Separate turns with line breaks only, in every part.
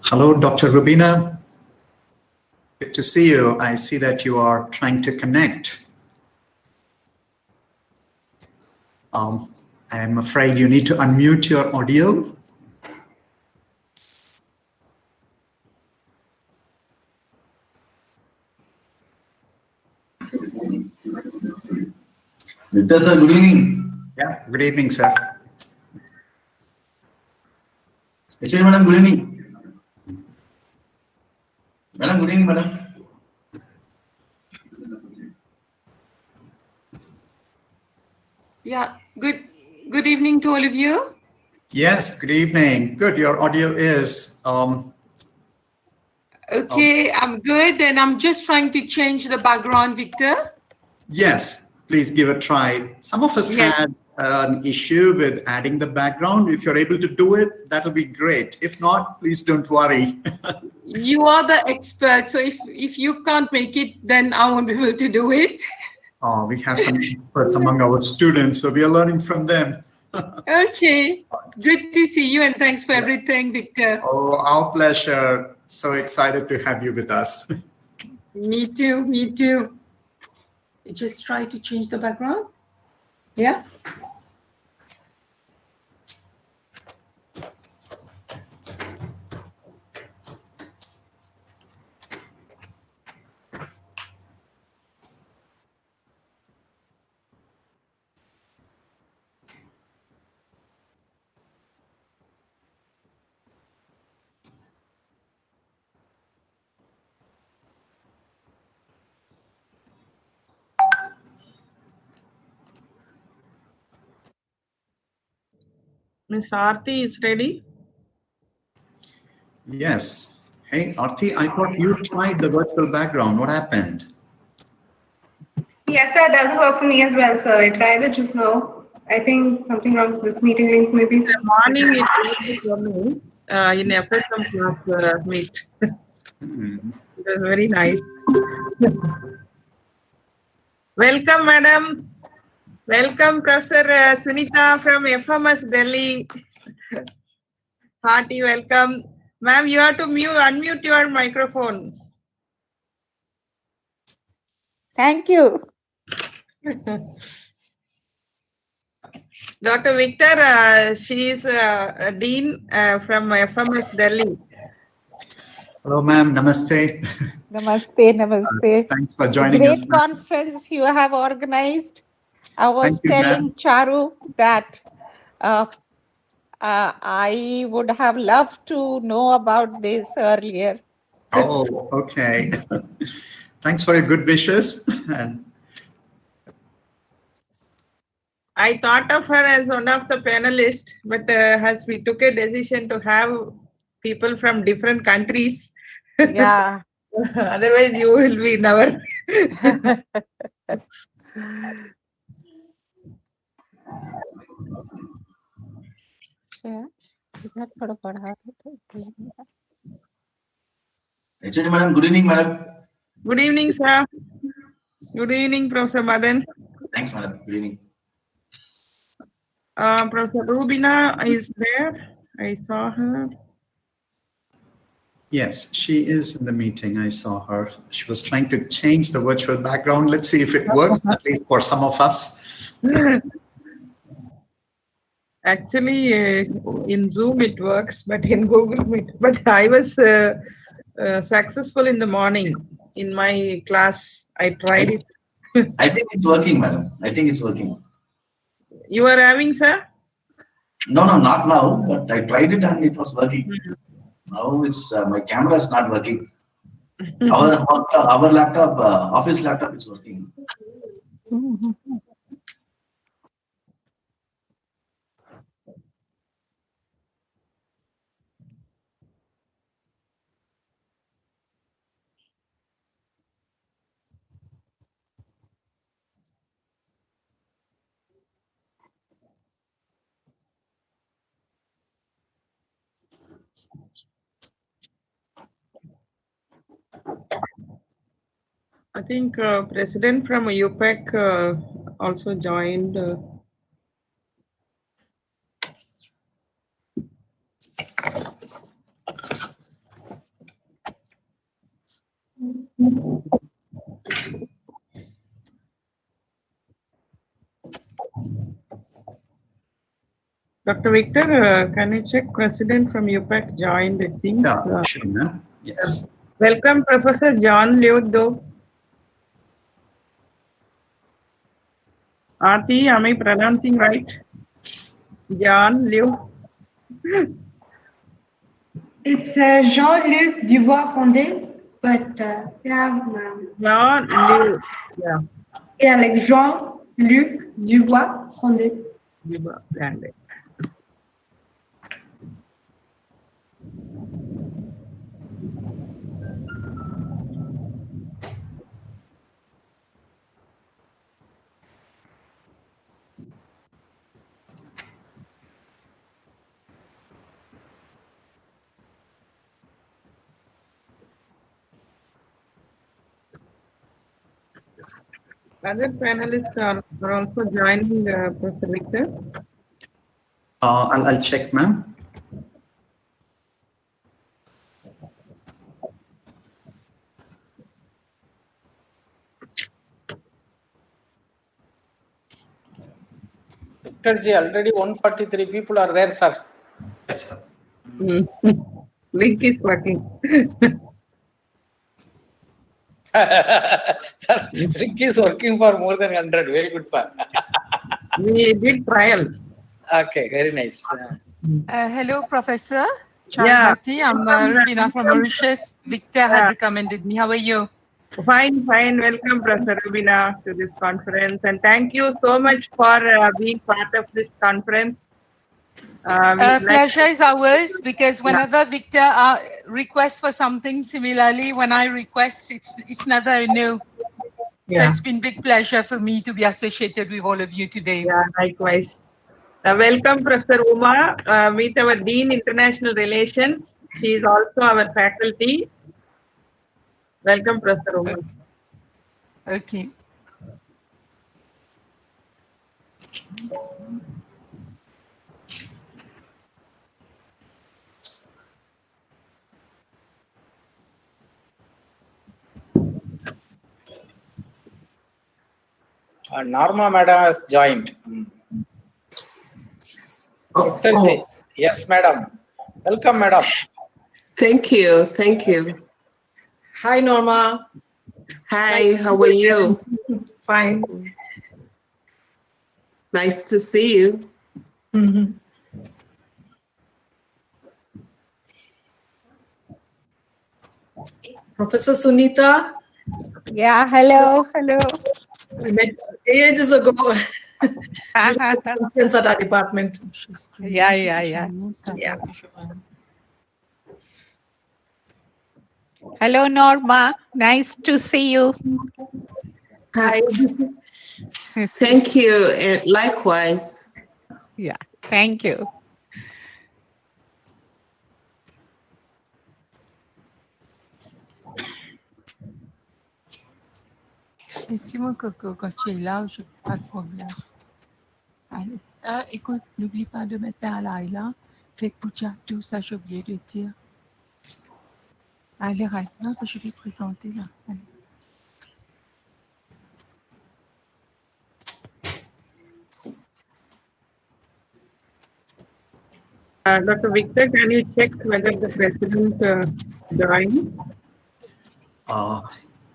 Hello, Dr. Rubina. Good to see you. I see that you are trying to connect. I'm afraid you need to unmute your audio.
Victor sir, good evening.
Yeah, good evening, sir.
Actually, madam, good evening. Madam, good evening, madam.
Yeah, good evening to all of you.
Yes, good evening. Good, your audio is...
Okay, I'm good, and I'm just trying to change the background, Victor.
Yes, please give a try. Some of us
Yes.
had an issue with adding the background. If you're able to do it, that'll be great. If not, please don't worry.
You are the expert, so if you can't make it, then I won't be able to do it.
We have some experts among our students, so we are learning from them.
Okay, good to see you, and thanks for everything, Victor.
Oh, our pleasure. So excited to have you with us.
Me too, me too. Just try to change the background. Yeah.
Miss Aarti is ready.
Yes. Hey, Aarti, I thought you tried the virtual background. What happened?
Yes, sir, it doesn't work for me as well, sir. I tried it just now. I think something wrong with this meeting link, maybe.
The morning it was for me in FSM class meet. It was very nice. Welcome, madam. Welcome, Professor Sunita from FMS Delhi. Hearty welcome. Ma'am, you have to unmute your microphone.
Thank you.
Dr. Victor, she is Dean from FMS Delhi.
Hello, ma'am. Namaste.
Namaste, namaste.
Thanks for joining us.
Great conference you have organized. I was
Thank you,
telling
ma'am.
Charu that I would have loved to know about this earlier.
Oh, okay. Thanks for your good wishes. And
I thought of her as one of the panelists, but as we took a decision to have people from different countries,
Yeah.
otherwise you will be never.
Actually, madam, good evening, madam.
Good evening, sir. Good evening, Professor Madan.
Thanks, madam. Good evening.
Professor Rubina is there. I saw her.
yes, she is in the meeting. I saw her. She was trying to change the virtual background. Let's see if it works, at least for some of us.
Actually, in Zoom it works, but in Google Meet. But I was successful in the morning in my class. I tried it.
I think it's working, madam. I think it's working.
You are having, sir?
No, not now, but I tried it and it was working. Now it's my camera is not working. Our laptop, office laptop is working.
I think President from UPEC also joined. Dr. Victor, can you check President from UPAC joined, it seems?
Yeah, sure, ma'am. Yes.
Welcome, Professor John Liu. Aarti, am I pronouncing right? John Liu.
It's Jean-Luc Dubois-Rondel, but yeah,
John Liu. Yeah.
yeah, like Jean-Luc Dubois-Rondel.
Landed. Other panelists are also joining, Professor Victor.
I'll check, ma'am.
Victor ji, already 143 people are there, sir.
Yes, sir.
Link is working.
Sir, Rick is working for more than 100. Very good, sir.
We did trial.
Okay, very nice.
Hello, Professor
Yeah.
Charvati. I'm Rubina from Mauritius. Victor had recommended me. How are you?
Fine. Welcome, Professor Rubina, to this conference. And thank you so much for being part of this conference.
Pleasure is ours, because whenever Victor requests for something, similarly, when I request, it's never a no. So it's been big pleasure for me to be associated with all of you today.
Yeah, likewise. Welcome, Professor Uma. Meet our Dean International Relations. She is also our faculty. Welcome, Professor Uma.
Okay.
Norma madam has joined.
Oh,
Yes, madam. Welcome, madam.
thank you.
Hi, Norma.
Hi, how are you?
Fine.
Nice to see you.
Professor Sunita,
Yeah, hello.
we met ages ago since at our department.
Yeah.
Yeah.
Hello, Norma. Nice to see you.
Hi.
Thank you, and likewise.
Yeah, thank you.
Laissez-moi Coco, quand tu es là, je pas de problème. Allez. Écoute, n'oublie pas de mettre ta Laila. Fait Puja, tout ça, j'ai oublié de dire. Allez, reste là que je vais présenter là. Allez.
Dr. Victor, can you check whether the president joined?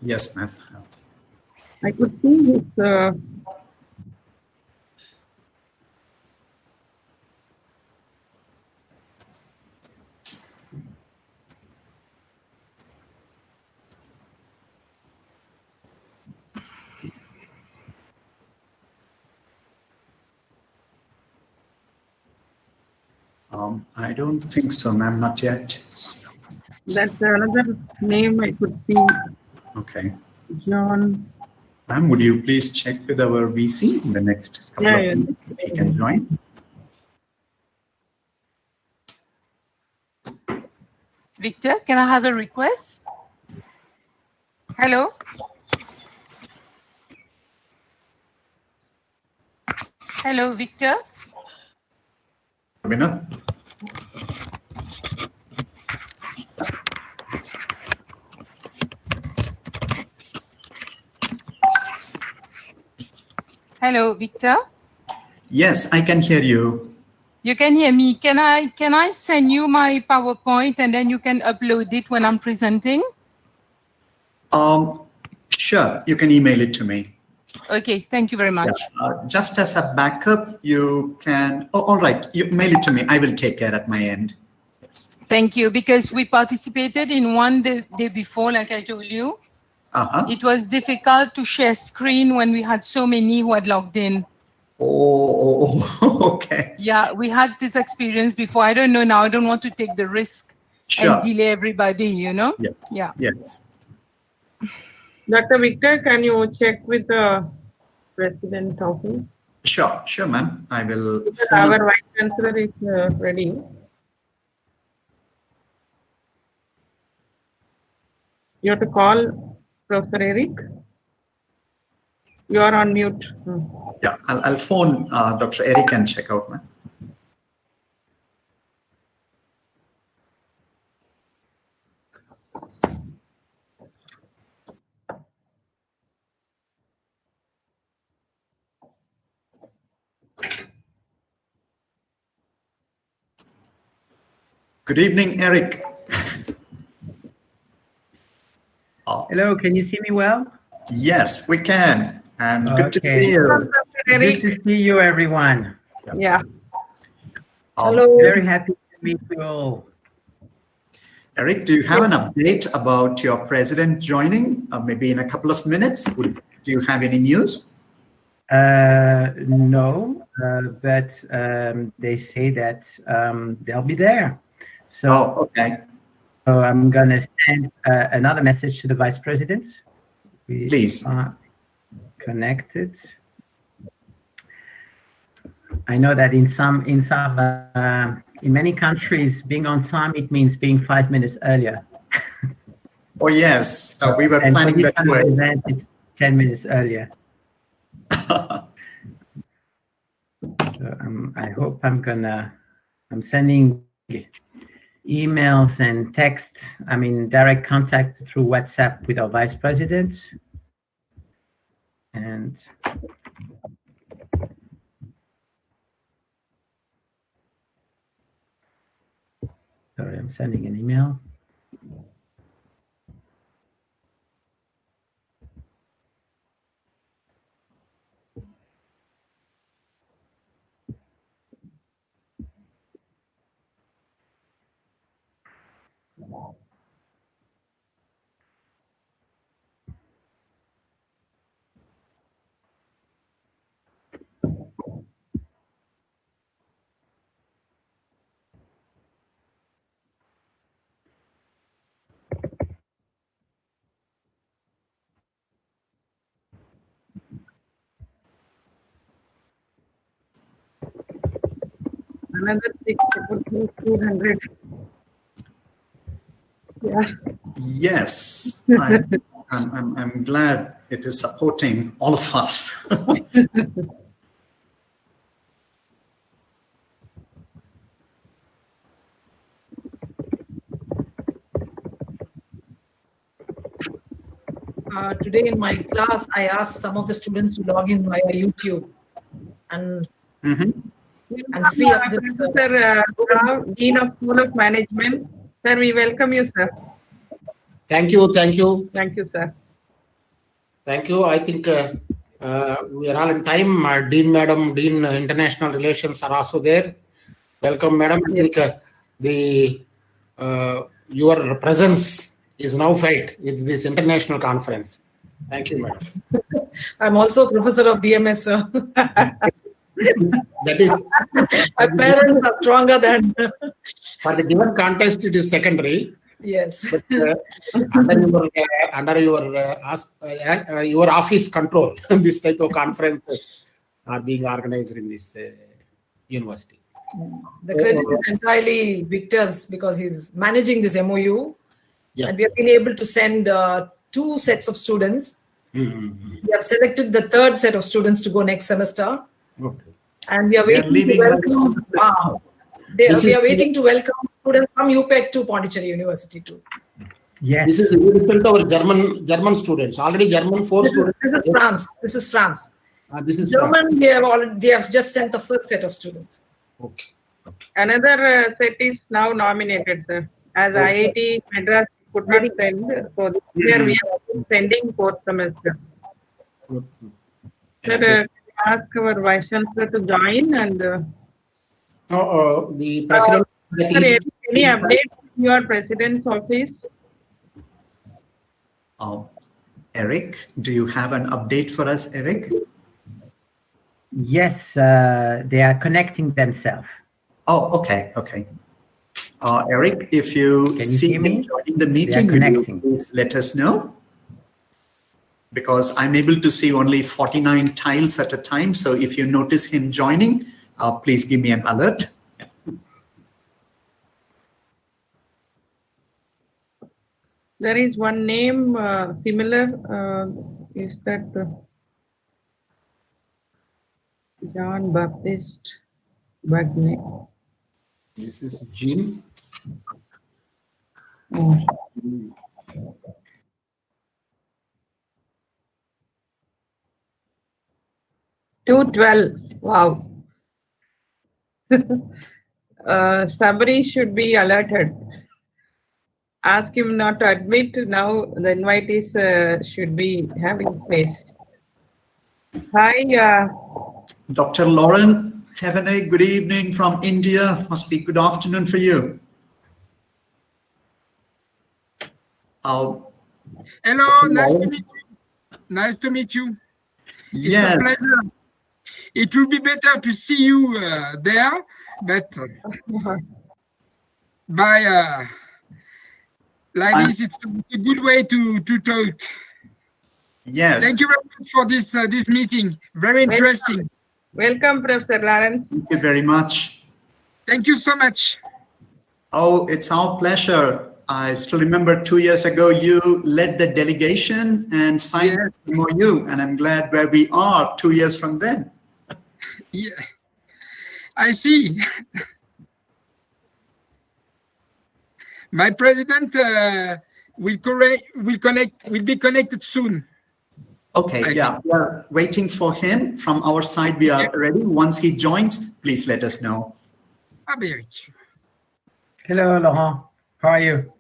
Yes, ma'am.
I could see his
I don't think so, ma'am. Not yet.
that's another name I could see.
Okay.
John.
Ma'am, would you please check with our VC in the next couple of minutes if he can join?
Victor, can I have a request? Hello? Hello, Victor?
Rubina?
Hello, Victor.
Yes, I can hear you.
You can hear me. Can I send you my PowerPoint and then you can upload it when I'm presenting?
Sure, you can email it to me.
Okay, thank you very much.
Yeah. Just as a backup, you can. Oh, all right, you mail it to me. I will take care at my end.
Thank you, because we participated in one the day before, like I told you. It was difficult to share screen when we had so many who had logged in.
Oh, okay.
Yeah, we had this experience before. I don't know now. I don't want to take the risk and delay everybody, you know?
Yes.
Yeah.
Yes.
Dr. Victor, can you check with the President office?
Sure, ma'am. I will.
Our Vice Chancellor is ready. You have to call Professor Eric. You are on mute.
Yeah, I'll phone Dr. Eric and check out, ma'am. Good evening, Eric.
Hello, can you see me well?
Yes, we can. And good to see you.
Good to see you, everyone.
Yeah.
Hello.
Very happy to meet you all.
Eric, do you have an update about your president joining? Maybe in a couple of minutes. Do you have any news?
No, but they say that they'll be there. So,
okay.
So I'm going to send another message to the Vice President.
Please.
Connected. I know that in many countries, being on time, it means being 5 minutes earlier.
Oh, yes. We were
And
planning
for this
that way.
event, it's 10 minutes earlier. So I hope I'm sending emails and text, direct contact through WhatsApp with our Vice President. And sorry, I'm sending an email.
Another 200. Yeah.
Yes. I'm glad it is supporting all of us.
Today in my class, I asked some of the students to log in via YouTube and free up this.
Sir, Dean of School of Management. Sir, we welcome you, sir.
Thank you. Thank you.
Thank you, sir.
Thank you. I think we are all in time. Dean, Madam, Dean International Relations are also there. Welcome, Madam. I think your presence is now felt with this international conference. Thank you, Madam.
I'm also a professor of DMS, sir.
That is,
my parents are stronger than.
for the given context, it is secondary.
Yes.
But under your office control, this type of conferences are being organized in this university.
The credit is entirely Victor's because he's managing this MOU.
Yes.
And we have been able to send 2 sets of students. We have selected the 3rd set of students to go next semester.
Okay.
And we are waiting to welcome. We are waiting to welcome students from UPEC to Pondicherry University too.
Yes.
This is the result of our German students. Already German 4 students.
This is France. This is France.
This is
German, they have just sent the first set of students.
Okay.
Another set is now nominated, sir. As IIT Madras could not send, so this year we are sending fourth semester. Sir, ask our Vice Chancellor to join and.
The president.
Sir, any update in your president's office?
Eric, do you have an update for us, Eric?
Yes, they are connecting themselves.
Oh, okay, okay. Eric, if you see him joining the meeting, will you please let us know? Because I'm able to see only 49 tiles at a time. So if you notice him joining, please give me an alert.
There is one name similar. Is that John Baptiste Bagne?
This is Jean.
Oh. 212. Wow. Sabri should be alerted. Ask him not to admit. Now the invitees should be having space. Hi.
Dr. Lauren, have a good evening from India. Must be good afternoon for you.
Hello, nice to meet you. Nice to meet you. It's
yes.
a pleasure. It will be better to see you there, but by like this, it's a good way to talk.
Yes.
Thank you very much for this meeting. Very interesting.
Welcome, Professor Lawrence.
Thank you very much.
Thank you so much.
Oh, it's our pleasure. I still remember 2 years ago, you led the delegation and signed the MOU, and I'm glad where we are 2 years from then.
Yeah, I see. My president will be connected soon.
Okay, yeah, we are waiting for him. From our side, we are ready. Once he joins, please let us know.
Hello, Laurent. How are you?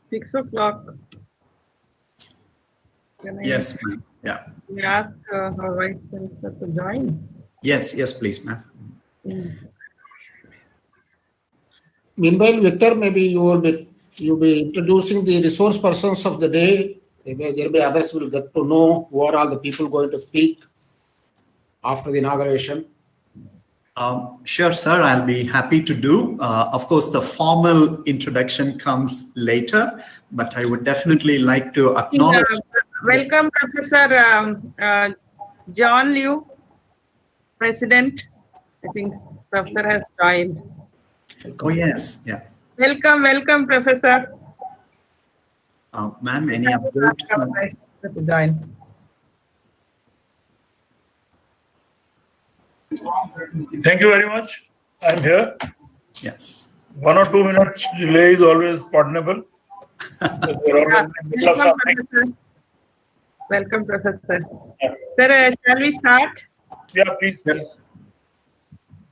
Six o'clock.
Yes, ma'am. Yeah.
Can I ask our Vice Chancellor to join?
Yes, yes, please, ma'am.
Meanwhile, Victor, maybe you'll be introducing the resource persons of the day. Maybe there will be others will get to know who are all the people going to speak after the inauguration.
Sure, sir. I'll be happy to do. Of course, the formal introduction comes later, but I would definitely like to acknowledge.
Welcome, Professor John Liu, President. I think Professor has joined.
Oh, yes. Yeah.
Welcome, welcome, Professor.
Ma'am, any updates?
To join.
Thank you very much. I'm here.
Yes.
1 or 2 minutes delay is always pardonable.
Welcome, Professor. Sir, shall we start?
Yeah, please.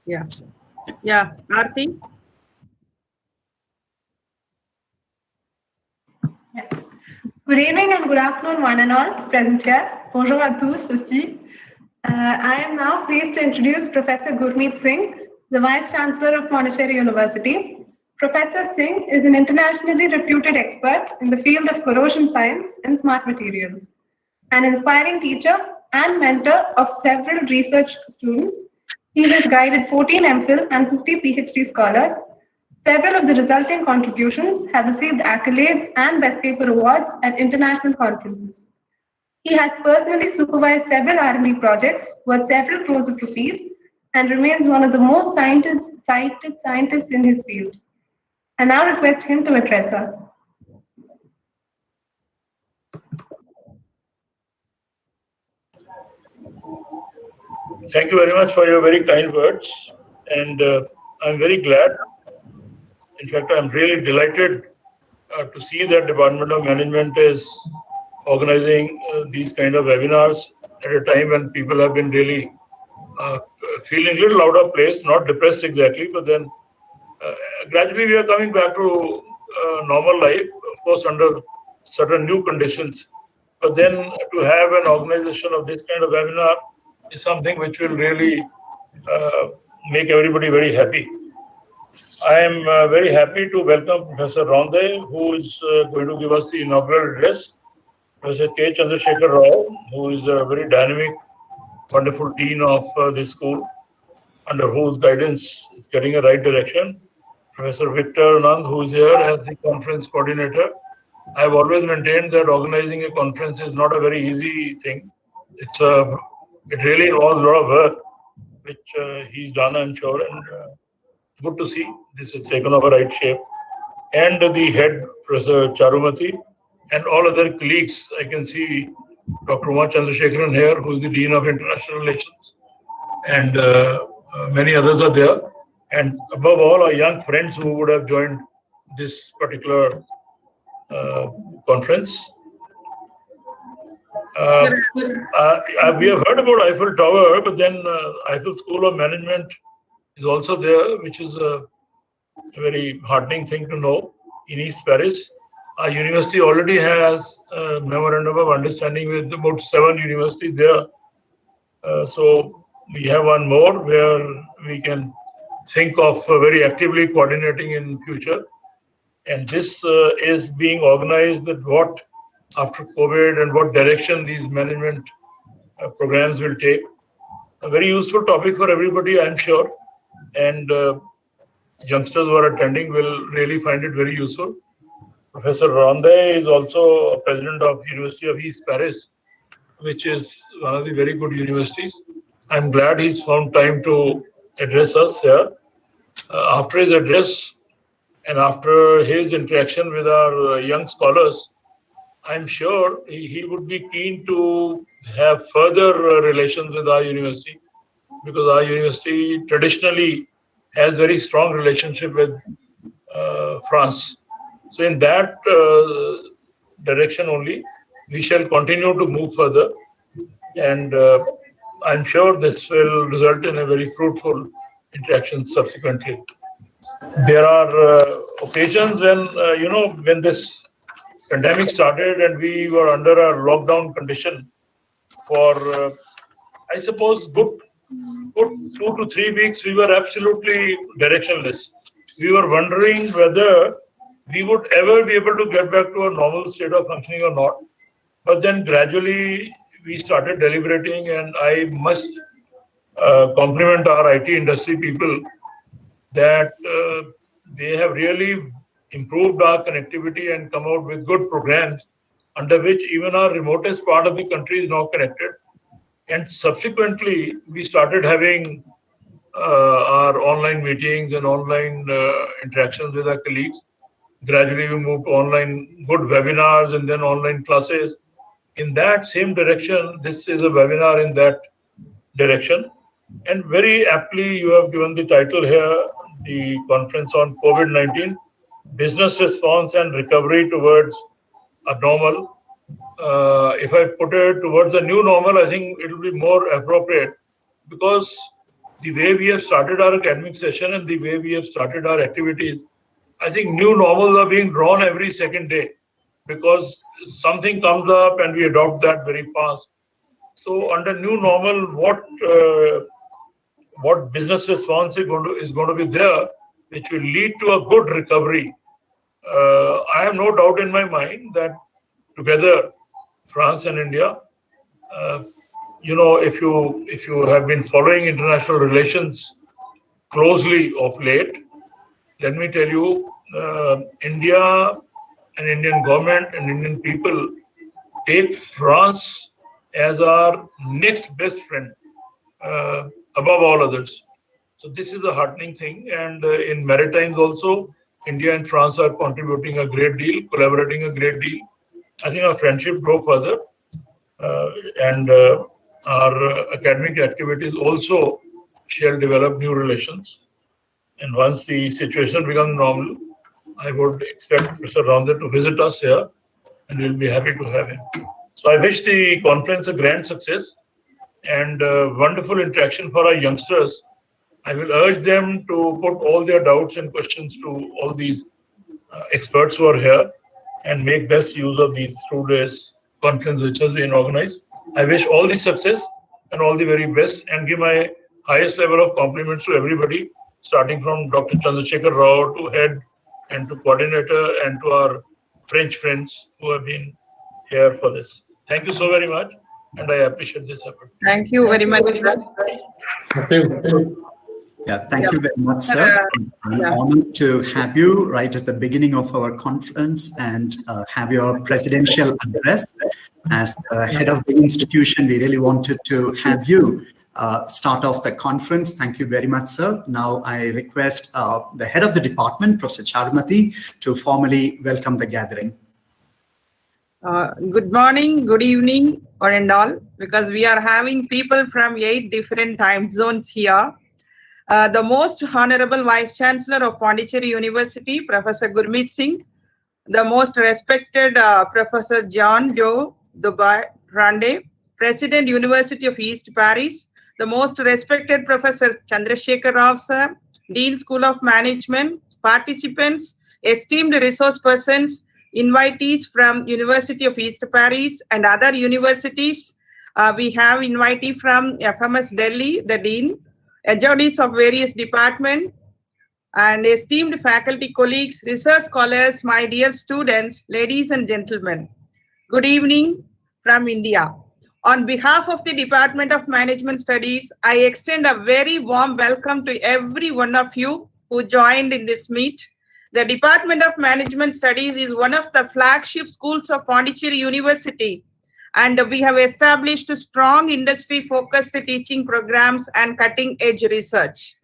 Yeah. Yeah, Aarti.
Good evening and good afternoon, one and all present here. Bonjour à tous aussi. I am now pleased to introduce Professor Gurmeet Singh, the Vice Chancellor of Pondicherry University. Professor Singh is an internationally reputed expert in the field of corrosion science and smart materials, an inspiring teacher and mentor of several research students. He has guided 14 MPhil and 50 PhD scholars, Several of the resulting contributions have received accolades and Best Paper awards at international conferences. He has personally supervised several R&D projects worth several crores of rupees and remains one of the most cited scientists in his field. I now request him to address us.
Thank you very much for your very kind words, and I'm very glad. In fact, I'm really delighted to see that Department of Management is organizing these kind of webinars at a time when people have been really feeling a little out of place, not depressed exactly, but then gradually we are coming back to normal life, of course under certain new conditions. But then to have an organization of this kind of webinar is something which will really make everybody very happy. I am very happy to welcome Professor Ronde, who is going to give us the inaugural address. Professor K. Chandrasekhar Rao, who is a very dynamic, wonderful dean of this school, under whose guidance is getting a right direction. Professor Victor Anand, who is here as the conference coordinator. I have always maintained that organizing a conference is not a very easy thing. It really involves a lot of work, which he's done, I'm sure, and good to see this has taken over right shape. And the head, Professor Charumati, and all other colleagues. I can see Dr. Uma Chandrasekharan here, who is the Dean of International Relations, and many others are there. And above all, our young friends who would have joined this particular conference. We have heard about Eiffel Tower, but then Eiffel School of Management is also there, which is a very heartening thing to know in East Paris. Our university already has a memorandum of understanding with about 7 universities there. So we have one more where we can think of very actively coordinating in future. And this is being organized at what after COVID and what direction these management programs will take. A very useful topic for everybody, I'm sure. And youngsters who are attending will really find it very useful. Professor Ronde is also president of University of East Paris, which is one of the very good universities. I'm glad he's found time to address us here. After his address and after his interaction with our young scholars, I'm sure he would be keen to have further relations with our university, because our university traditionally has very strong relationship with France. So in that direction only, we shall continue to move further, and I'm sure this will result in a very fruitful interaction subsequently. There are occasions when, when this pandemic started and we were under a lockdown condition for, I suppose, good 2 to 3 weeks, we were absolutely directionless. We were wondering whether we would ever be able to get back to a normal state of functioning or not. But then gradually we started deliberating, and I must compliment our IT industry people that they have really improved our connectivity and come out with good programs under which even our remotest part of the country is now connected. And subsequently, we started having our online meetings and online interactions with our colleagues. Gradually, we moved to online good webinars and then online classes. In that same direction, this is a webinar in that direction. And very aptly, you have given the title here, the conference on COVID-19, Business Response and Recovery Towards a Normal. If I put it towards a new normal, I think it will be more appropriate, because the way we have started our academic session and the way we have started our activities, I think new normals are being drawn every second day, because something comes up and we adopt that very fast. So under new normal, what business response is going to be there, which will lead to a good recovery. I have no doubt in my mind that together, France and India, if you have been following international relations closely of late, let me tell you, India and Indian government and Indian people take France as our next best friend above all others. So this is a heartening thing. And in maritimes also, India and France are contributing a great deal, collaborating a great deal. I think our friendship grow further, and our academic activities also shall develop new relations. And once the situation becomes normal, I would expect Mr. Ramdev to visit us here, and we'll be happy to have him. So I wish the conference a grand success and wonderful interaction for our youngsters. I will urge them to put all their doubts and questions to all these experts who are here and make best use of these 2 days conference which has been organized. I wish all the success and all the very best, and give my highest level of compliments to everybody, starting from Dr. Chandrasekhar Rao to head and to coordinator and to our French friends who have been here for this. Thank you so very much, and I appreciate this effort.
Thank you very much.
Yeah, thank you very much, sir. I'm honored to have you right at the beginning of our conference and have your presidential address. As the head of the institution, we really wanted to have you start off the conference. Thank you very much, sir. Now I request the head of the department, Professor Charumati, to formally welcome the gathering.
Good morning, good evening, or and all, because we are having people from 8 different time zones here. The most honorable Vice Chancellor of Pondicherry University, Professor Gurmeet Singh, the most respected Professor John Doe Dubai Rande, President, University of East Paris, the most respected Professor Chandrasekhar Rao sir, Dean School of Management, participants, esteemed resource persons, invitees from University of East Paris and other universities. We have invitee from FMS Delhi, the Dean, HODs of various departments, and esteemed faculty colleagues, research scholars, my dear students, ladies and gentlemen. Good evening from India. On behalf of the Department of Management Studies, I extend a very warm welcome to every one of you who joined in this meet. The Department of Management Studies is one of the flagship schools of Pondicherry University, and we have established strong industry-focused teaching programs and cutting-edge research.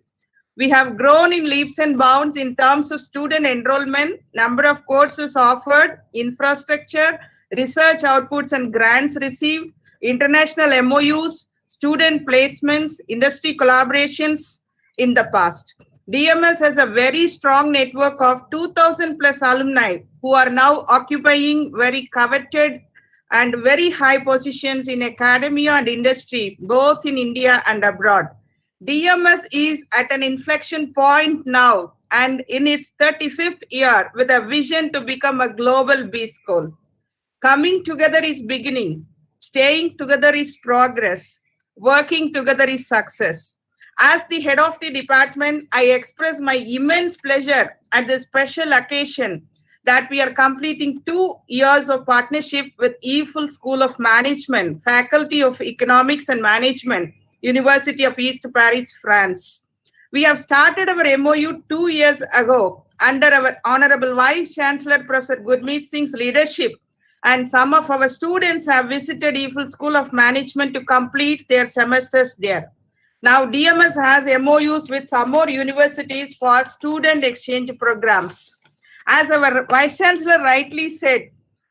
We have grown in leaps and bounds in terms of student enrollment, number of courses offered, infrastructure, research outputs and grants received, international MOUs, student placements, industry collaborations in the past. DMS has a very strong network of 2,000 plus alumni who are now occupying very coveted and very high positions in academia and industry, both in India and abroad. DMS is at an inflection point now and in its 35th year with a vision to become a global B school. Coming together is beginning, staying together is progress, working together is success. As the head of the department, I express my immense pleasure at this special occasion that we are completing 2 years of partnership with EFL School of Management, Faculty of Economics and Management, University of East Paris, France. We have started our MOU 2 years ago under our Honorable Vice Chancellor, Professor Gurmeet Singh's leadership, and some of our students have visited EFL School of Management to complete their semesters there. Now, DMS has MOUs with some more universities for student exchange programs. As our Vice Chancellor rightly said,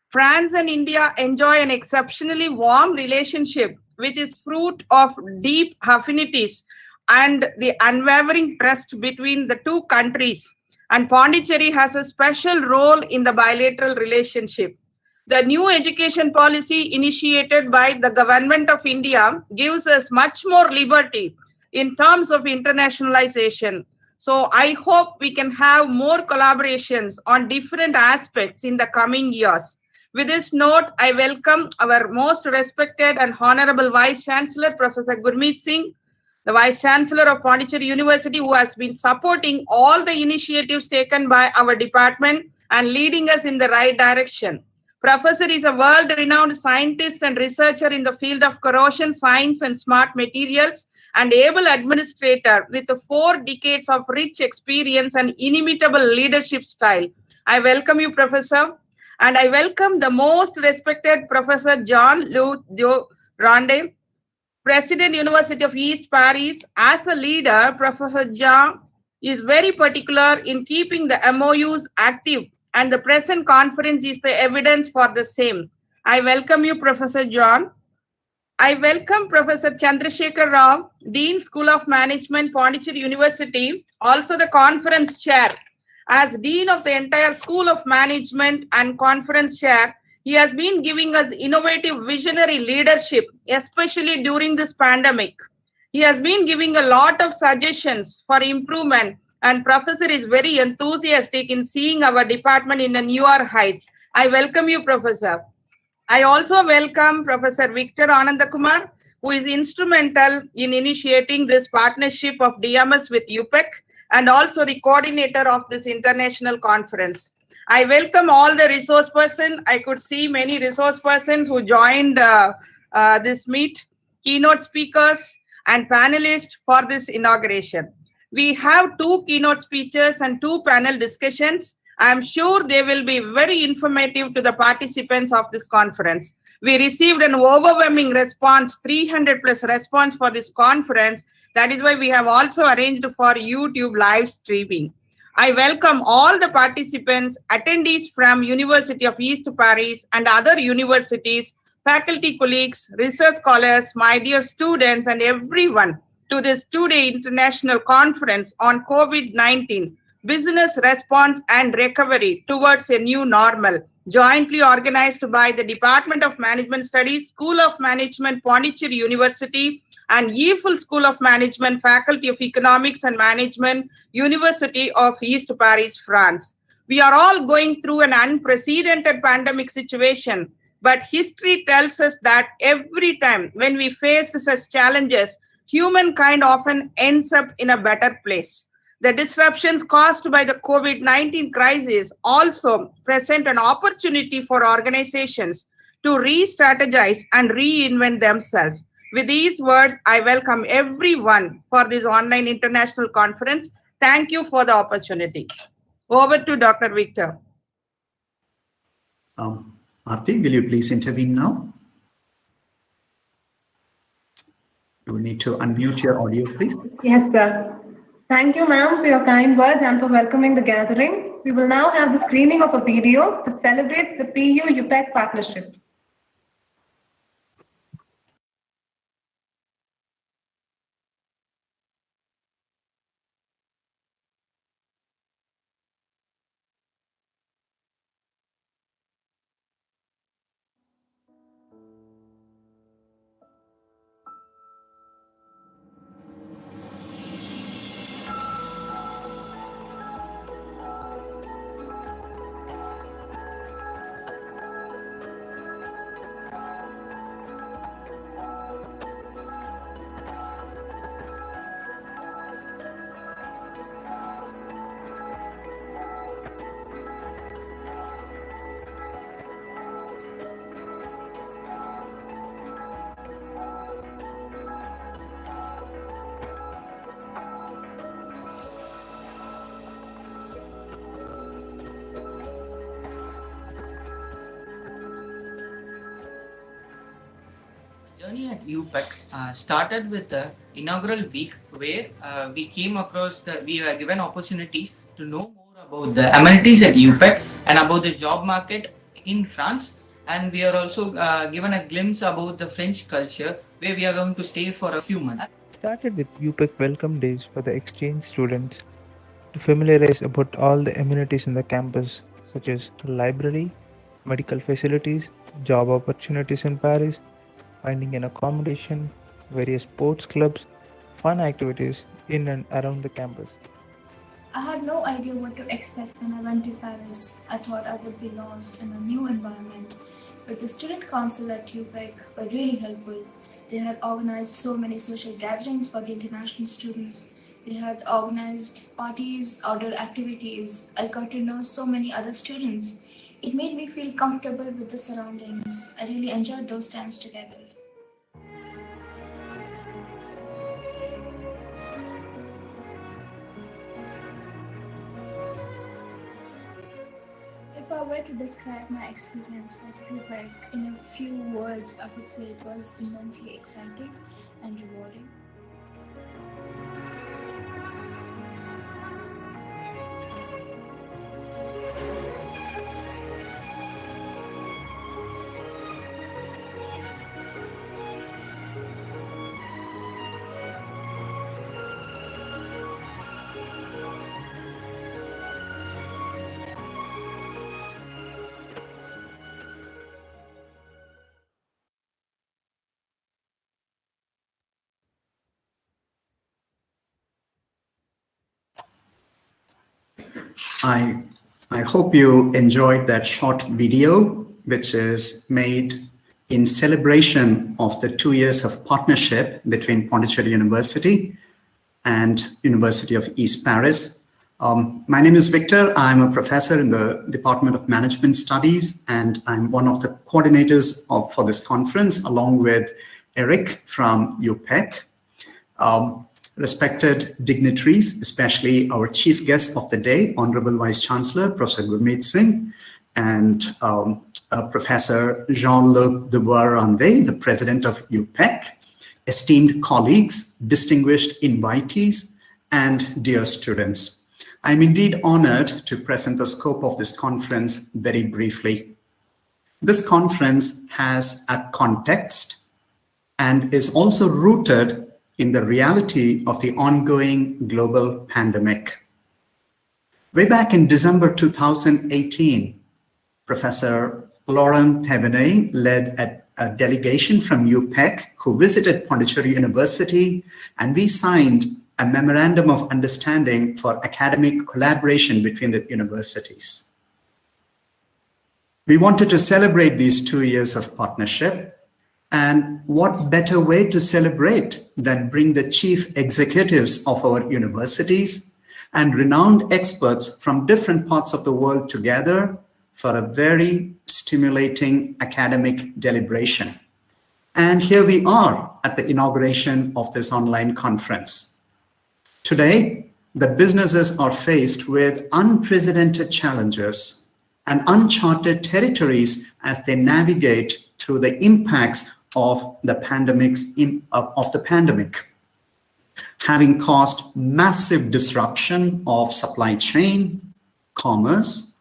France and India enjoy an exceptionally warm relationship, which is fruit of deep affinities and the unwavering trust between the 2 countries. And Pondicherry has a special role in the bilateral relationship. The new education policy initiated by the Government of India gives us much more liberty in terms of internationalization. So I hope we can have more collaborations on different aspects in the coming years. With this note, I welcome our most respected and honorable Vice Chancellor, Professor Gurmeet Singh, the Vice Chancellor of Pondicherry University, who has been supporting all the initiatives taken by our department and leading us in the right direction. Professor is a world-renowned scientist and researcher in the field of corrosion science and smart materials, and able administrator with 4 decades of rich experience and inimitable leadership style. I welcome you, Professor, and I welcome the most respected Professor Jean-Luc Ronde, President, University of East Paris. As a leader, Professor Jean is very particular in keeping the MOUs active, and the present conference is the evidence for the same. I welcome you, Professor John. I welcome Professor Chandrasekhar Rao, Dean, School of Management, Pondicherry University, also the conference chair. As Dean of the entire School of Management and conference chair, he has been giving us innovative visionary leadership, especially during this pandemic. He has been giving a lot of suggestions for improvement, and Professor is very enthusiastic in seeing our department in a newer heights. I welcome you, Professor. I also welcome Professor Victor Anandakumar, who is instrumental in initiating this partnership of DMS with UPEC and also the coordinator of this international conference. I welcome all the resource persons. I could see many resource persons who joined this meet, keynote speakers and panelists for this inauguration. We have 2 keynote speeches and 2 panel discussions. I am sure they will be very informative to the participants of this conference. We received an overwhelming response, 300 plus response for this conference. That is why we have also arranged for YouTube live streaming. I welcome all the participants, attendees from University of East Paris and other universities, faculty colleagues, research scholars, my dear students, and everyone to this 2-day international conference on COVID-19. Business Response and Recovery Towards a New Normal, jointly organized by the Department of Management Studies, School of Management, Pondicherry University, and EFL School of Management, Faculty of Economics and Management, University of East Paris, France. We are all going through an unprecedented pandemic situation, but history tells us that every time when we face such challenges, humankind often ends up in a better place. The disruptions caused by the COVID-19 crisis also present an opportunity for organizations to re-strategize and reinvent themselves. With these words, I welcome everyone for this online international conference. Thank you for the opportunity. Over to Dr. Victor.
Aarti, will you please intervene now? You will need to unmute your audio, please.
Yes, sir. Thank you, ma'am, for your kind words and for welcoming the gathering. We will now have the screening of a video that celebrates the PU-UPEC partnership.
Journey at UPEC started with the inaugural week where we came across we were given opportunities to know more about the amenities at UPEC and about the job market in France, and we are also given a glimpse about the French culture where we are going to stay for a few months.
Started with UPEC welcome days for the exchange students to familiarize about all the amenities in the campus, such as library, medical facilities, job opportunities in Paris, finding an accommodation, various sports clubs, fun activities in and around the campus.
I had no idea what to expect when I went to Paris. I thought I would be lost in a new environment, but the student council at UPEC were really helpful. They had organized so many social gatherings for the international students. They had organized parties, outdoor activities. I got to know so many other students. It made me feel comfortable with the surroundings. I really enjoyed those times together. I were to describe my experience with UPEC in a few words, I would say it was immensely exciting and rewarding.
I hope you enjoyed that short video, which is made in celebration of the 2 years of partnership between Pondicherry University and University of East Paris. My name is Victor. I'm a professor in the Department of Management Studies, and I'm one of the coordinators for this conference, along with Eric from UPEC. Respected dignitaries, especially our chief guest of the day, Honorable Vice Chancellor, Professor Gurmeet Singh, and Professor Jean-Luc Dubois-Randé, the President of UPEC, esteemed colleagues, distinguished invitees, and dear students. I'm indeed honored to present the scope of this conference very briefly. This conference has a context and is also rooted in the reality of the ongoing global pandemic. Way back in December 2018, Professor Laurent Thévenet led a delegation from UPEC who visited Pondicherry University, and we signed a memorandum of understanding for academic collaboration between the universities. We wanted to celebrate these 2 years of partnership. And what better way to celebrate than bring the chief executives of our universities and renowned experts from different parts of the world together for a very stimulating academic deliberation. And here we are at the inauguration of this online conference. Today, the businesses are faced with unprecedented challenges and uncharted territories as they navigate through the impacts of the pandemic, having caused massive disruption of supply chain, commerce,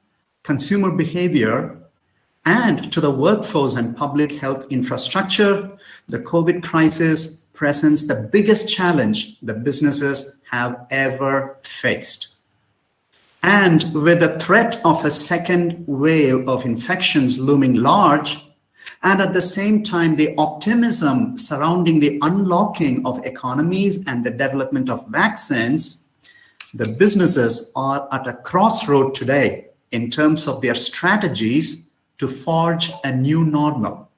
consumer behavior, and to the workforce and public health infrastructure. The COVID crisis presents the biggest challenge the businesses have ever faced. And with the threat of a second wave of infections looming large, and at the same time, the optimism surrounding the unlocking of economies and the development of vaccines, the businesses are at a crossroad today in terms of their strategies to forge a new normal.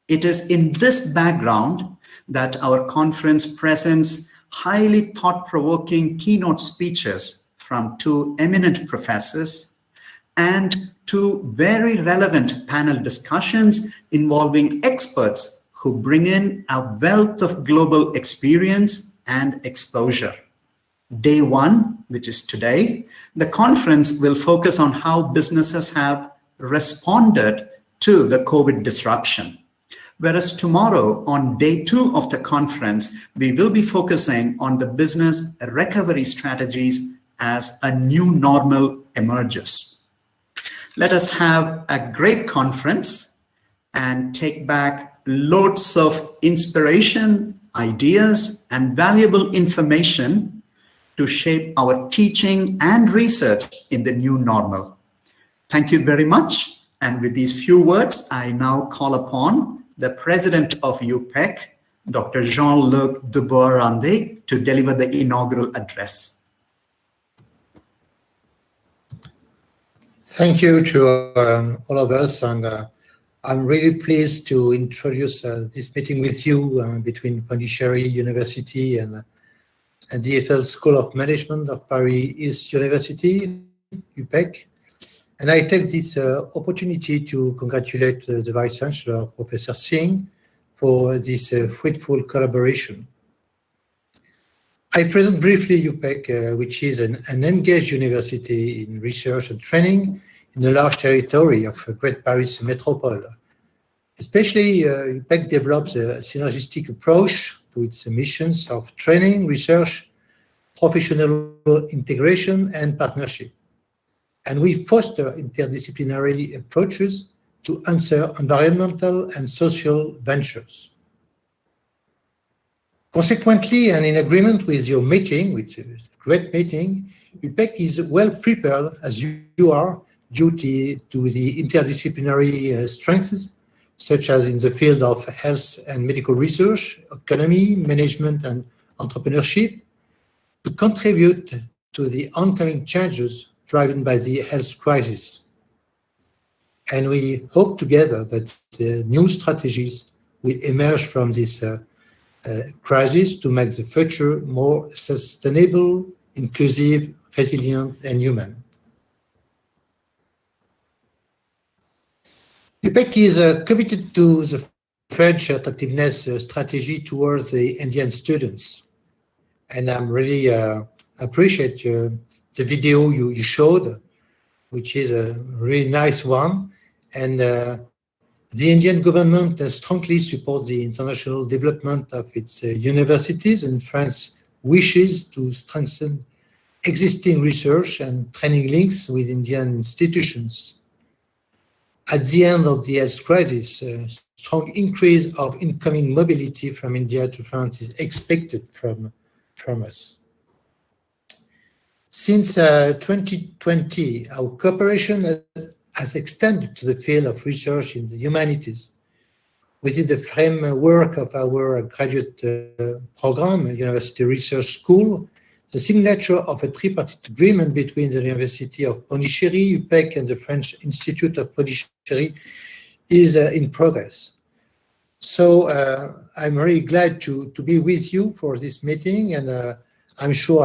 It is in this background that our conference presents highly thought-provoking keynote speeches from 2 eminent professors and 2 very relevant panel discussions involving experts who bring in a wealth of global experience and exposure. Day 1, which is today, the conference will focus on how businesses have responded to the COVID disruption. Whereas tomorrow, on day 2 of the conference, we will be focusing on the business recovery strategies as a new normal emerges. Let us have a great conference and take back loads of inspiration, ideas, and valuable information to shape our teaching and research in the new normal. Thank you very much. And with these few words, I now call upon the President of UPEC, Dr. Jean-Luc Dubois-Randé, to deliver the inaugural address.
Thank you to all of us, and I'm really pleased to introduce this meeting with you between Pondicherry University and the EFL School of Management of Paris East University, UPEC. And I take this opportunity to congratulate the Vice Chancellor, Professor Singh, for this fruitful collaboration. I present briefly UPEC, which is an engaged university in research and training in a large territory of Great Paris Metropole. Especially, UPEC develops a synergistic approach to its missions of training, research, professional integration, and partnership. And we foster interdisciplinary approaches to answer environmental and social ventures. Consequently, and in agreement with your meeting, which is a great meeting, UPEC is well prepared, as you are, due to the interdisciplinary strengths, such as in the field of health and medical research, economy, management, and entrepreneurship, to contribute to the ongoing changes driven by the health crisis. And we hope together that the new strategies will emerge from this crisis to make the future more sustainable, inclusive, resilient, and human. UPEC is committed to the French attractiveness strategy towards the Indian students. And I'm really appreciate the video you showed, which is a really nice one. And the Indian government strongly supports the international development of its universities, and France wishes to strengthen existing research and training links with Indian institutions. At the end of the health crisis, a strong increase of incoming mobility from India to France is expected from us. Since 2020, our cooperation has extended to the field of research in the humanities. Within the framework of our graduate program, University Research School, the signature of a tripartite agreement between the University of Pondicherry, UPEC, and the French Institute of Pondicherry is in progress. So I'm really glad to be with you for this meeting, and I'm sure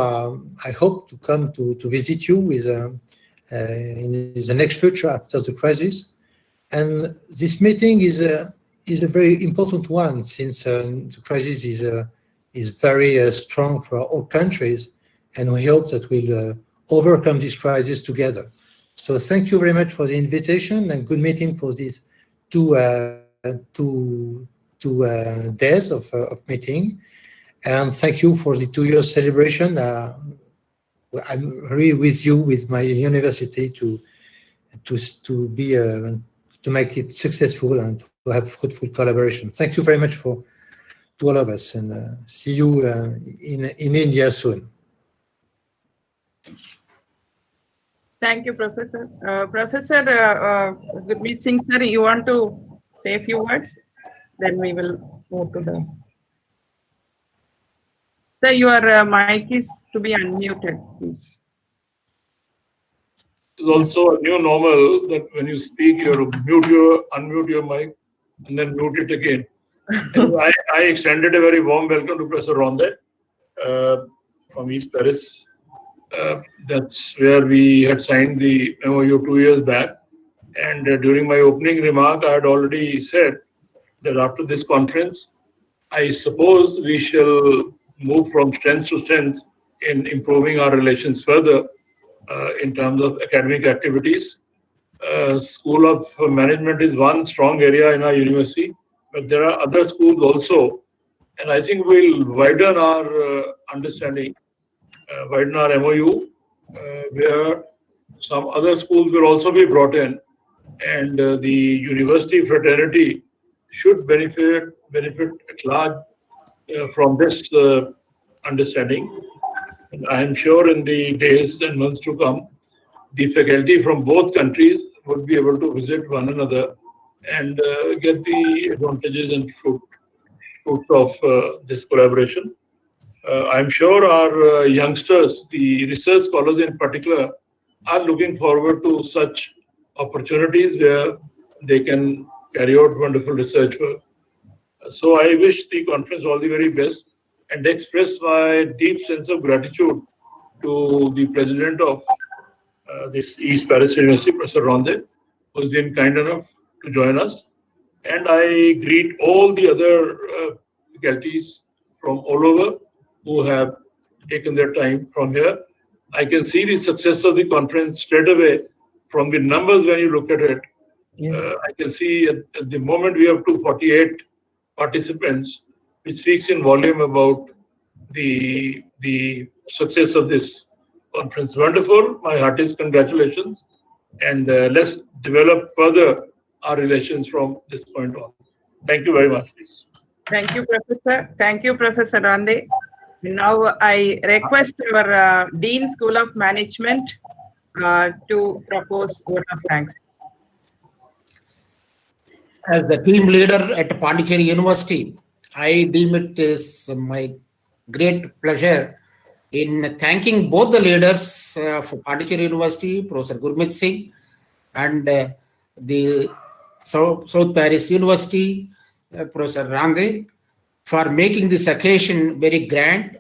I hope to come to visit you with in the next future after the crisis. And this meeting is a very important one, since the crisis is very strong for all countries, and we hope that we'll overcome this crisis together. So thank you very much for the invitation, and good meeting for these two days of meeting. And thank you for the 2-year celebration. I'm really with you, with my university, to make it successful and to have fruitful collaboration. Thank you very much to all of us, and see you in India soon.
Thank you, Professor. Professor Gurmeet Singh, sir, you want to say a few words? Then we will move to the... Sir, your mic is to be unmuted, please.
It's also a new normal that when you speak, you have to unmute your mic and then mute it again. I extended a very warm welcome to Professor Rondet from East Paris. That's where we had signed the MOU 2 years back. And during my opening remark, I had already said that after this conference, I suppose we shall move from strength to strength in improving our relations further in terms of academic activities. School of Management is one strong area in our university, but there are other schools also. And I think we'll widen our understanding, widen our MOU, where some other schools will also be brought in, and the university fraternity should benefit at large from this understanding. And I am sure in the days and months to come, the faculty from both countries would be able to visit one another and get the advantages and fruit of this collaboration. I'm sure our youngsters, the research scholars in particular, are looking forward to such opportunities where they can carry out wonderful research work. So I wish the conference all the very best, and express my deep sense of gratitude to the president of this East Paris University, Professor Rondet, who has been kind enough to join us. And I greet all the other faculties from all over who have taken their time from here. I can see the success of the conference straight away from the numbers, when you look at it, I can see at the moment we have 248 participants, which speaks in volume about the success of this conference. Wonderful. My heartiest congratulations. And let's develop further our relations from this point on. Thank you very much, please.
Thank you, Professor. Thank you, Professor Rande. Now I request our Dean School of Management to propose vote of thanks.
As the team leader at Pondicherry University, I deem it is my great pleasure in thanking both the leaders for Pondicherry University, Professor Gurmeet Singh, and the South Paris University, Professor Rande, for making this occasion very grand.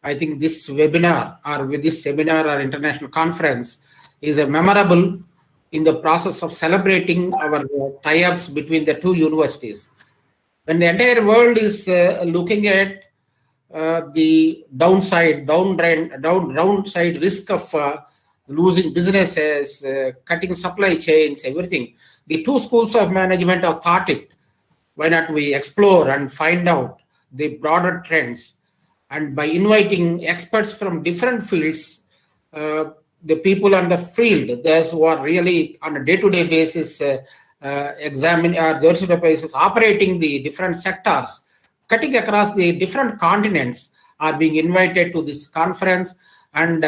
I think this webinar or with this seminar or international conference is a memorable in the process of celebrating our tie-ups between the two universities. When the entire world is looking at the downside risk of losing businesses, cutting supply chains, everything, the two schools of management have thought it. Why not we explore and find out the broader trends? And by inviting experts from different fields, the people on the field, those who are really on a day-to-day basis operating the different sectors, cutting across the different continents, are being invited to this conference, and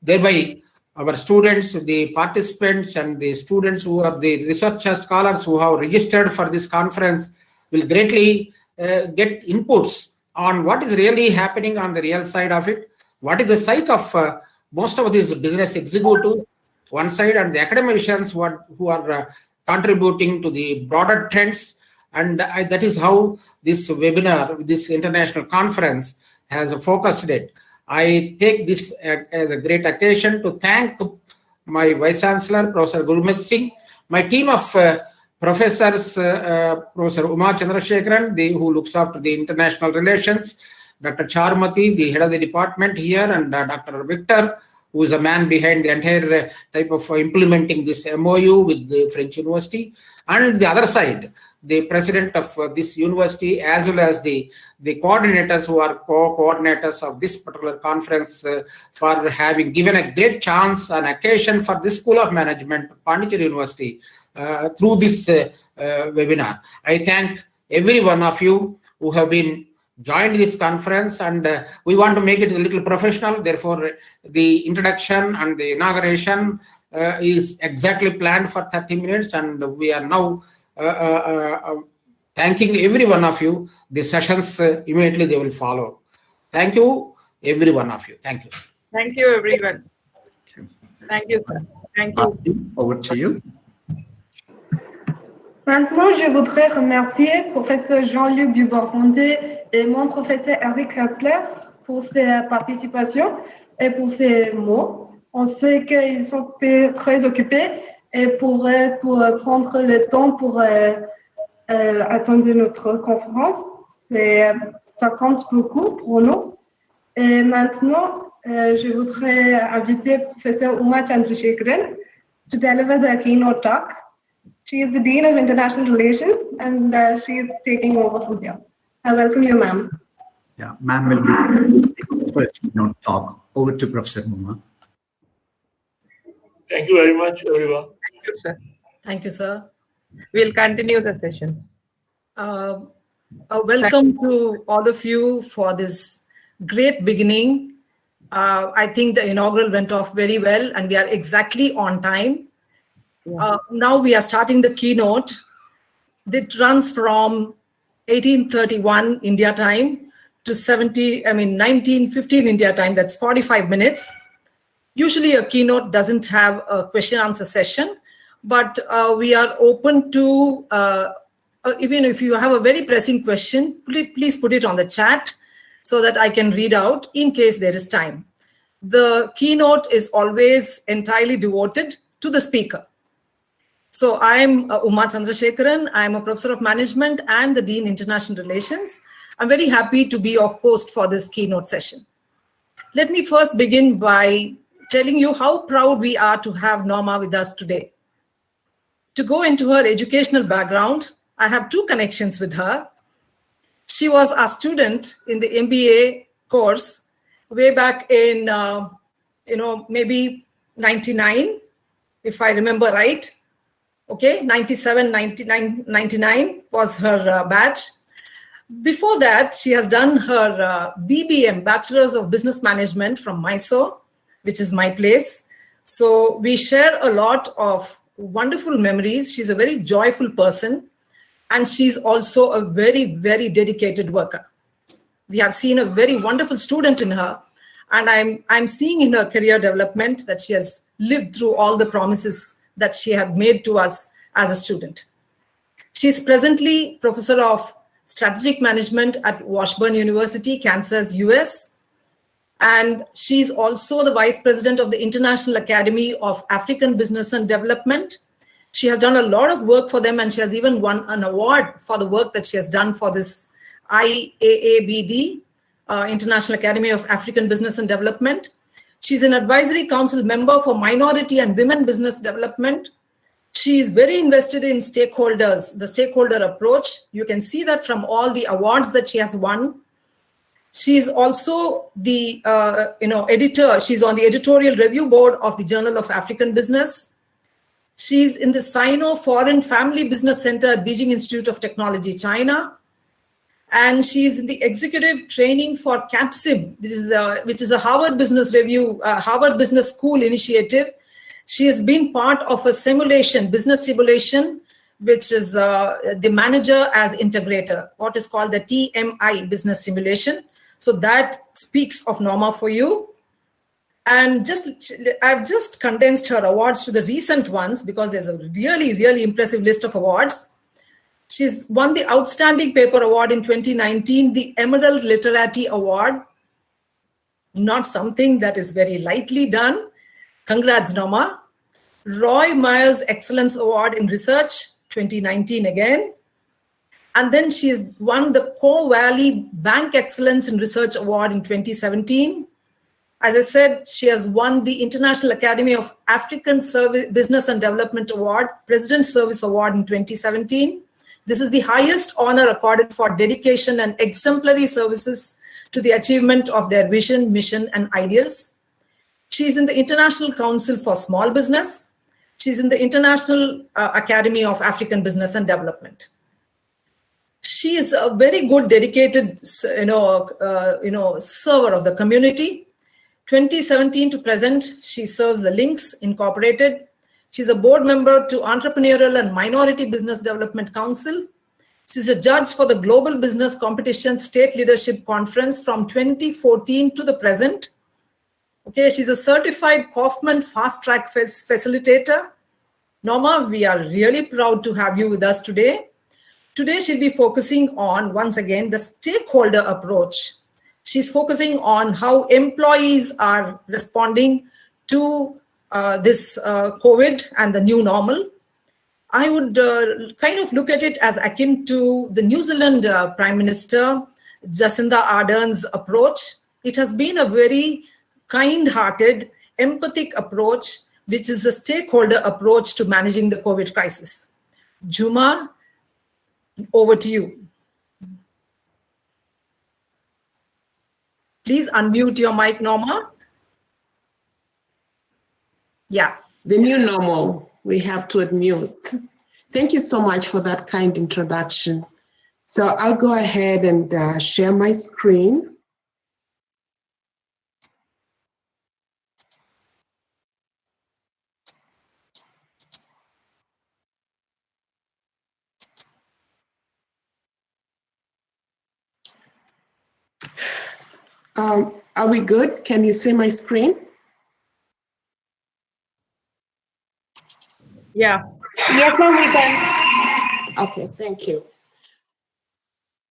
thereby our students, the participants, and the students who are the researchers, scholars who have registered for this conference will greatly get inputs on what is really happening on the real side of it, what is the psyche of most of these business executives one side, and the academicians who are contributing to the broader trends. And that is how this webinar, this international conference has focused it. I take this as a great occasion to thank my Vice Chancellor, Professor Gurmeet Singh, my team of professors, Professor Uma Chandrasekharan, who looks after the international relations, Dr. Charmati, the head of the department here, and Dr. Victor, who is a man behind the entire type of implementing this MOU with the French University, and the other side, the president of this university, as well as the coordinators who are co-coordinators of this particular conference, for having given a great chance and occasion for this School of Management, Pondicherry University, through this webinar. I thank every one of you who have been joined this conference, and we want to make it a little professional. Therefore, the introduction and the inauguration is exactly planned for 30 minutes, and we are now thanking every one of you. The sessions immediately they will follow. Thank you, every one of you. Thank you.
Thank you, everyone. Thank you, sir. Thank you.
Over to you.
Maintenant, je voudrais remercier professeur Jean-Luc Dubois-Randé et mon professeur Eric Herzler pour sa participation et pour ses mots. On sait qu'ils sont très occupés et pour prendre le temps pour attendre notre conférence, ça compte beaucoup pour nous. Et maintenant, je voudrais inviter professeur Uma Chandrasekharan to deliver the keynote talk. She is the Dean of International Relations, and she is taking over from here. I welcome you, ma'am.
Yeah, ma'am will be the first keynote talk. Over to Professor Uma.
Thank you very much, everyone.
Thank you, sir.
Thank you, sir.
We'll continue the sessions.
Welcome to all of you for this great beginning. I think the inaugural went off very well, and we are exactly on time. Now we are starting the keynote. It runs from 1831 India time to 1915 India time. That's 45 minutes. Usually a keynote doesn't have a question answer session, but we are open to, even if you have a very pressing question, please put it on the chat so that I can read out in case there is time. The keynote is always entirely devoted to the speaker. So I'm Uma Chandrasekharan. I'm a professor of management and the Dean International Relations. I'm very happy to be your host for this keynote session. Let me first begin by telling you how proud we are to have Norma with us today. To go into her educational background, I have two connections with her. She was a student in the MBA course way back in, maybe 99, if I remember right. Okay, 97, 99, 99 was her batch. Before that, she has done her BBM, Bachelor's of Business Management from Mysore, which is my place. So we share a lot of wonderful memories. She's a very joyful person, and she's also a very, very dedicated worker. We have seen a very wonderful student in her, and I'm seeing in her career development that she has lived through all the promises that she had made to us as a student. She's presently Professor of Strategic Management at Washburn University, Kansas, US. And she's also the Vice President of the International Academy of African Business and Development. She has done a lot of work for them, and she has even won an award for the work that she has done for this IAABD, International Academy of African Business and Development. She's an advisory council member for minority and women business development. She is very invested in stakeholders, the stakeholder approach. You can see that from all the awards that she has won. She is also the editor. She's on the editorial review board of the Journal of African Business. She's in the Sino Foreign Family Business Center at Beijing Institute of Technology, China. And she's in the executive training for CAPSIM, which is a Harvard Business Review, Harvard Business School initiative. She has been part of a simulation, business simulation, which is the manager as integrator, what is called the TMI business simulation. So that speaks of Norma for you. And I've just condensed her awards to the recent ones because there's a really, really impressive list of awards. She's won the Outstanding Paper Award in 2019, the Emerald Literati Award. Not something that is very lightly done. Congrats, Norma. Roy Myers Excellence Award in Research, 2019 again. And then she's won the Co Valley Bank Excellence in Research Award in 2017. As I said, she has won the International Academy of African Business and Development Award, President's Service Award in 2017. This is the highest honor accorded for dedication and exemplary services to the achievement of their vision, mission, and ideals. She's in the International Council for Small Business. She's in the International Academy of African Business and Development. She is a very good, dedicated, server of the community. 2017 to present, she serves the Links Incorporated. She's a board member to Entrepreneurial and Minority Business Development Council. She's a judge for the Global Business Competition State Leadership Conference from 2014 to the present. Okay, she's a certified Kaufman Fast Track Facilitator. Norma, we are really proud to have you with us today. Today, she'll be focusing on, once again, the stakeholder approach. She's focusing on how employees are responding to this COVID and the new normal. I would kind of look at it as akin to the New Zealand Prime Minister, Jacinda Ardern's approach. It has been a very kind-hearted, empathic approach, which is the stakeholder approach to managing the COVID crisis. Juma, over to you. Please unmute your mic, Norma. Yeah.
The new normal, we have to unmute. Thank you so much for that kind introduction. So I'll go ahead and share my screen. Are we good? Can you see my screen?
Yeah.
Yes, ma'am, we can.
Okay, thank you.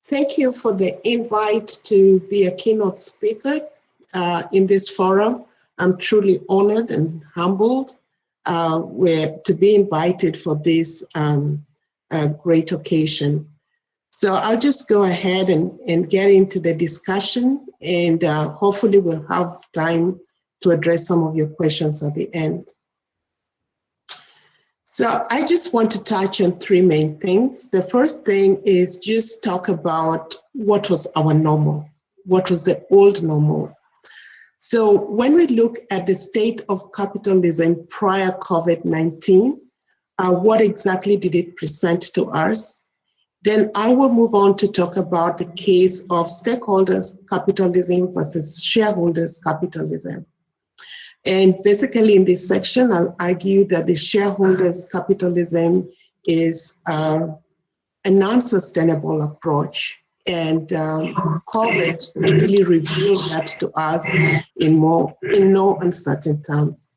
Thank you for the invite to be a keynote speaker in this forum. I'm truly honored and humbled to be invited for this great occasion. So I'll just go ahead and get into the discussion, and hopefully we'll have time to address some of your questions at the end. So I just want to touch on three main things. The first thing is just talk about what was our normal, what was the old normal. So when we look at the state of capitalism prior COVID-19, what exactly did it present to us? Then I will move on to talk about the case of stakeholders capitalism versus shareholders capitalism. And basically in this section, I'll argue that the shareholders capitalism is a non-sustainable approach. And COVID really revealed that to us in no uncertain terms.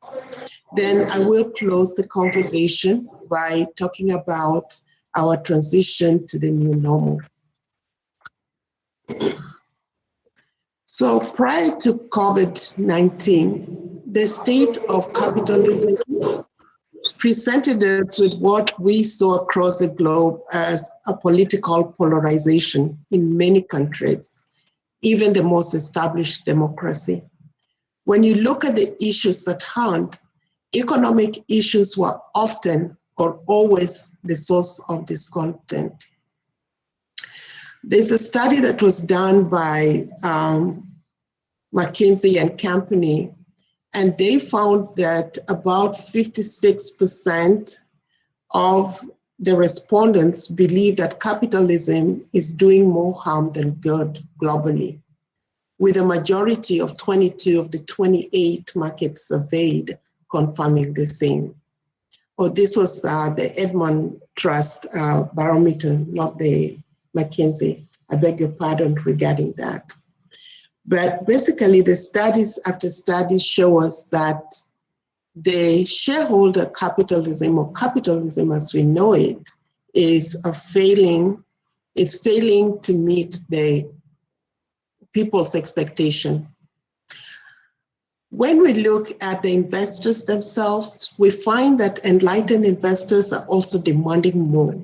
Then I will close the conversation by talking about our transition to the new normal. So prior to COVID-19, the state of capitalism presented us with what we saw across the globe as a political polarization in many countries, even the most established democracy. When you look at the issues at hand, economic issues were often or always the source of discontent. There's a study that was done by McKinsey and Company, and they found that about 56% of the respondents believe that capitalism is doing more harm than good globally, with a majority of 22 of the 28 markets surveyed confirming the same. Oh, this was the Edmund Trust barometer, not the McKinsey. I beg your pardon regarding that. But basically, the studies after studies show us that the shareholder capitalism, or capitalism as we know it, is failing to meet the people's expectation. When we look at the investors themselves, we find that enlightened investors are also demanding more.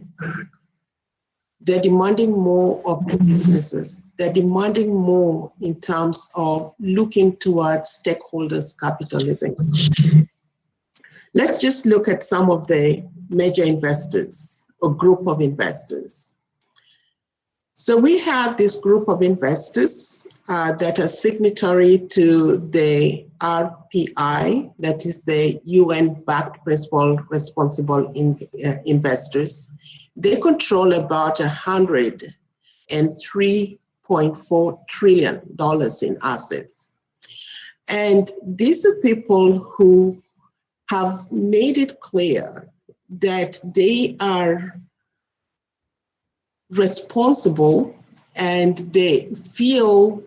They're demanding more of the businesses. They're demanding more in terms of looking towards stakeholders capitalism. Let's just look at some of the major investors or group of investors. So we have this group of investors that are signatory to the RPI, that is the UN-backed Principal Responsible Investors. They control about $103.4 trillion in assets. And these are people who have made it clear that they are responsible and they feel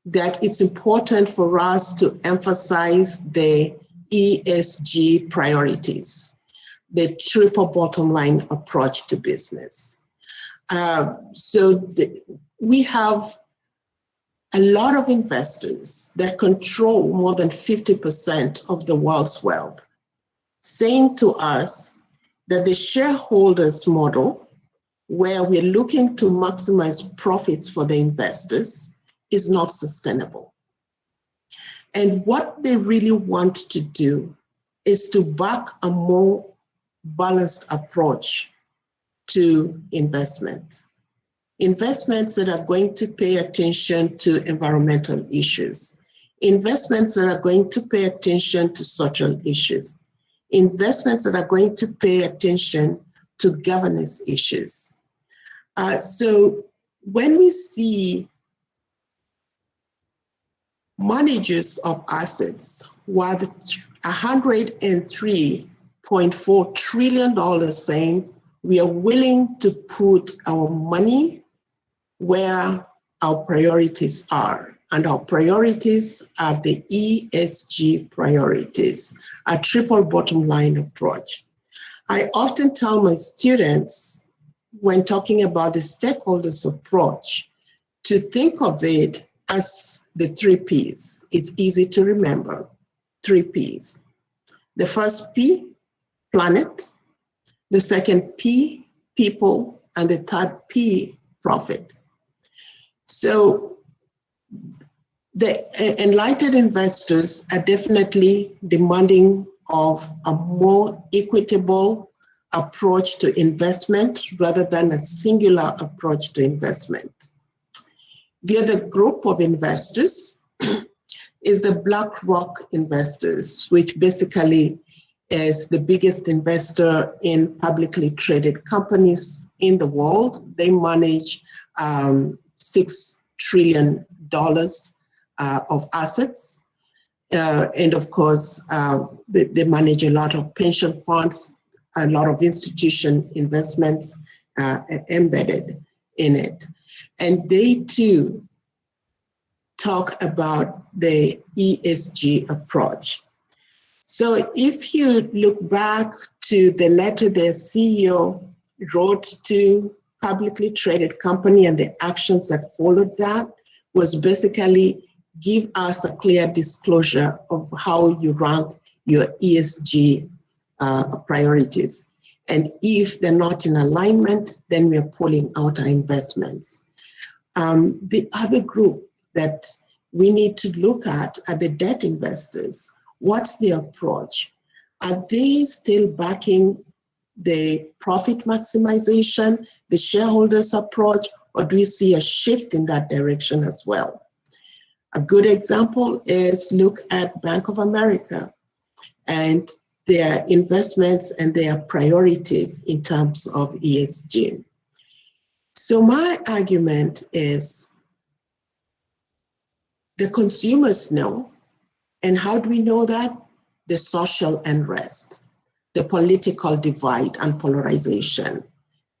that it's important for us to emphasize the ESG priorities, the triple bottom line approach to business. We have a lot of investors that control more than 50% of the world's wealth, saying to us that the shareholders model, where we're looking to maximize profits for the investors, is not sustainable. And what they really want to do is to back a more balanced approach to investment. Investments that are going to pay attention to environmental issues. Investments that are going to pay attention to social issues. Investments that are going to pay attention to governance issues. So when we see managers of assets worth $103.4 trillion saying we are willing to put our money where our priorities are. And our priorities are the ESG priorities, a triple bottom line approach. I often tell my students when talking about the stakeholders approach to think of it as the 3 Ps. It's easy to remember, 3 Ps. The first P, planet. The second P, people. And the third P, profits. So The enlightened investors are definitely demanding of a more equitable approach to investment rather than a singular approach to investment. The other group of investors is the BlackRock investors, which basically is the biggest investor in publicly traded companies in the world. They manage $6 trillion of assets. And of course, they manage a lot of pension funds, a lot of institution investments embedded in it. And they too talk about the ESG approach. So if you look back to the letter the CEO wrote to publicly traded company and the actions that followed that was basically give us a clear disclosure of how you rank your ESG priorities. And if they're not in alignment, then we're pulling out our investments. The other group that we need to look at are the debt investors. What's the approach? Are they still backing the profit maximization, the shareholders approach, or do we see a shift in that direction as well? A good example is look at Bank of America and their investments and their priorities in terms of ESG. So my argument is the consumers know. And how do we know that? The social unrest, the political divide and polarization.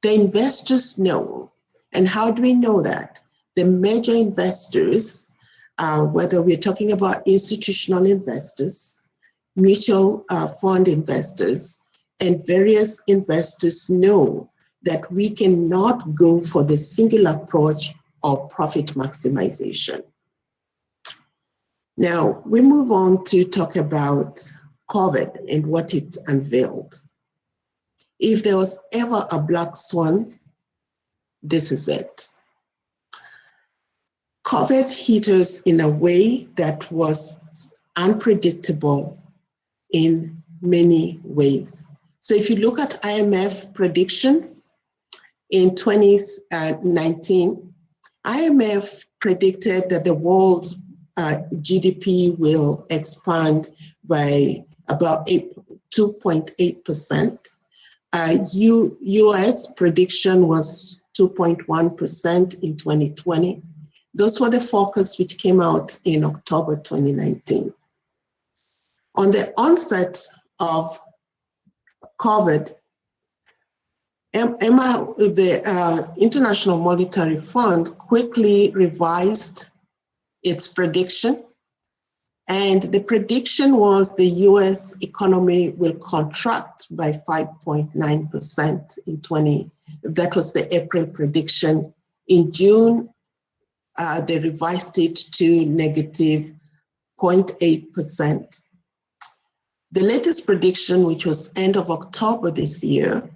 The investors know. And how do we know that? The major investors, whether we're talking about institutional investors, mutual fund investors, and various investors know that we cannot go for the single approach of profit maximization. Now, we move on to talk about COVID and what it unveiled. If there was ever a black swan, this is it. COVID hit us in a way that was unpredictable in many ways. So if you look at IMF predictions in 2019, IMF predicted that the world's GDP will expand by about 2.8%. US prediction was 2.1% in 2020. Those were the forecasts which came out in October 2019. On the onset of COVID, the International Monetary Fund quickly revised its prediction. And the prediction was the US economy will contract by 5.9% in that was the April prediction. In June, they revised it to negative 0.8%. The latest prediction, which was end of October this year,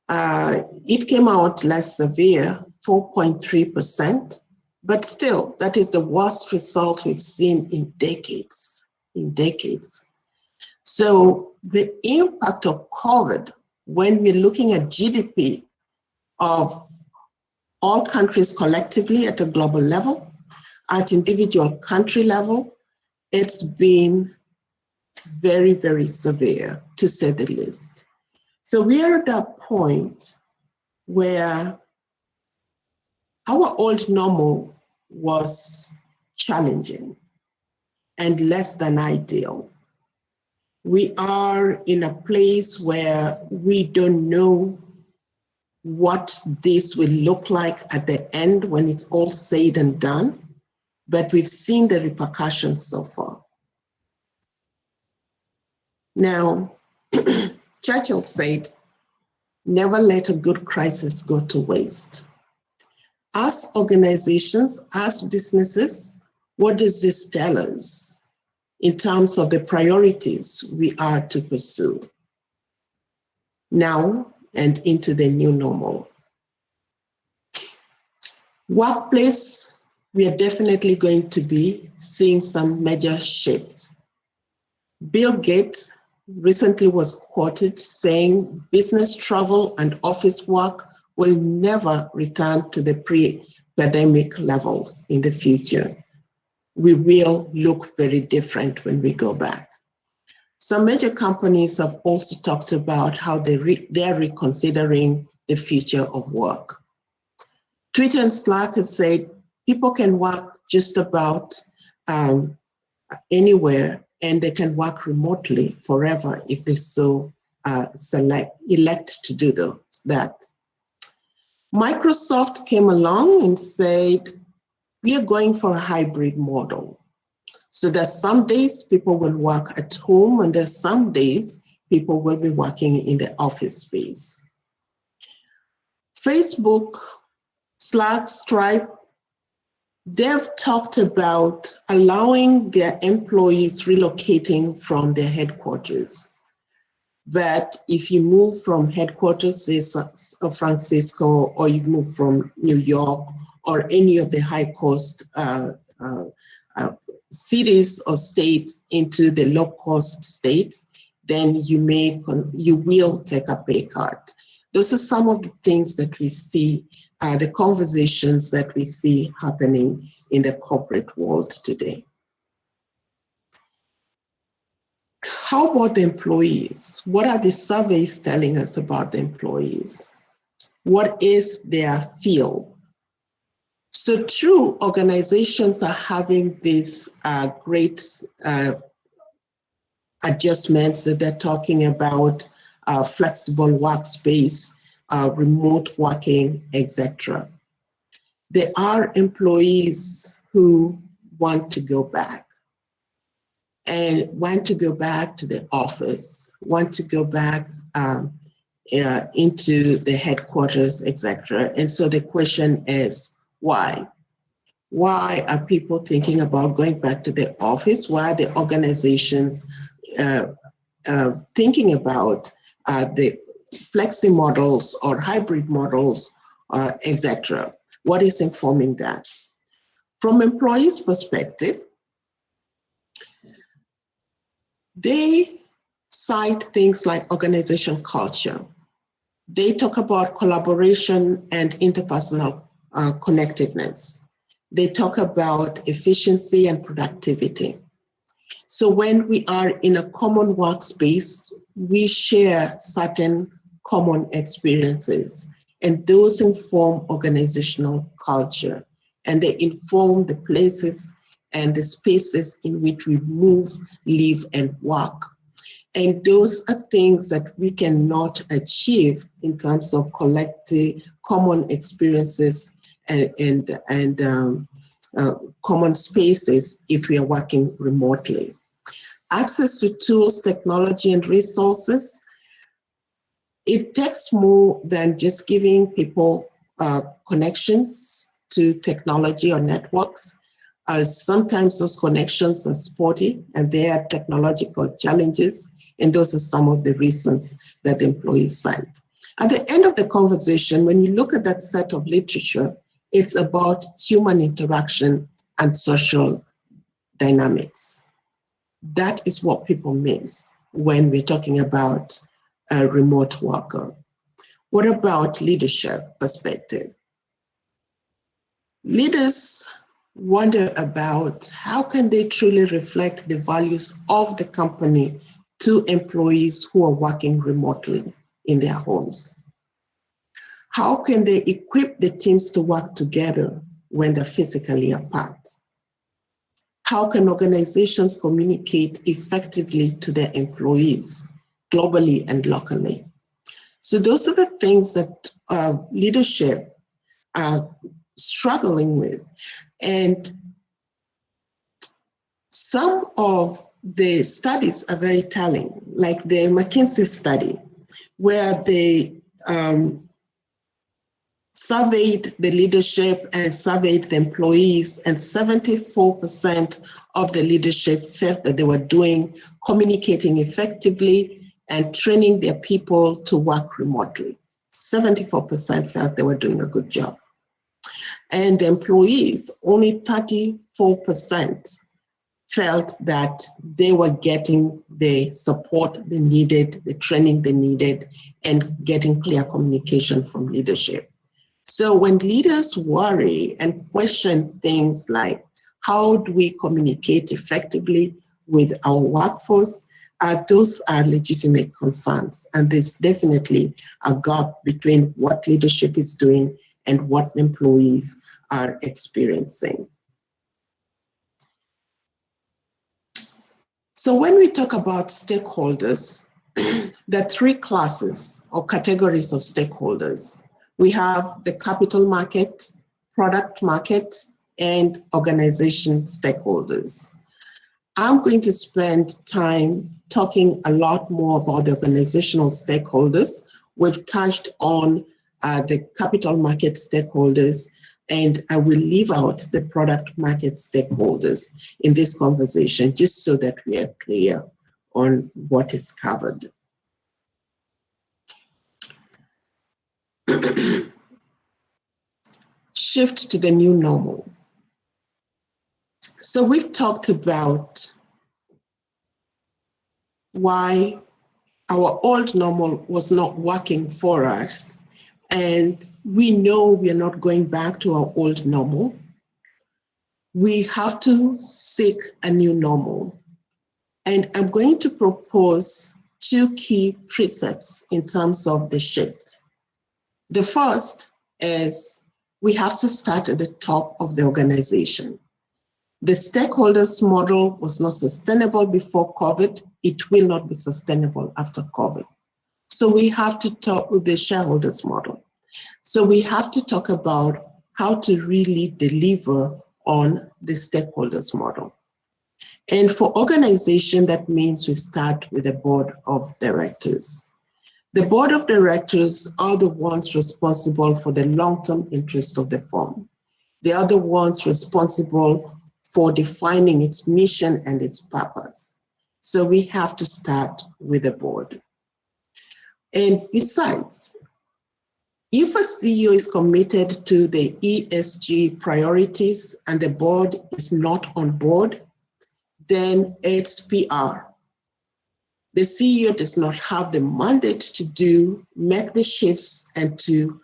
it came out less severe, 4.3%. But still, that is the worst result we've seen in decades, So the impact of COVID, when we're looking at GDP of all countries collectively at a global level, at individual country level, it's been very, very severe, to say the least. So we are at that point where our old normal was challenging and less than ideal. We are in a place where we don't know what this will look like at the end when it's all said and done, but we've seen the repercussions so far. Now, Churchill said, never let a good crisis go to waste. As organizations, as businesses, what does this tell us in terms of the priorities we are to pursue now and into the new normal? Workplace we are definitely going to be seeing some major shifts. Bill Gates recently was quoted saying business travel and office work will never return to the pre-pandemic levels in the future. We will look very different when we go back. Some major companies have also talked about how they're reconsidering the future of work. Twitter and Slack has said people can work just about anywhere, and they can work remotely forever if they so elect to do that. Microsoft came along and said, we are going for a hybrid model. So there's some days people will work at home, and there's some days people will be working in the office space. Facebook, Slack, Stripe, they've talked about allowing their employees relocating from their headquarters. But if you move from headquarters, say San Francisco, or you move from New York, or any of the high-cost cities or states into the low-cost states, then you will take a pay cut. Those are some of the things that we see, the conversations that we see happening in the corporate world today. How about the employees? What are the surveys telling us about the employees? What is their feel? So true, organizations are having these great adjustments that they're talking about, flexible workspace, remote working, etc. There are employees who want to go back and want to go back to the office, want to go back into the headquarters, etc. And so the question is, why? Why are people thinking about going back to the office? Why are the organizations thinking about the flexi models or hybrid models, etc.? What is informing that? From employees' perspective, they cite things like organization culture. They talk about collaboration and interpersonal connectedness. They talk about efficiency and productivity. So when we are in a common workspace, we share certain common experiences, and those inform organizational culture, and they inform the places and the spaces in which we move, live, and work. And those are things that we cannot achieve in terms of collective common experiences and common spaces if we are working remotely. Access to tools, technology, and resources. It takes more than just giving people connections to technology or networks. Sometimes those connections are spotty and there are technological challenges, and those are some of the reasons that the employees cite. At the end of the conversation, when you look at that set of literature, it's about human interaction and social dynamics. That is what people miss when we're talking about a remote worker. What about leadership perspective? Leaders wonder about how can they truly reflect the values of the company to employees who are working remotely in their homes. How can they equip the teams to work together when they're physically apart? How can organizations communicate effectively to their employees globally and locally? So those are the things that leadership are struggling with. And some of the studies are very telling, like the McKinsey study, where they surveyed the leadership and surveyed the employees, and 74% of the leadership felt that they were communicating effectively and training their people to work remotely. 74% felt they were doing a good job. And the employees, only 34% felt that they were getting the support they needed, the training they needed, and getting clear communication from leadership. So when leaders worry and question things like, how do we communicate effectively with our workforce? Those are legitimate concerns. And there's definitely a gap between what leadership is doing and what employees are experiencing. So when we talk about stakeholders, there are three classes or categories of stakeholders. We have the capital market, product market, and organization stakeholders. I'm going to spend time talking a lot more about the organizational stakeholders. We've touched on the capital market stakeholders, and I will leave out the product market stakeholders in this conversation, just so that we are clear on what is covered. Shift to the new normal. So we've talked about why our old normal was not working for us. And we know we are not going back to our old normal. We have to seek a new normal. And I'm going to propose two key precepts in terms of the shift. The first is we have to start at the top of the organization. The stakeholders model was not sustainable before COVID. It will not be sustainable after COVID. So we have to talk with the shareholders model. So we have to talk about how to really deliver on the stakeholders model. And for organization, that means we start with the board of directors. The board of directors are the ones responsible for the long-term interest of the firm. They are the ones responsible for defining its mission and its purpose. So we have to start with the board. And besides, if a CEO is committed to the ESG priorities and the board is not on board, then it's PR. The CEO does not have the mandate to make the shifts and to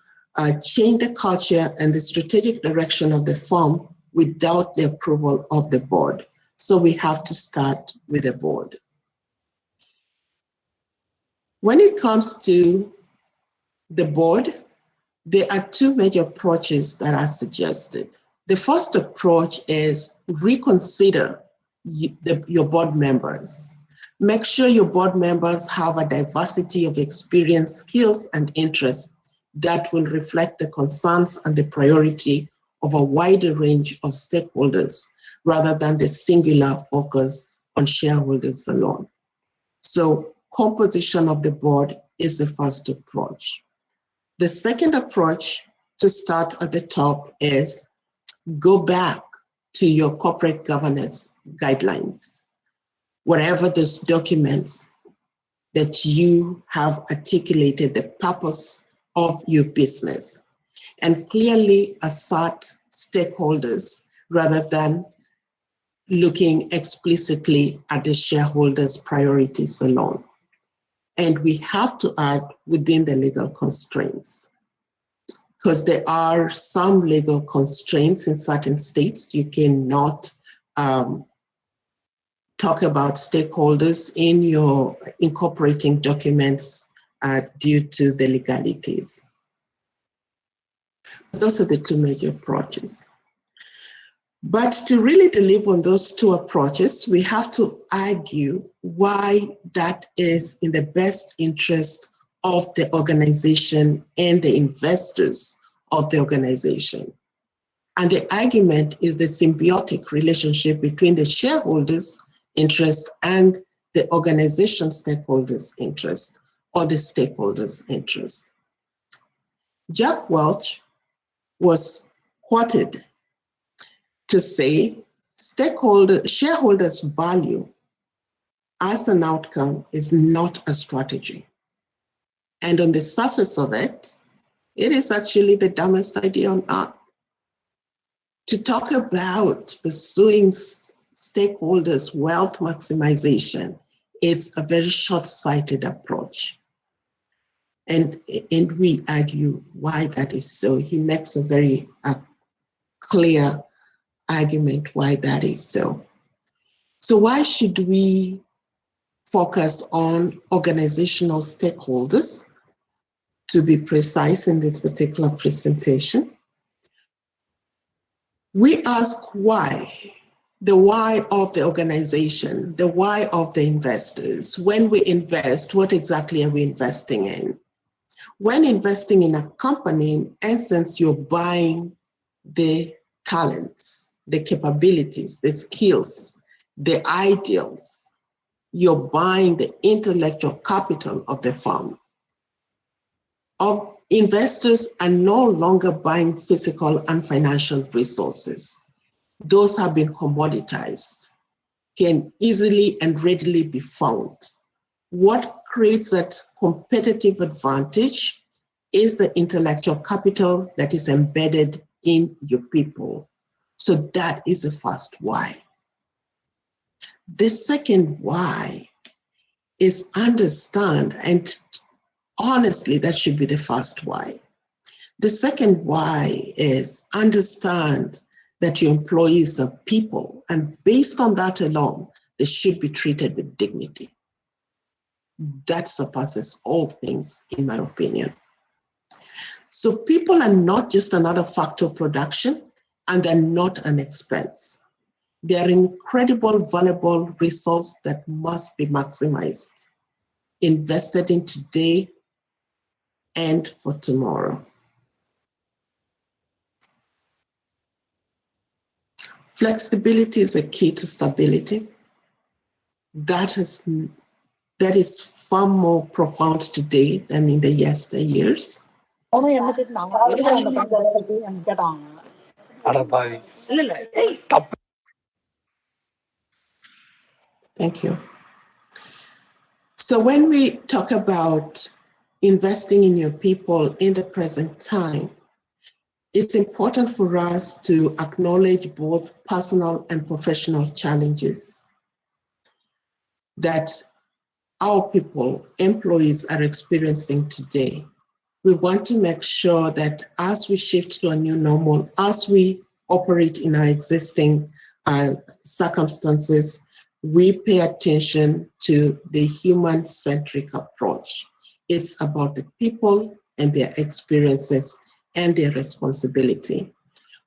change the culture and the strategic direction of the firm without the approval of the board. So we have to start with the board. When it comes to the board, there are two major approaches that are suggested. The first approach is reconsider your board members. Make sure your board members have a diversity of experience, skills, and interests that will reflect the concerns and the priority of a wider range of stakeholders rather than the singular focus on shareholders alone. So composition of the board is the first approach. The second approach to start at the top is go back to your corporate governance guidelines, whatever those documents that you have articulated the purpose of your business, and clearly assert stakeholders rather than looking explicitly at the shareholders' priorities alone. And we have to add within the legal constraints, because there are some legal constraints in certain states. You cannot talk about stakeholders in your incorporating documents due to the legalities. Those are the two major approaches. But to really deliver on those two approaches, we have to argue why that is in the best interest of the organization and the investors of the organization. And the argument is the symbiotic relationship between the shareholders' interest and the organization stakeholders' interest, or the stakeholders' interest. Jack Welch was quoted to say, shareholders' value as an outcome is not a strategy. And on the surface of it, it is actually the dumbest idea on earth. to talk about pursuing stakeholders' wealth maximization, it's a very short-sighted approach. And we argue why that is so. He makes a very clear argument why that is so. So why should we focus on organizational stakeholders, to be precise in this particular presentation? We ask why, the why of the organization, the why of the investors. When we invest, what exactly are we investing in? When investing in a company, in essence, you're buying the talents, the capabilities, the skills, the ideals. You're buying the intellectual capital of the firm. Investors are no longer buying physical and financial resources. Those have been commoditized, can easily and readily be found. What creates that competitive advantage is the intellectual capital that is embedded in your people. So that is the first why. The second why is understand, and honestly, that should be the first why. The second why is understand that your employees are people, and based on that alone, they should be treated with dignity. That surpasses all things, in my opinion. So people are not just another factor of production, and they're not an expense. They're an incredible, valuable resource that must be maximized, invested in today and for tomorrow. Flexibility is a key to stability. That is far more profound today than in the yesteryears. Thank you. So when we talk about investing in your people in the present time, it's important for us to acknowledge both personal and professional challenges that our people, employees, are experiencing today. We want to make sure that as we shift to a new normal, as we operate in our existing circumstances, we pay attention to the human-centric approach. It's about the people and their experiences and their responsibility.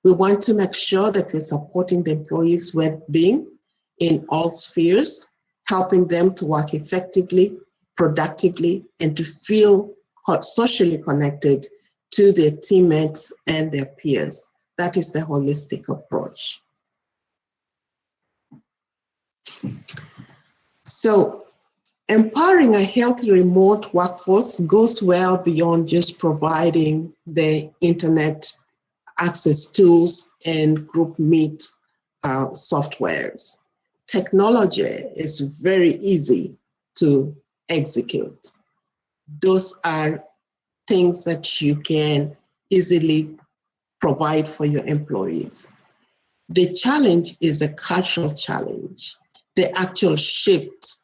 We want to make sure that we're supporting the employees' well-being in all spheres, helping them to work effectively, productively, and to feel socially connected to their teammates and their peers. That is the holistic approach. So, empowering a healthy remote workforce goes well beyond just providing the internet access tools and group meet softwares. Technology is very easy to execute. Those are things that you can easily provide for your employees. The challenge is the cultural challenge, the actual shift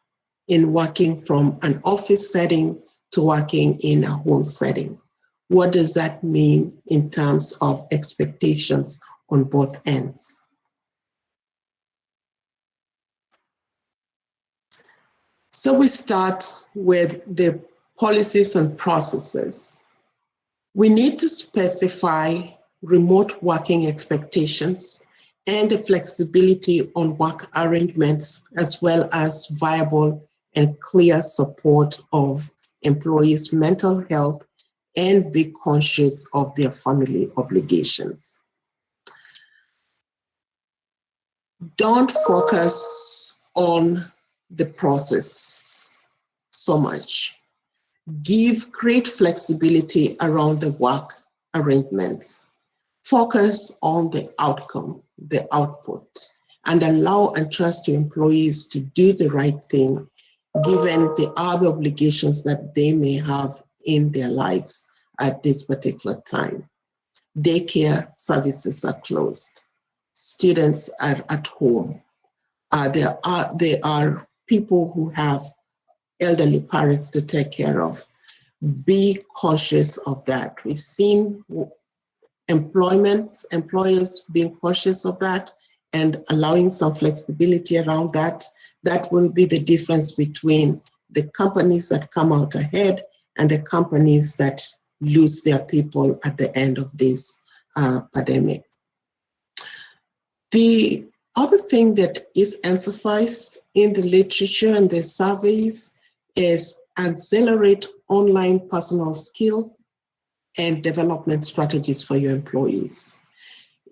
in working from an office setting to working in a home setting. What does that mean in terms of expectations on both ends? So we start with the policies and processes. We need to specify remote working expectations and the flexibility on work arrangements, as well as viable and clear support of employees' mental health, and be conscious of their family obligations. Don't focus on the process so much. Give great flexibility around the work arrangements. Focus on the outcome, the output, and allow and trust your employees to do the right thing, given the other obligations that they may have in their lives at this particular time. Daycare services are closed. students are at home. There are people who have elderly parents to take care of. Be cautious of that. We've seen employers being cautious of that and allowing some flexibility around that. That will be the difference between the companies that come out ahead and the companies that lose their people at the end of this pandemic. The other thing that is emphasized in the literature and the surveys is accelerate online personal skill and development strategies for your employees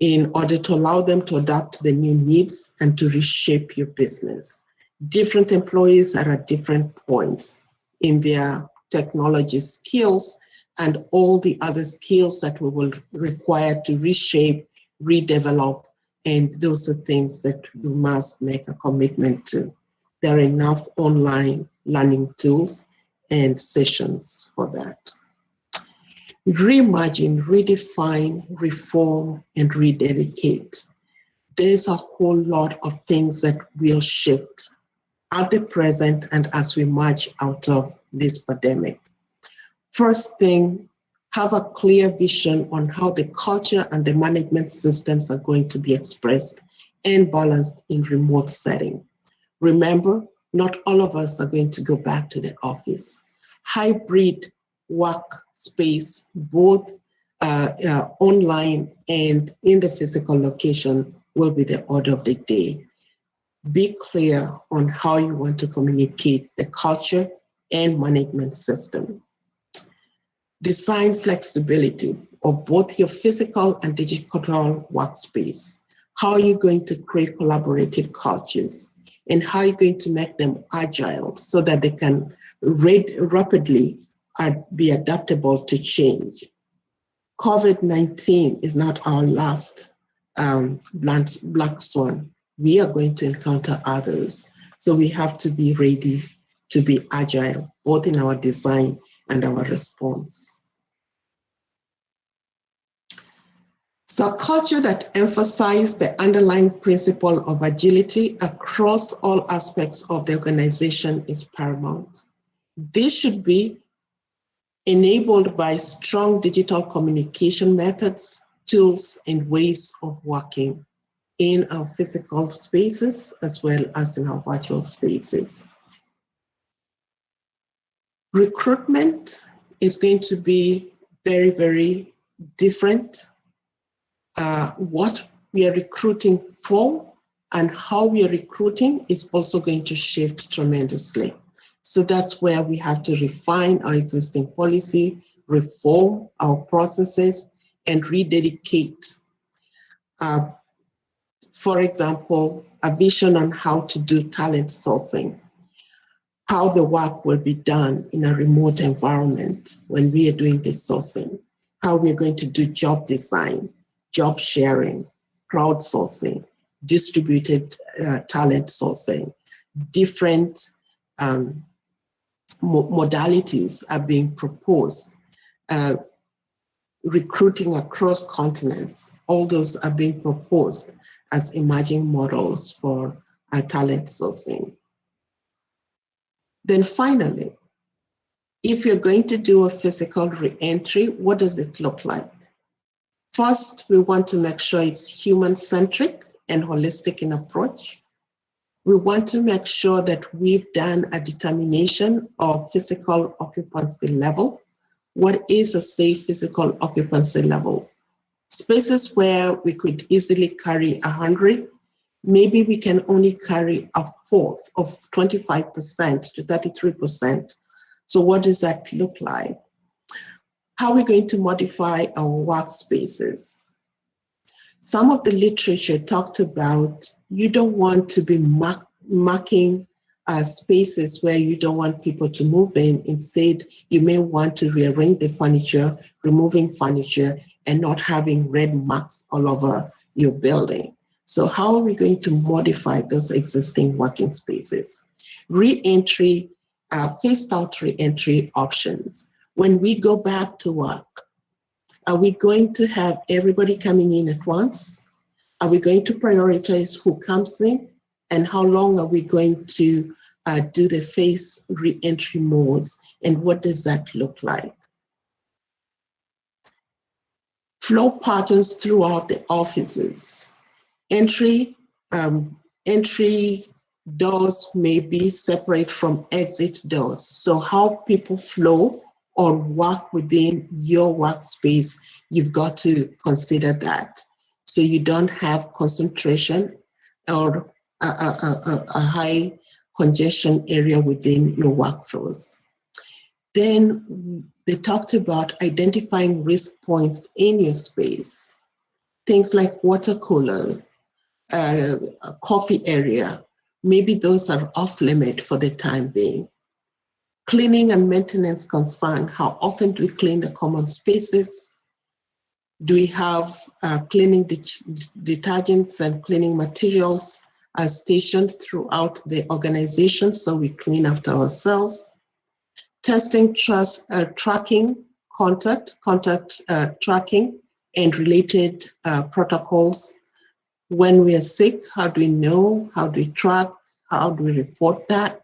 in order to allow them to adapt to the new needs and to reshape your business. Different employees are at different points in their technology skills and all the other skills that we will require to reshape, redevelop, and those are things that we must make a commitment to. There are enough online learning tools and sessions for that. Reimagine, redefine, reform, and rededicate. There's a whole lot of things that will shift at the present and as we march out of this pandemic. First thing, have a clear vision on how the culture and the management systems are going to be expressed and balanced in remote setting. Remember, not all of us are going to go back to the office. Hybrid work space, both online and in the physical location, will be the order of the day. Be clear on how you want to communicate the culture and management system. Design flexibility of both your physical and digital workspace. How are you going to create collaborative cultures? And how are you going to make them agile so that they can rapidly be adaptable to change? COVID-19 is not our last black swan. We are going to encounter others. So we have to be ready to be agile, both in our design and our response. So a culture that emphasizes the underlying principle of agility across all aspects of the organization is paramount. This should be enabled by strong digital communication methods, tools, and ways of working in our physical spaces as well as in our virtual spaces. Recruitment is going to be very, very different. What we are recruiting for and how we are recruiting is also going to shift tremendously. So that's where we have to refine our existing policy, reform our processes, and rededicate. For example, a vision on how to do talent sourcing, how the work will be done in a remote environment when we are doing the sourcing, how we're going to do job design, job sharing, crowdsourcing, distributed talent sourcing. Different modalities are being proposed. Recruiting across continents, all those are being proposed as emerging models for talent sourcing. Then finally, if you're going to do a physical re-entry, what does it look like? First, we want to make sure it's human-centric and holistic in approach. We want to make sure that we've done a determination of physical occupancy level. What is a safe physical occupancy level? Spaces where we could easily carry 100, maybe we can only carry a fourth of 25% to 33%. So what does that look like? How are we going to modify our workspaces? Some of the literature talked about you don't want to be marking spaces where you don't want people to move in. Instead, you may want to rearrange the furniture, removing furniture, and not having red marks all over your building. So how are we going to modify those existing working spaces? Re-entry, phased out re-entry options. When we go back to work, are we going to have everybody coming in at once? Are we going to prioritize who comes in? And how long are we going to do the phase re-entry modes? And what does that look like? Flow patterns throughout the offices. Entry doors may be separate from exit doors. So how people flow or work within your workspace, you've got to consider that. So you don't have concentration or a high congestion area within your workflows. Then they talked about identifying risk points in your space. Things like water cooler, a coffee area, maybe those are off limit for the time being. Cleaning and maintenance concern, how often do we clean the common spaces? Do we have cleaning detergents and cleaning materials stationed throughout the organization so we clean after ourselves? Testing, tracking, contact tracking, and related protocols. When we are sick, how do we know? How do we track? How do we report that?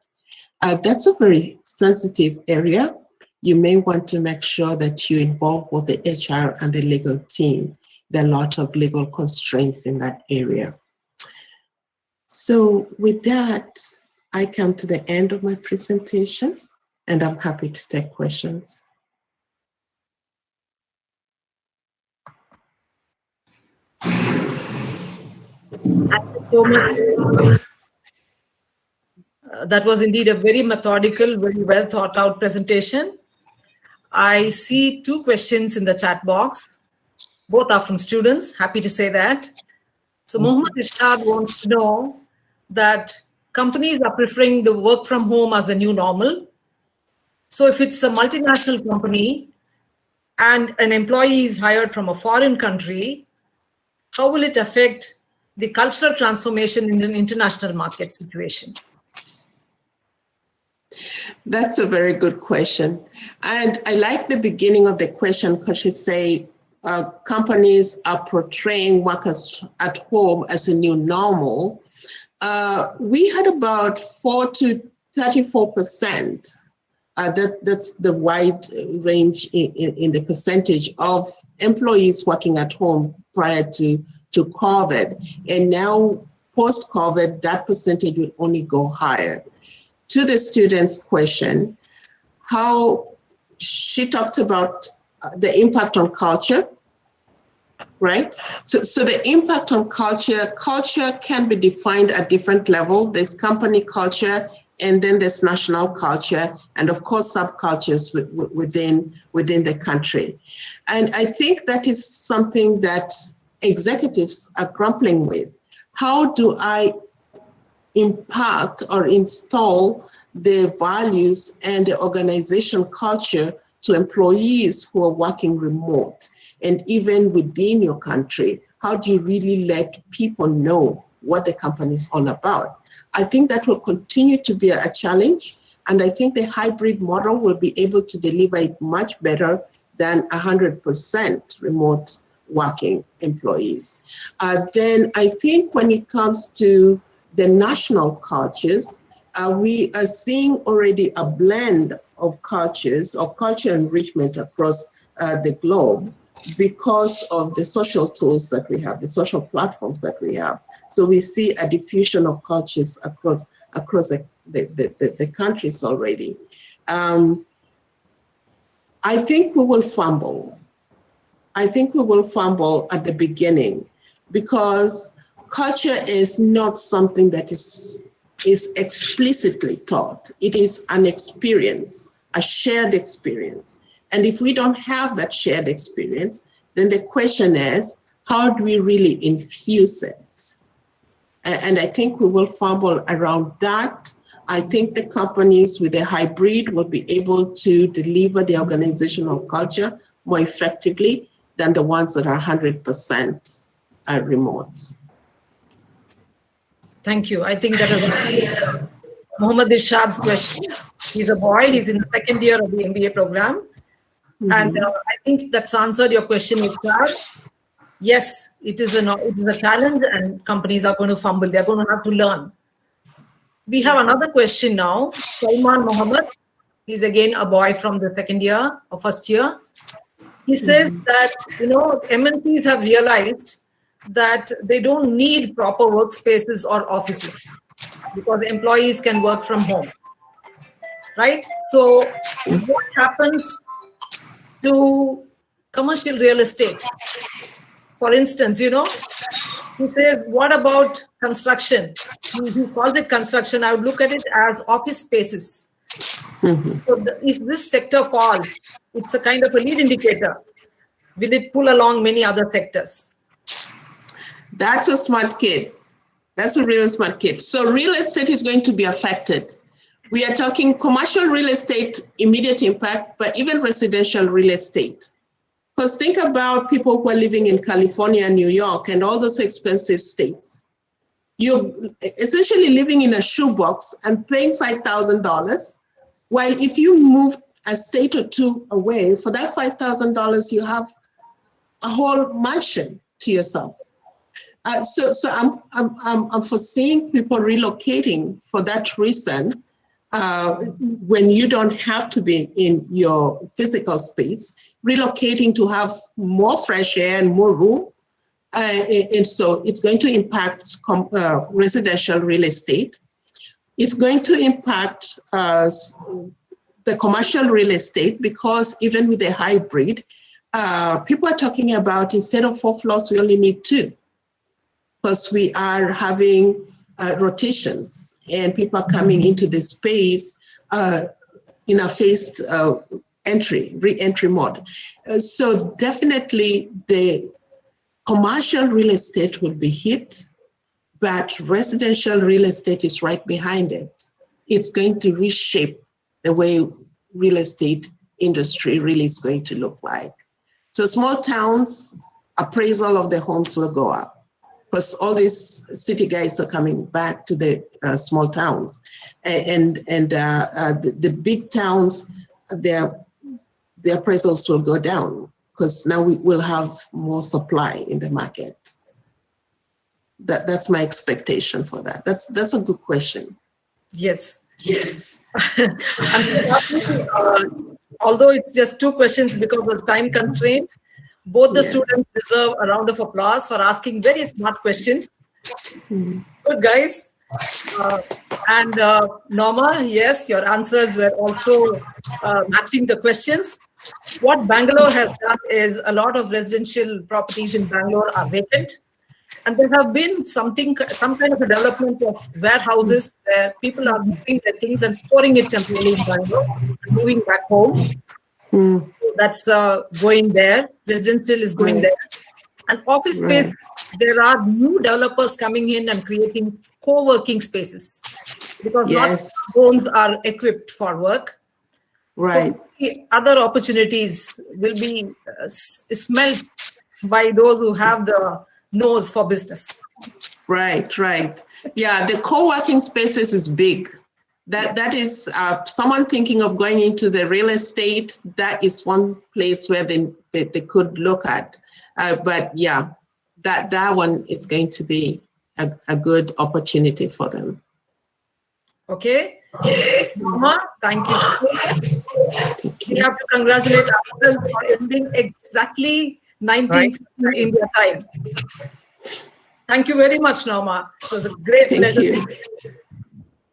That's a very sensitive area. You may want to make sure that you involve both the HR and the legal team. There are a lot of legal constraints in that area. So with that, I come to the end of my presentation, and I'm happy to take questions.
Thank you so much. That was indeed a very methodical, very well thought out presentation. I see 2 questions in the chat box. Both are from students, happy to say that. So Mohammed Irshad wants to know that companies are preferring the work from home as the new normal. So if it's a multinational company and an employee is hired from a foreign country, how will it affect the cultural transformation in an international market situation?
That's a very good question. And I like the beginning of the question because she say companies are portraying workers at home as a new normal. We had about 4 to 34%. That's the wide range in the percentage of employees working at home prior to COVID. And now post-COVID, that percentage will only go higher. To the student's question, how she talked about the impact on culture, right? So the impact on culture can be defined at different levels. There's company culture, and then there's national culture, and of course subcultures within the country. And I think that is something that executives are grappling with. How do I impact or install the values and the organization culture to employees who are working remote? And even within your country, how do you really let people know what the company is all about? I think that will continue to be a challenge. And I think the hybrid model will be able to deliver it much better than 100% remote working employees. Then I think when it comes to the national cultures, we are seeing already a blend of cultures or culture enrichment across the globe because of the social tools that we have, the social platforms that we have. So we see a diffusion of cultures across the countries already. I think we will fumble. I think we will fumble at the beginning because culture is not something that is explicitly taught. It is an experience, a shared experience. And if we don't have that shared experience, then the question is, how do we really infuse it? And I think we will fumble around that. I think the companies with a hybrid will be able to deliver the organizational culture more effectively than the ones that are 100% remote.
Thank you. I think that is Mohammed Irshad's question. He's a boy. He's in the 2nd year of the MBA program. Mm-hmm. And I think that's answered your question, Irshad. yes, it is a challenge, and companies are going to fumble. They're going to have to learn. We have another question now. Salman Mohammed. He's again a boy from the second year or first year. He says that, MNCs have realized that they don't need proper workspaces or offices because employees can work from home, right? So what happens to commercial real estate? For instance, he says, what about construction? He calls it construction. I would look at it as office spaces. So if this sector falls, it's a kind of a lead indicator. Will it pull along many other sectors?
That's a smart kid. That's a really smart kid. So real estate is going to be affected. We are talking commercial real estate, immediate impact, but even residential real estate. Because think about people who are living in California, New York, and all those expensive states. You're essentially living in a shoebox and paying $5,000, while if you move a state or two away, for that $5,000, you have a whole mansion to yourself. So I'm foreseeing people relocating for that reason. When you don't have to be in your physical space, relocating to have more fresh air and more room. And so it's going to impact residential real estate. It's going to impact the commercial real estate because even with the hybrid, people are talking about instead of 4 floors, we only need 2. Because we are having rotations and people are coming into the space in a phased re-entry mode. So definitely the commercial real estate will be hit, but residential real estate is right behind it. It's going to reshape the way real estate industry really is going to look like. So small towns, appraisal of the homes will go up. Because all these city guys are coming back to the small towns, and the big towns, their appraisals will go down because now we will have more supply in the market. That's my expectation for that. That's a good question.
Yes.
Yes.
I'm still asking, although it's just 2 questions because of time constraint. Both the students deserve a round of applause for asking very smart questions. Good, guys. And Norma, yes, your answers were also matching the questions. What Bangalore has done is a lot of residential properties in Bangalore are vacant. And there have been some kind of a development of warehouses where people are moving their things and storing it temporarily in Bangalore and moving back home. So that's going there. Residential is going there. And office space, there are new developers coming in and creating co-working spaces because not homes are equipped for work.
Right.
So the other opportunities will be smelled by those who have the nose for business.
Right, right. Yeah, the co-working spaces is big. That is someone thinking of going into the real estate. That is one place where they could look at. But yeah, that one is going to be a good opportunity for them.
Okay. Mama, thank you so much. We have to congratulate ourselves for ending exactly 19:15 India time. Thank you very much, Norma. It was a great pleasure.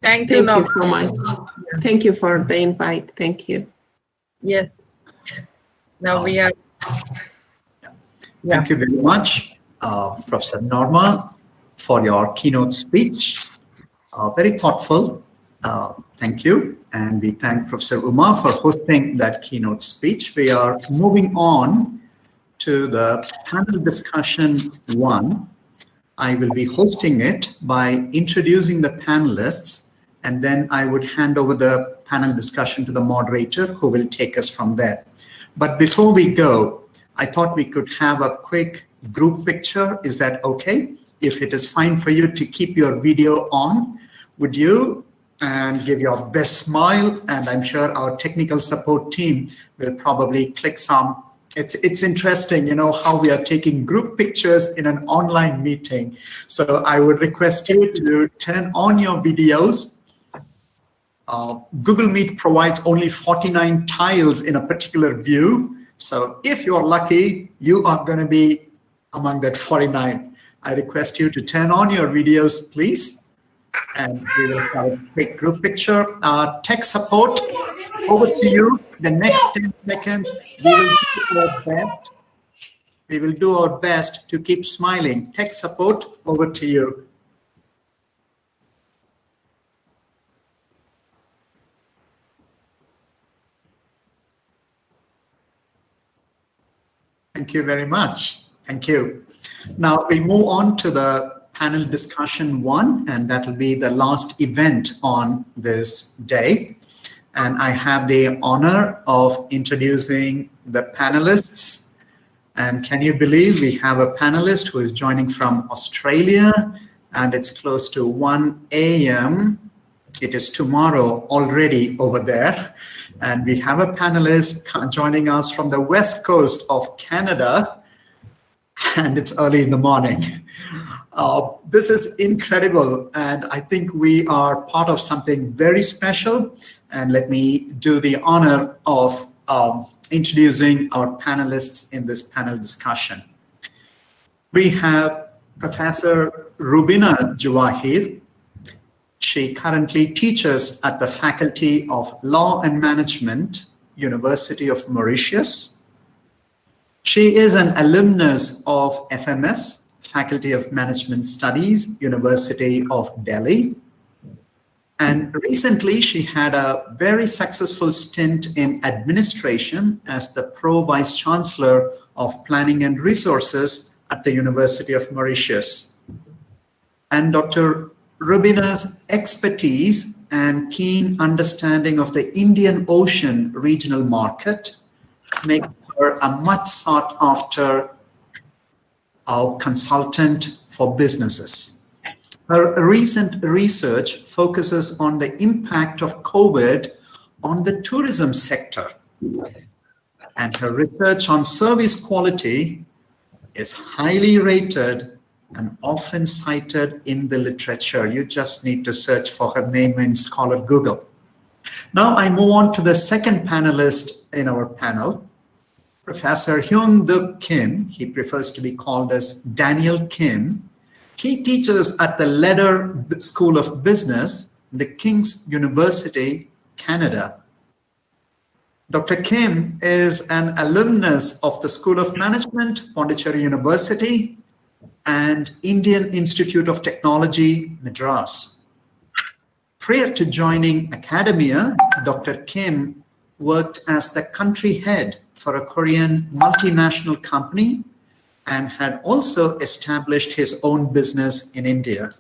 Thank you so much. Thank you for the invite. Thank you.
Yes. Now we are.
Thank you very much, Professor Norma, for your keynote speech. Very thoughtful. Thank you. And we thank Professor Uma for hosting that keynote speech. We are moving on to the panel discussion 1. I will be hosting it by introducing the panelists, and then I would hand over the panel discussion to the moderator who will take us from there. But before we go, I thought we could have a quick group picture. Is that okay? If it is fine for you to keep your video on, would you? And give your best smile. And I'm sure our technical support team will probably click some It's interesting, how we are taking group pictures in an online meeting. So I would request you to turn on your videos. Google Meet provides only 49 tiles in a particular view. So if you're lucky, you are going to be among that 49. I request you to turn on your videos, please. And we will have a quick group picture. Tech support, over to you. The next 10 seconds, we will do our best. We will do our best to keep smiling. Tech support, over to you. Thank you very much. Thank you. Now we move on to the panel discussion 1, and that will be the last event on this day. And I have the honor of introducing the panelists. And can you believe we have a panelist who is joining from Australia, and it's close to 1 a.m. It is tomorrow already over there. And we have a panelist joining us from the west coast of Canada, and it's early in the morning. This is incredible, and I think we are part of something very special. And let me do the honor of introducing our panelists in this panel discussion. We have Professor Rubina Jawahir. She currently teaches at the Faculty of Law and Management, University of Mauritius. She is an alumnus of FMS, Faculty of Management Studies, University of Delhi. And recently, she had a very successful stint in administration as the Pro Vice Chancellor of Planning and Resources at the University of Mauritius. And Dr. Rubina's expertise and keen understanding of the Indian Ocean regional market makes her a much sought after consultant for businesses. Her recent research focuses on the impact of COVID on the tourism sector. And her research on service quality is highly rated and often cited in the literature. You just need to search for her name in Scholar Google. Now I move on to the second panelist in our panel, Professor Hyung Duk Kim. He prefers to be called as Daniel Kim. He teaches at the Leder School of Business, the King's University, Canada. Dr. Kim is an alumnus of the School of Management, Pondicherry University, and Indian Institute of Technology, Madras. Prior to joining academia, Dr. Kim worked as the country head for a Korean multinational company and had also established his own business in India.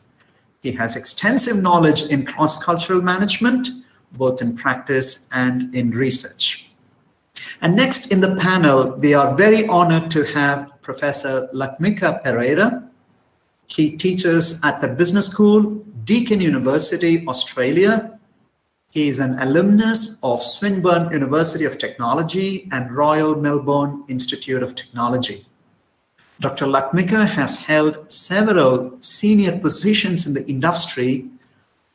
He has extensive knowledge in cross-cultural management, both in practice and in research. And next in the panel, we are very honored to have Professor Lathmika Pereira. He teaches at the Business School, Deakin University, Australia. He is an alumnus of Swinburne University of Technology and Royal Melbourne Institute of Technology. Dr. Lathmika has held several senior positions in the industry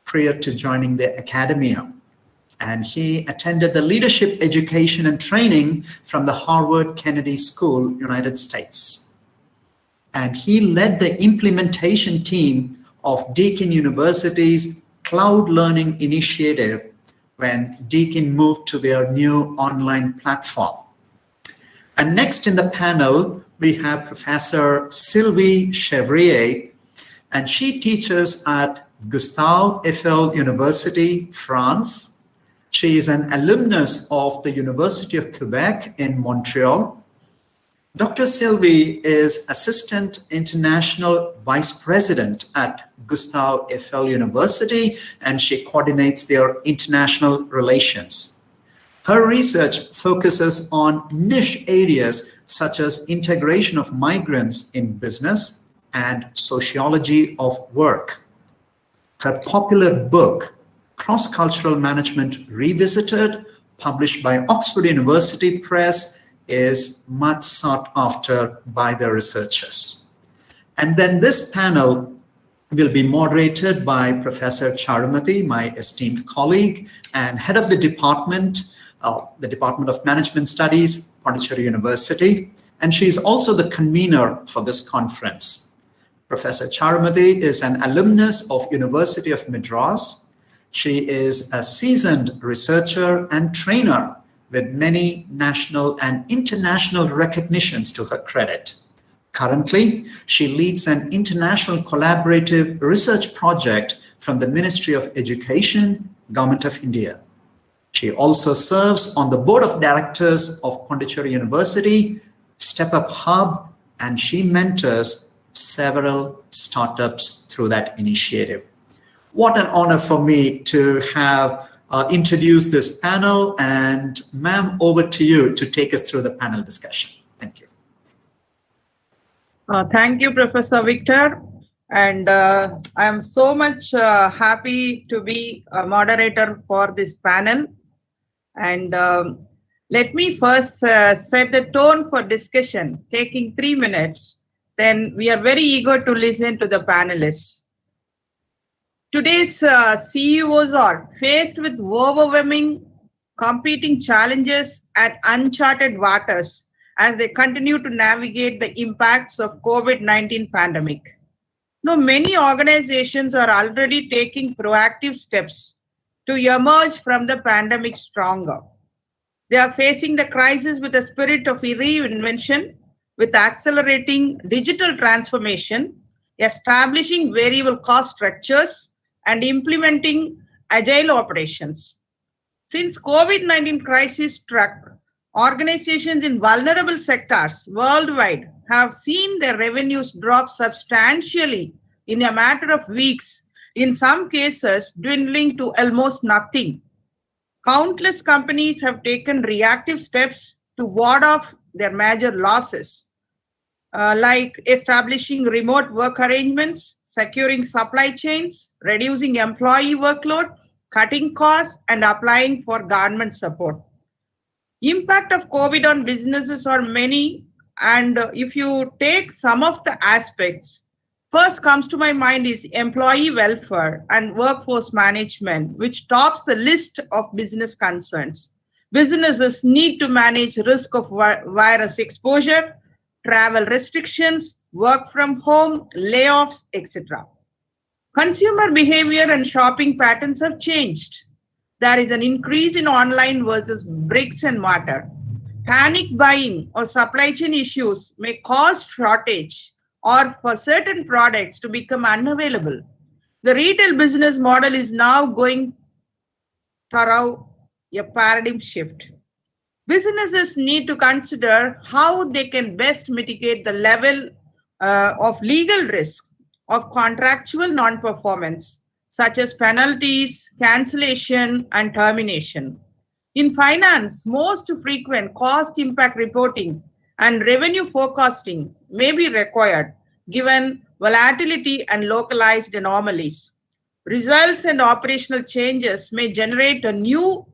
prior to joining the academia. And he attended the leadership education and training from the Harvard Kennedy School, United States. And he led the implementation team of Deakin University's Cloud Learning Initiative when Deakin moved to their new online platform. And next in the panel, we have Professor Sylvie Chevrier, and she teaches at Gustave Eiffel University, France. She is an alumnus of the University of Quebec in Montreal. Dr. Sylvie is Assistant International Vice President at Gustave Eiffel University, and she coordinates their international relations. Her research focuses on niche areas such as integration of migrants in business and sociology of work. Her popular book, Cross-Cultural Management Revisited, published by Oxford University Press, is much sought after by the researchers. And then this panel will be moderated by Professor Charumati, my esteemed colleague and head of the Department of Management Studies, Pondicherry University, and she is also the convener for this conference. Professor Charumati is an alumnus of University of Madras. She is a seasoned researcher and trainer with many national and international recognitions to her credit. Currently, she leads an international collaborative research project from the Ministry of Education, Government of India. She also serves on the board of directors of Pondicherry University, Step Up Hub, and she mentors several startups through that initiative. What an honor for me to have introduced this panel, and ma'am, over to you to take us through the panel discussion. Thank you.
Thank you, Professor Victor. And I am so much happy to be a moderator for this panel. And let me first set the tone for discussion, taking 3 minutes. Then we are very eager to listen to the panelists. Today's CEOs are faced with overwhelming competing challenges and uncharted waters as they continue to navigate the impacts of COVID-19 pandemic. Now, many organizations are already taking proactive steps to emerge from the pandemic stronger. They are facing the crisis with a spirit of reinvention, with accelerating digital transformation, establishing variable cost structures, and implementing agile operations. Since COVID-19 crisis struck, organizations in vulnerable sectors worldwide have seen their revenues drop substantially in a matter of weeks, in some cases dwindling to almost nothing. Countless companies have taken reactive steps to ward off their major losses, like establishing remote work arrangements, securing supply chains, reducing employee workload, cutting costs, and applying for government support. Impact of COVID on businesses are many, and if you take some of the aspects, first comes to my mind is employee welfare and workforce management, which tops the list of business concerns. Businesses need to manage risk of virus exposure, travel restrictions, work from home, layoffs, etc. Consumer behavior and shopping patterns have changed. There is an increase in online versus bricks and mortar. Panic buying or supply chain issues may cause shortage or for certain products to become unavailable. The retail business model is now going through a paradigm shift. Businesses need to consider how they can best mitigate the level of legal risk of contractual non-performance, such as penalties, cancellation, and termination. In finance, most frequent cost impact reporting and revenue forecasting may be required given volatility and localized anomalies. Results and operational changes may generate a need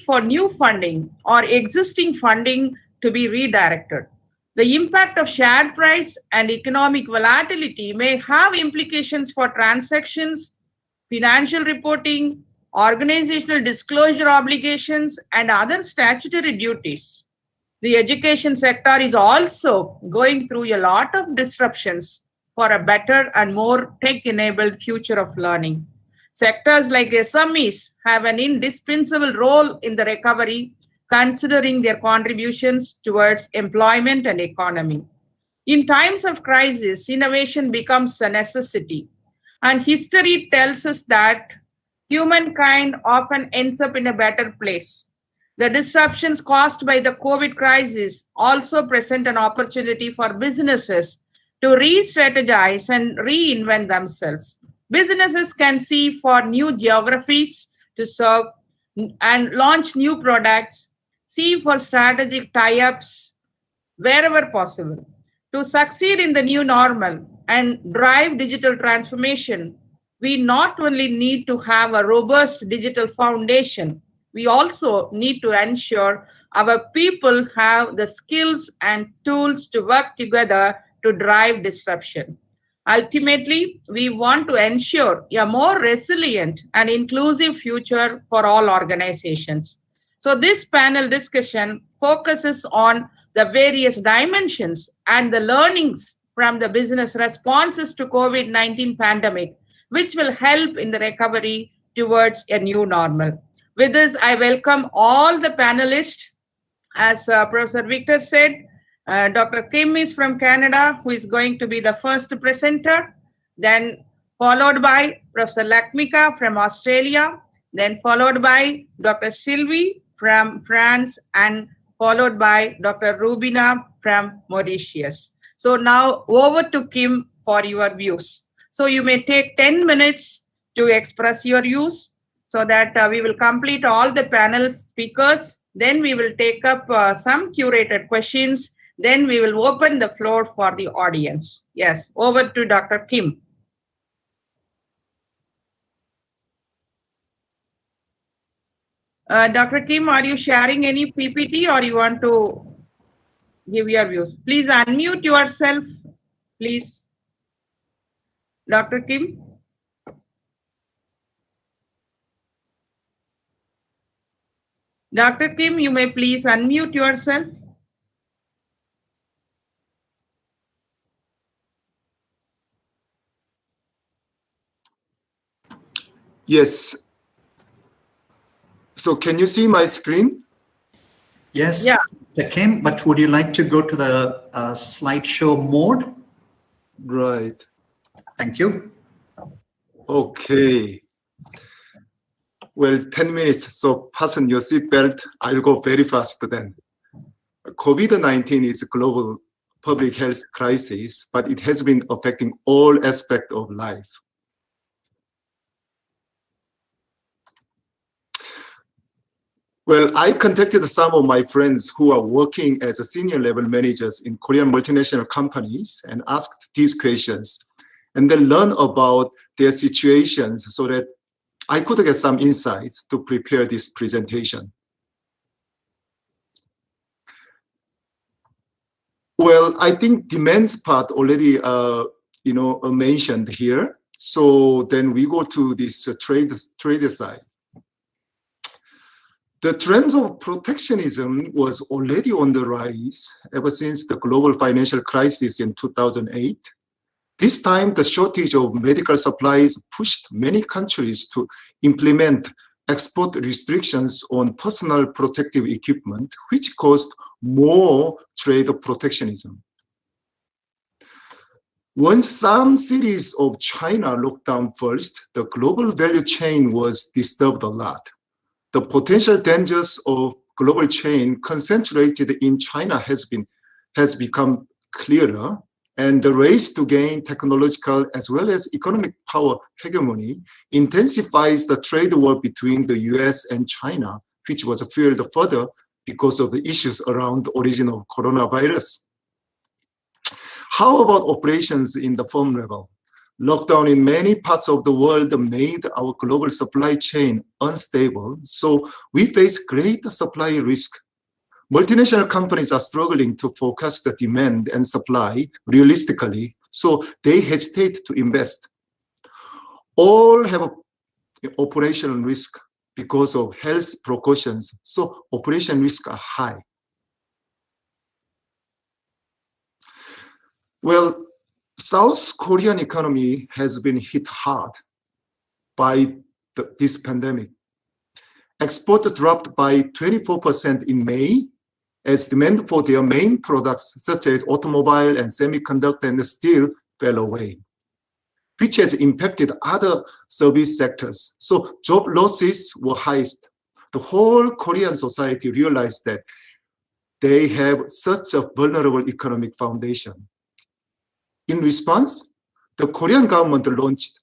for new funding or existing funding to be redirected. The impact of share price and economic volatility may have implications for transactions, financial reporting, organizational disclosure obligations, and other statutory duties. The education sector is also going through a lot of disruptions for a better and more tech-enabled future of learning. Sectors like SMEs have an indispensable role in the recovery, considering their contributions towards employment and economy. In times of crisis, innovation becomes a necessity. And history tells us that humankind often ends up in a better place. The disruptions caused by the COVID crisis also present an opportunity for businesses to re-strategize and reinvent themselves. Businesses can see for new geographies to serve and launch new products, see for strategic tie-ups wherever possible. To succeed in the new normal and drive digital transformation, we not only need to have a robust digital foundation, we also need to ensure our people have the skills and tools to work together to drive disruption. Ultimately, we want to ensure a more resilient and inclusive future for all organizations. So this panel discussion focuses on the various dimensions and the learnings from the business responses to COVID-19 pandemic, which will help in the recovery towards a new normal. With this, I welcome all the panelists. As Professor Victor said, Dr. Kim is from Canada, who is going to be the first presenter, then followed by Professor Lakmika from Australia, then followed by Dr. Sylvie from France, and followed by Dr. Rubina from Mauritius. So now over to Kim for your views. So you may take 10 minutes to express your views so that we will complete all the panel speakers. Then we will take up some curated questions. Then we will open the floor for the audience. Yes, over to Dr. Kim. Dr. Kim, are you sharing any PPT or you want to give your views? Please unmute yourself, please. Dr. Kim. Dr. Kim, you may please unmute yourself.
Yes. So can you see my screen?
Yes, yeah. Kim, but would you like to go to the slideshow mode?
Right.
Thank you.
Okay. Well, 10 minutes, so fasten your seatbelt. I'll go very fast then. COVID-19 is a global public health crisis, but it has been affecting all aspects of life. Well, I contacted some of my friends who are working as a senior level managers in Korean multinational companies and asked these questions, and then learn about their situations so that I could get some insights to prepare this presentation. Well, I think demand's part already, mentioned here. So then we go to this trade side. The trend of protectionism was already on the rise ever since the global financial crisis in 2008. This time, the shortage of medical supplies pushed many countries to implement export restrictions on personal protective equipment, which caused more trade protectionism. Once some cities of China locked down first, the global value chain was disturbed a lot. The potential dangers of global chain concentrated in China has become clearer, and the race to gain technological as well as economic power hegemony intensifies the trade war between the US and China, which was fueled further because of the issues around the origin of coronavirus. How about operations in the firm level? Lockdown in many parts of the world made our global supply chain unstable, so we face great supply risk. Multinational companies are struggling to forecast the demand and supply realistically, so they hesitate to invest. All have operational risk because of health precautions, so operation risks are high. Well, South Korean economy has been hit hard by this pandemic. Export dropped by 24% in May as demand for their main products such as automobile and semiconductor and steel fell away, which has impacted other service sectors. So job losses were highest. The whole Korean society realized that they have such a vulnerable economic foundation. In response, the Korean government launched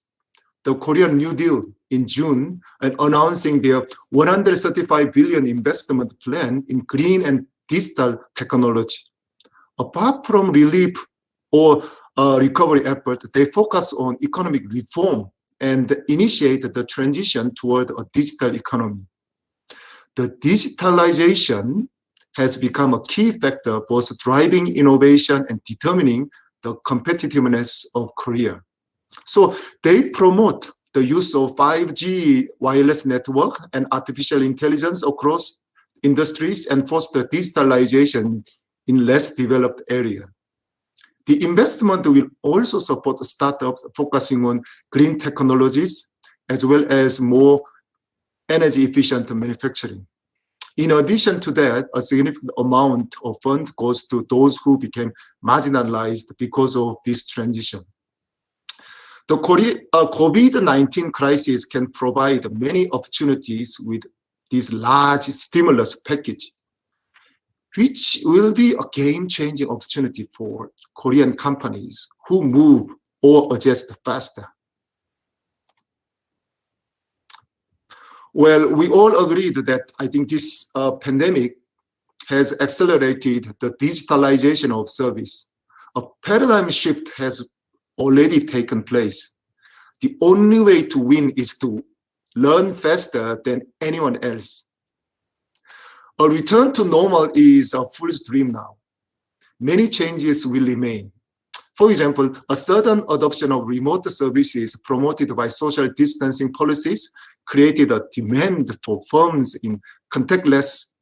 the Korean New Deal in June and announcing their 135 billion investment plan in green and digital technology. Apart from relief or recovery effort, they focus on economic reform and initiate the transition toward a digital economy. The digitalization has become a key factor both driving innovation and determining the competitiveness of Korea. So they promote the use of 5G wireless network and artificial intelligence across industries and foster digitalization in less developed areas. The investment will also support startups focusing on green technologies as well as more energy efficient manufacturing. In addition to that, a significant amount of funds goes to those who became marginalized because of this transition. The COVID-19 crisis can provide many opportunities with this large stimulus package, which will be a game-changing opportunity for Korean companies who move or adjust faster. Well, we all agreed that I think this pandemic has accelerated the digitalization of service. A paradigm shift has already taken place. The only way to win is to learn faster than anyone else. A return to normal is a fool's dream now. Many changes will remain. For example, a sudden adoption of remote services promoted by social distancing policies created a demand for firms in contactless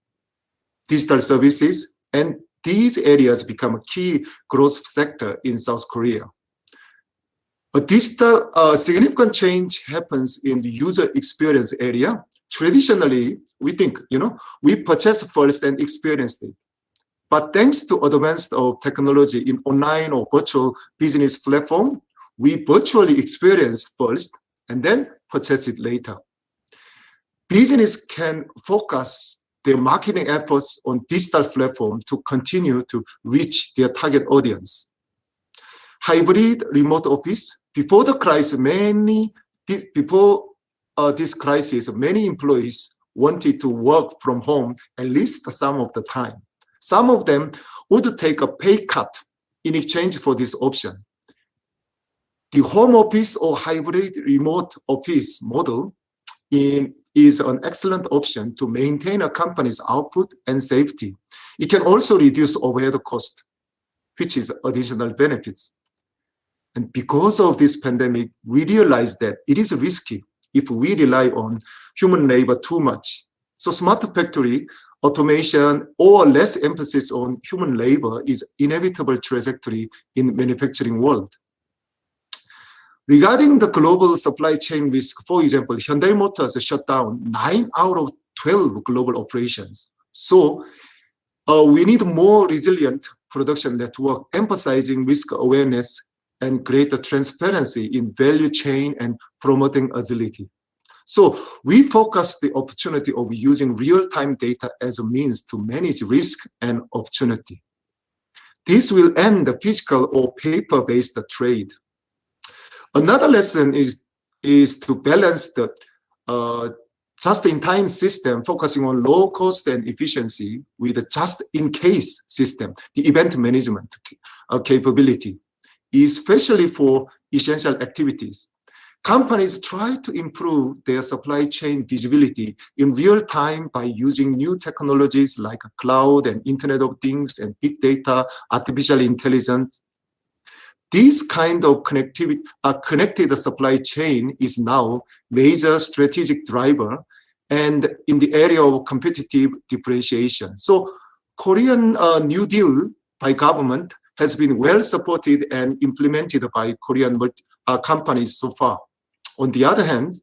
digital services, and these areas become a key growth sector in South Korea. A significant change happens in the user experience area. Traditionally, we think, we purchase first and experience it. But thanks to advanced technology in online or virtual business platform, we virtually experience first and then purchase it later. Business can focus their marketing efforts on digital platform to continue to reach their target audience. Hybrid remote office. Before the crisis, many employees wanted to work from home at least some of the time. Some of them would take a pay cut in exchange for this option. The home office or hybrid remote office model is an excellent option to maintain a company's output and safety. It can also reduce overhead cost, which is additional benefits. And because of this pandemic, we realize that it is risky if we rely on human labor too much. So smart factory, automation, or less emphasis on human labor is inevitable trajectory in manufacturing world. Regarding the global supply chain risk, for example, Hyundai Motors shut down 9 out of 12 global operations. So we need more resilient production network, emphasizing risk awareness and greater transparency in value chain and promoting agility. So we focus the opportunity of using real-time data as a means to manage risk and opportunity. This will end the physical or paper-based trade. Another lesson is to balance the just-in-time system, focusing on low cost and efficiency, with the just-in-case system, the event management capability, especially for essential activities. Companies try to improve their supply chain visibility in real time by using new technologies like cloud and Internet of Things and big data, artificial intelligence. This kind of connected supply chain is now major strategic driver and in the area of competitive differentiation. So Korean New Deal by government has been well supported and implemented by Korean companies so far. On the other hand,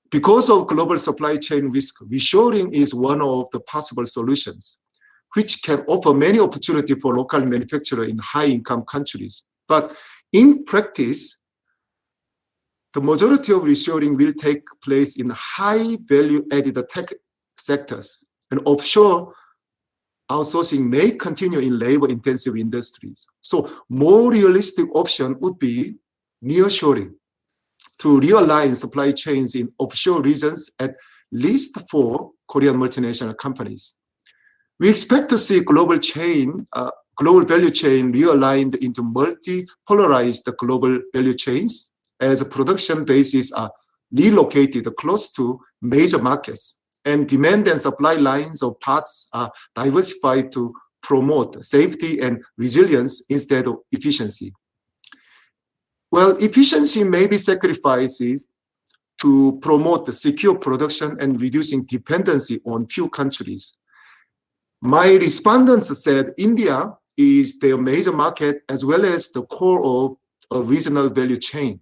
because of global supply chain risk, reshoring is one of the possible solutions, which can offer many opportunities for local manufacturers in high-income countries. But in practice, the majority of reshoring will take place in high value-added tech sectors, and offshore outsourcing may continue in labor-intensive industries. So more realistic option would be nearshoring to realign supply chains in offshore regions, at least for Korean multinational companies. We expect to see global value chain realigned into multi-polarized global value chains as production bases are relocated close to major markets. and demand and supply lines of parts are diversified to promote safety and resilience instead of efficiency. Well, efficiency may be sacrifices to promote secure production and reducing dependency on few countries. My respondents said India is their major market as well as the core of a regional value chain.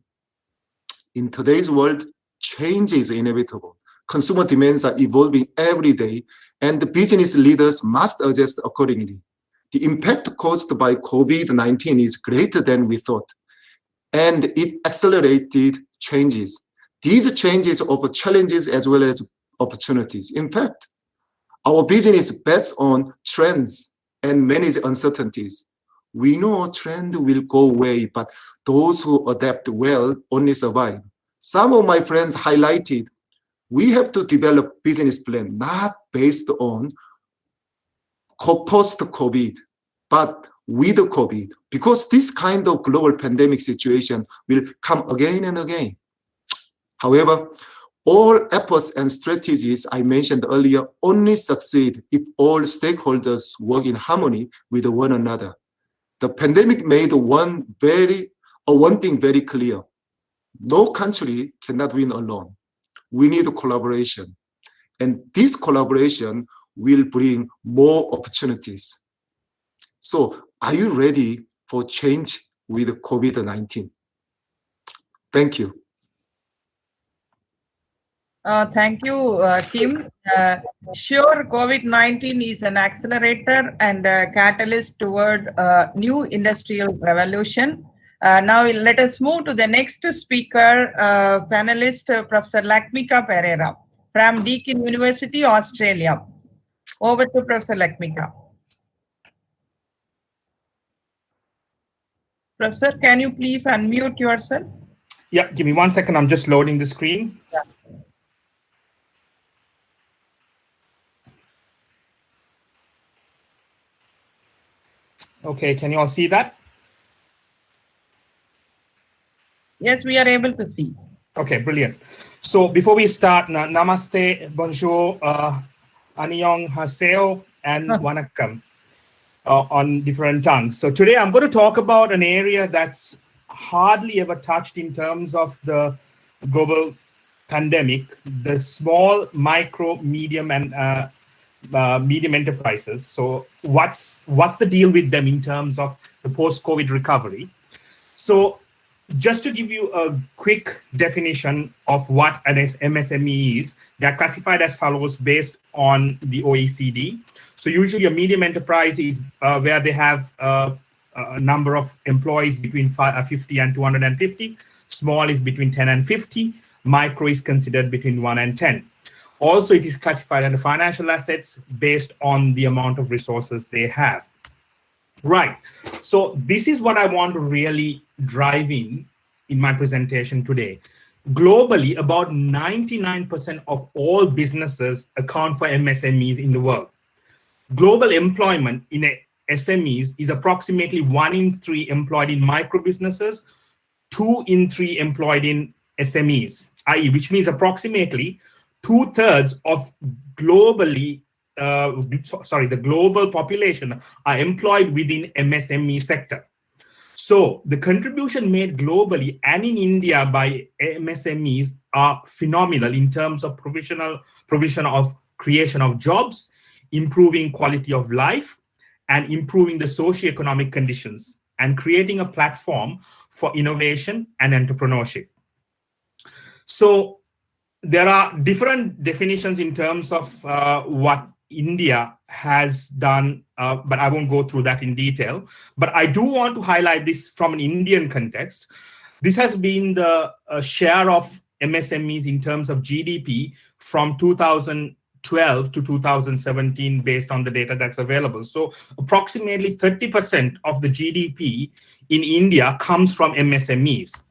In today's world, change is inevitable. Consumer demands are evolving every day, and the business leaders must adjust accordingly. The impact caused by COVID-19 is greater than we thought, and it accelerated changes. These changes offer challenges as well as opportunities. In fact, our business bets on trends and manage uncertainties. We know trend will go away, but those who adapt well only survive. Some of my friends highlighted, we have to develop business plan not based on post-COVID, but with COVID, because this kind of global pandemic situation will come again and again. However, all efforts and strategies I mentioned earlier only succeed if all stakeholders work in harmony with one another. The pandemic made one thing very clear. No country cannot win alone. We need collaboration. And this collaboration will bring more opportunities. So are you ready for change with COVID-19? Thank you.
Thank you, Kim. Sure, COVID-19 is an accelerator and a catalyst toward a new industrial revolution. Now let us move to the next speaker, panelist, Professor Lakmika Pereira from Deakin University, Australia. Over to Professor Lakmika. Professor, can you please unmute yourself?
Yeah, give me 1 second. I'm just loading the screen.
Yeah.
Okay, can you all see that?
Yes, we are able to see.
Okay, brilliant. So before we start, namaste, bonjour, annyeong haseo, and vanakkam on different tongues. So today I'm going to talk about an area that's hardly ever touched in terms of the global pandemic, the small, micro, medium, and medium enterprises. So what's the deal with them in terms of the post-COVID recovery? So just to give you a quick definition of what an MSME is, they're classified as follows based on the OECD. So usually a medium enterprise is where they have a number of employees between 50 and 250. Small is between 10 and 50. Micro is considered between 1 and 10. Also, it is classified under financial assets based on the amount of resources they have. Right. So this is what I want to really drive in my presentation today. Globally, about 99% of all businesses account for MSMEs in the world. Global employment in SMEs is approximately 1 in 3 employed in micro businesses, 2 in 3 employed in SMEs, i.e., which means approximately 2/3 of the global population are employed within MSME sector. So the contribution made globally and in India by MSMEs are phenomenal in terms of provision of creation of jobs, improving quality of life, and improving the socioeconomic conditions, and creating a platform for innovation and entrepreneurship. So there are different definitions in terms of what India has done, but I won't go through that in detail. But I do want to highlight this from an Indian context. This has been the share of MSMEs in terms of GDP from 2012 to 2017 based on the data that's available. So approximately 30% of the GDP in India comes from MSMEs.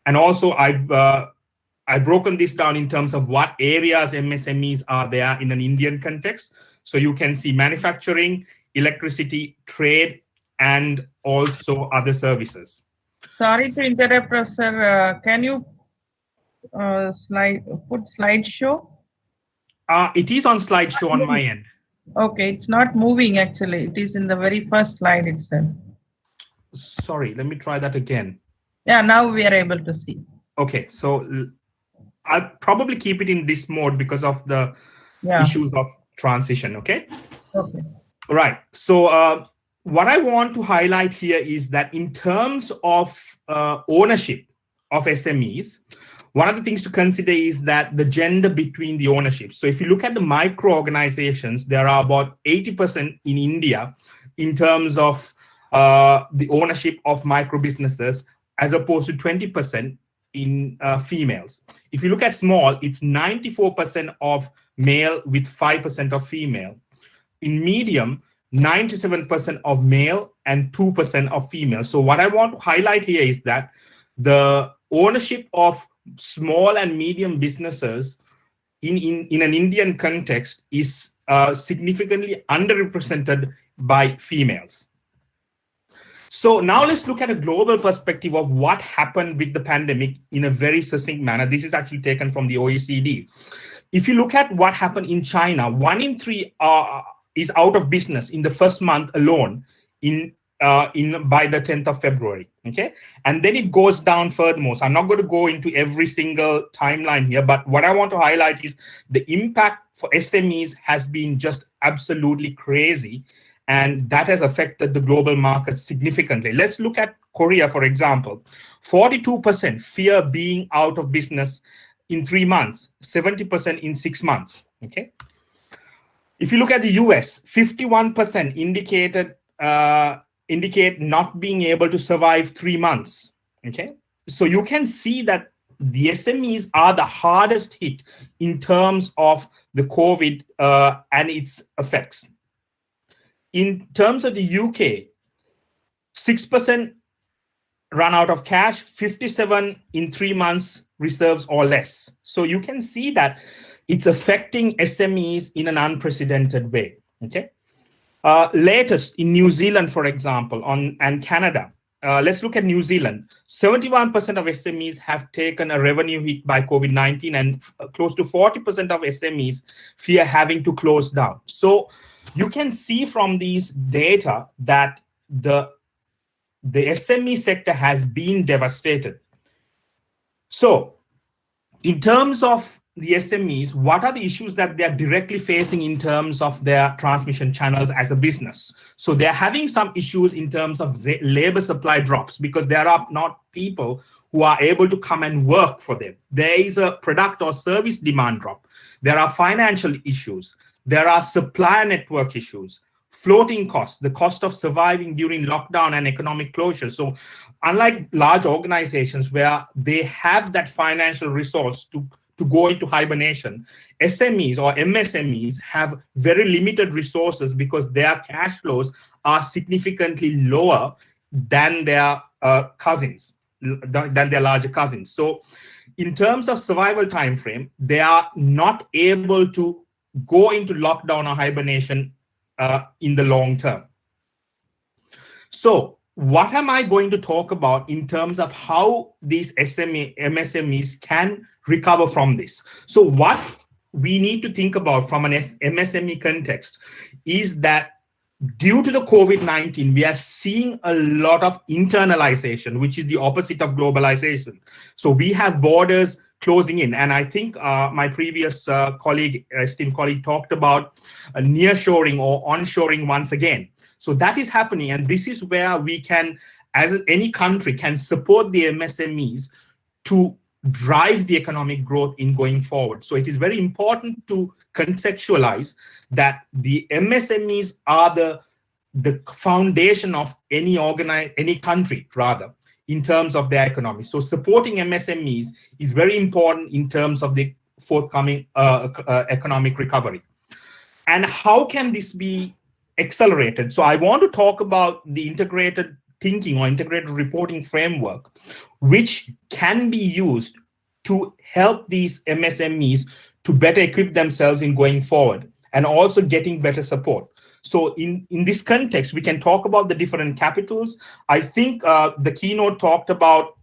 And also I've broken this down in terms of what areas MSMEs are there in an Indian context. So you can see manufacturing, electricity, trade, and also other services.
Sorry to interrupt, Professor. Can you put slideshow?
It is on slideshow on my end.
Okay, it's not moving actually. It is in the very first slide itself.
Sorry, let me try that again.
Yeah, now we are able to see.
Okay, so I'll probably keep it in this mode because of the
Yeah.
issues of transition, okay?
Okay.
Right. So what I want to highlight here is that in terms of ownership of SMEs, one of the things to consider is that the gender between the ownership. So if you look at the micro organizations, there are about 80% in India in terms of the ownership of micro businesses, as opposed to 20% in females. If you look at small, it's 94% of male with 5% of female. In medium, 97% of male and 2% of female. So what I want to highlight here is that the ownership of small and medium businesses in an Indian context is significantly underrepresented by females. So now let's look at a global perspective of what happened with the pandemic in a very succinct manner. This is actually taken from the OECD. If you look at what happened in China, 1 in 3 is out of business in the first month alone by the 10th of February, okay? And then it goes down furthermore. So I'm not going to go into every single timeline here, but what I want to highlight is the impact for SMEs has been just absolutely crazy, and that has affected the global market significantly. Let's look at Korea, for example. 42% fear being out of business in 3 months, 70% in 6 months, okay? If you look at the US, 51% indicate not being able to survive 3 months, okay? So you can see that the SMEs are the hardest hit in terms of the COVID and its effects. In terms of the UK, 6% run out of cash, 57 in 3 months reserves or less. So you can see that it's affecting SMEs in an unprecedented way, okay? Latest in New Zealand, for example, and Canada. Let's look at New Zealand. 71% of SMEs have taken a revenue hit by COVID-19, and close to 40% of SMEs fear having to close down. So you can see from these data that the SME sector has been devastated. So in terms of the SMEs, what are the issues that they're directly facing in terms of their transmission channels as a business? So they're having some issues in terms of labor supply drops because there are not people who are able to come and work for them. There is a product or service demand drop. There are financial issues. There are supply network issues, floating costs, the cost of surviving during lockdown and economic closure. So unlike large organizations where they have that financial resource to go into hibernation, SMEs or MSMEs have very limited resources because their cash flows are significantly lower than their cousins, than their larger cousins. So in terms of survival time frame, they are not able to go into lockdown or hibernation in the long term. So what am I going to talk about in terms of how these MSMEs can recover from this? So what we need to think about from an MSME context is that due to the COVID-19, we are seeing a lot of internalization, which is the opposite of globalization. So we have borders closing in. And I think my previous esteemed colleague talked about nearshoring or onshoring once again. So that is happening. And this is where we can, as any country, can support the MSMEs to drive the economic growth in going forward. So it is very important to contextualize that the MSMEs are the foundation of any country, rather, in terms of their economy. So supporting MSMEs is very important in terms of the forthcoming economic recovery. And how can this be accelerated? So I want to talk about the integrated thinking or integrated reporting framework, which can be used to help these MSMEs to better equip themselves in going forward and also getting better support. So in this context, we can talk about the different capitals. I think the keynote talked about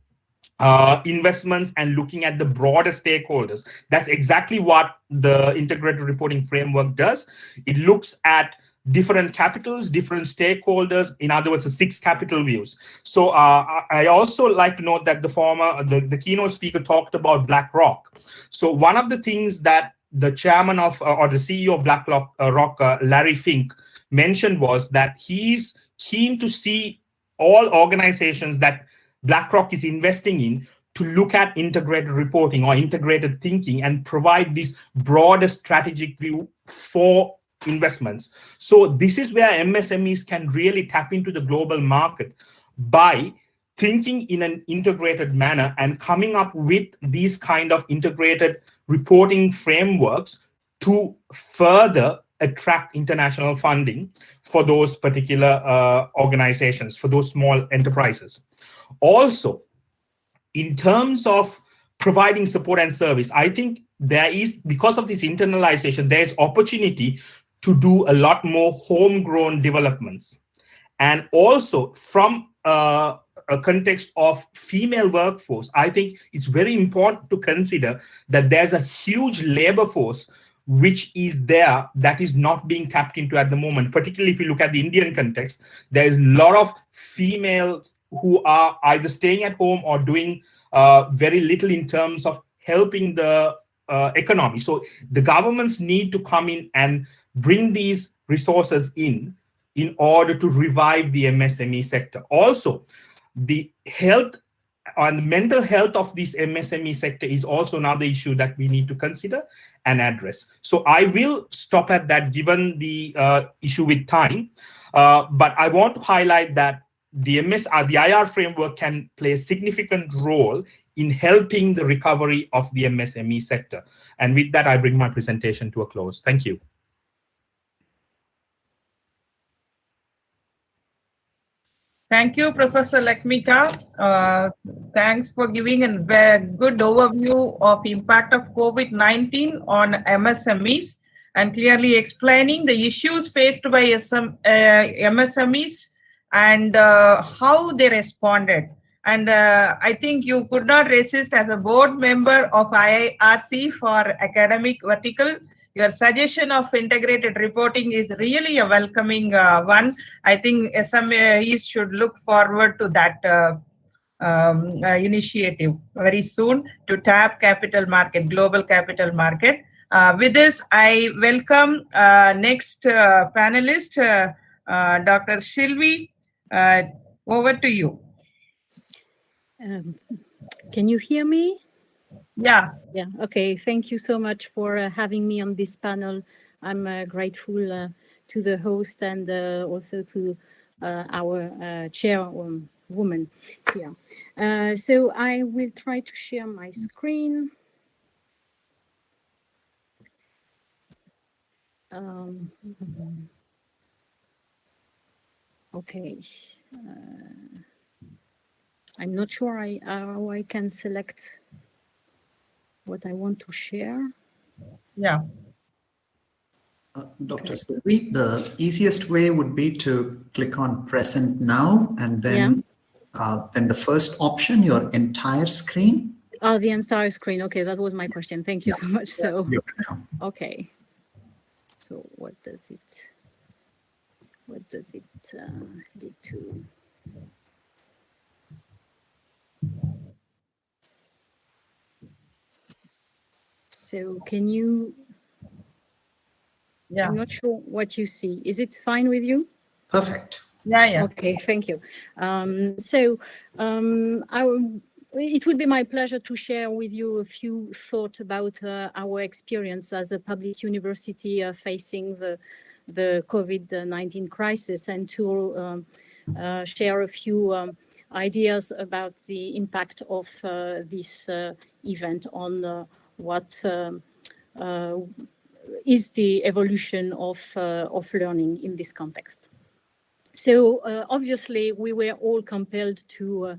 investments and looking at the broader stakeholders. That's exactly what the integrated reporting framework does. It looks at different capitals, different stakeholders, in other words, the 6 capital views. So I also like to note that the keynote speaker talked about BlackRock. So one of the things that the chairman of, or the CEO of BlackRock, Larry Fink, mentioned was that he's keen to see all organizations that BlackRock is investing in to look at integrated reporting or integrated thinking and provide this broader strategic view for investments. So this is where MSMEs can really tap into the global market by thinking in an integrated manner and coming up with these kind of integrated reporting frameworks to further attract international funding for those particular organizations, for those small enterprises. Also, in terms of providing support and service, I think there is, because of this internalization, there's opportunity to do a lot more homegrown developments. And also from a context of female workforce, I think it's very important to consider that there's a huge labor force which is there that is not being tapped into at the moment. Particularly if you look at the Indian context, there's a lot of females who are either staying at home or doing very little in terms of helping the economy. So the governments need to come in and bring these resources in order to revive the MSME sector. Also, the health and mental health of this MSME sector is also another issue that we need to consider and address. So I will stop at that given the issue with time, but I want to highlight that the IR framework can play a significant role in helping the recovery of the MSME sector. And with that, I bring my presentation to a close. Thank you.
Thank you, Professor Lakshmika. Thanks for giving a very good overview of impact of COVID-19 on MSMEs and clearly explaining the issues faced by MSMEs and how they responded. And I think you could not resist as a board member of IIRC for academic vertical. Your suggestion of integrated reporting is really a welcoming one. I think SMEs should look forward to that initiative very soon to tap capital market, global capital market. With this, I welcome next panelist, Dr. Shilvi. Over to you.
Can you hear me?
Yeah.
Yeah. Okay. Thank you so much for having me on this panel. I'm grateful to the host and also to our chairwoman here. So I will try to share my screen. Okay. I'm not sure how I can select what I want to share.
Yeah.
Dr. Sylvie, the easiest way would be to click on present now and then the first option, your entire screen.
Oh, the entire screen. Okay, that was my question. Thank you so much. So,
you're welcome.
Okay. So what does it lead to? So can you, I'm not sure what you see. Is it fine with you?
Perfect.
Yeah.
Okay, thank you. It would be my pleasure to share with you a few thoughts about our experience as a public university facing the COVID-19 crisis and to share a few ideas about the impact of this event on what is the evolution of learning in this context. So obviously we were all compelled to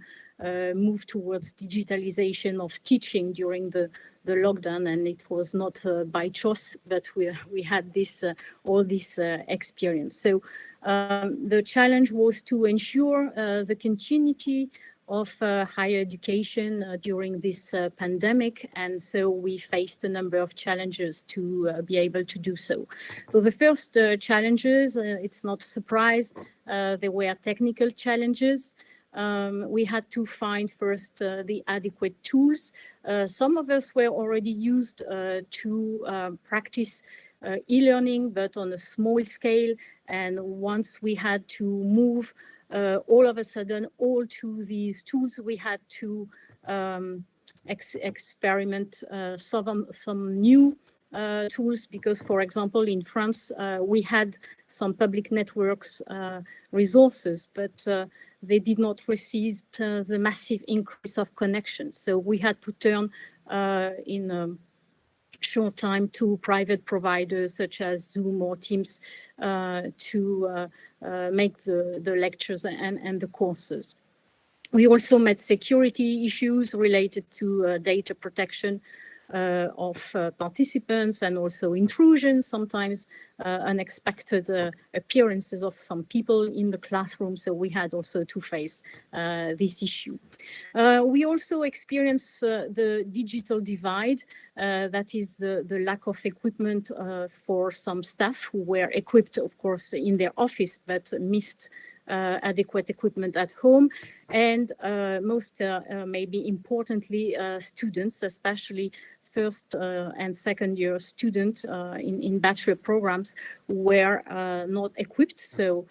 move towards digitalization of teaching during the lockdown, and it was not by choice, but we had this all this experience. So the challenge was to ensure the continuity of higher education during this pandemic, and so we faced a number of challenges to be able to do so. So the first challenges, it's not a surprise, there were technical challenges. We had to find first the adequate tools. Some of us were already used to practice e-learning, but on a small scale. And once we had to move all of a sudden all to these tools, we had to experiment some new tools, because, for example, in France, we had some public networks resources, but they did not receive the massive increase of connections. So we had to turn in a short time to private providers such as Zoom or Teams to make the lectures and the courses. We also met security issues related to data protection of participants, and also intrusion, sometimes unexpected appearances of some people in the classroom. So we had also to face this issue. We also experienced the digital divide, that is the lack of equipment for some staff who were equipped, of course, in their office, but missed adequate equipment at home. And most maybe importantly, students, especially first and second year students in bachelor programs, were not equipped. So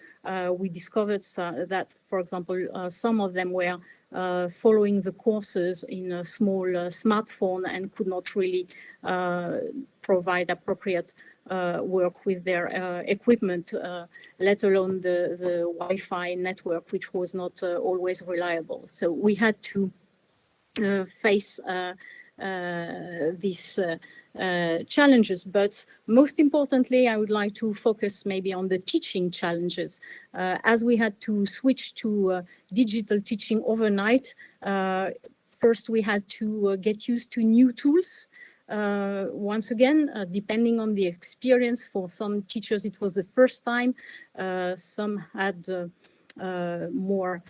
we discovered that, for example, some of them were following the courses in a small smartphone and could not really provide appropriate work with their equipment, let alone the Wi-Fi network, which was not always reliable. So we had to face these challenges, but most importantly, I would like to focus maybe on the teaching challenges. As we had to switch to digital teaching overnight, first we had to get used to new tools. Once again, depending on the experience, for some teachers it was the first time, some had more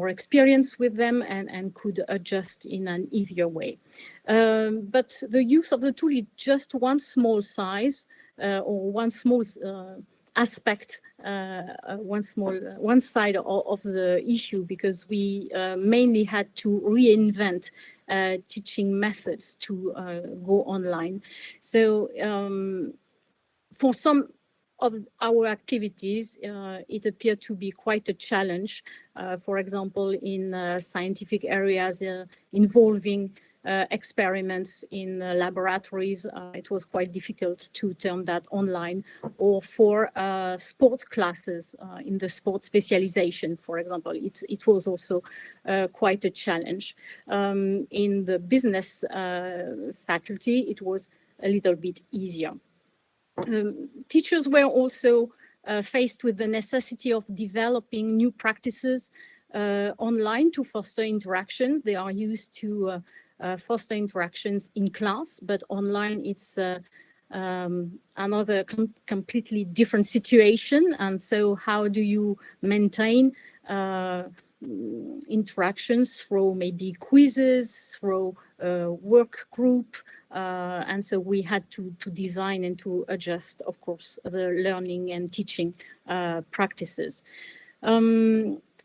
experience with them and could adjust in an easier way. But the use of the tool is just one small size or one small aspect, one side of the issue, because we mainly had to reinvent teaching methods to go online. So for some of our activities, it appeared to be quite a challenge. For example, in scientific areas involving experiments in laboratories, it was quite difficult to turn that online. Or for sports classes in the sports specialization, for example, it was also quite a challenge. In the business faculty, it was a little bit easier. Teachers were also faced with the necessity of developing new practices online to foster interaction. They are used to foster interactions in class, but online it's another completely different situation. And so how do you maintain interactions through maybe quizzes, through work group, and so we had to design and to adjust, of course, the learning and teaching practices.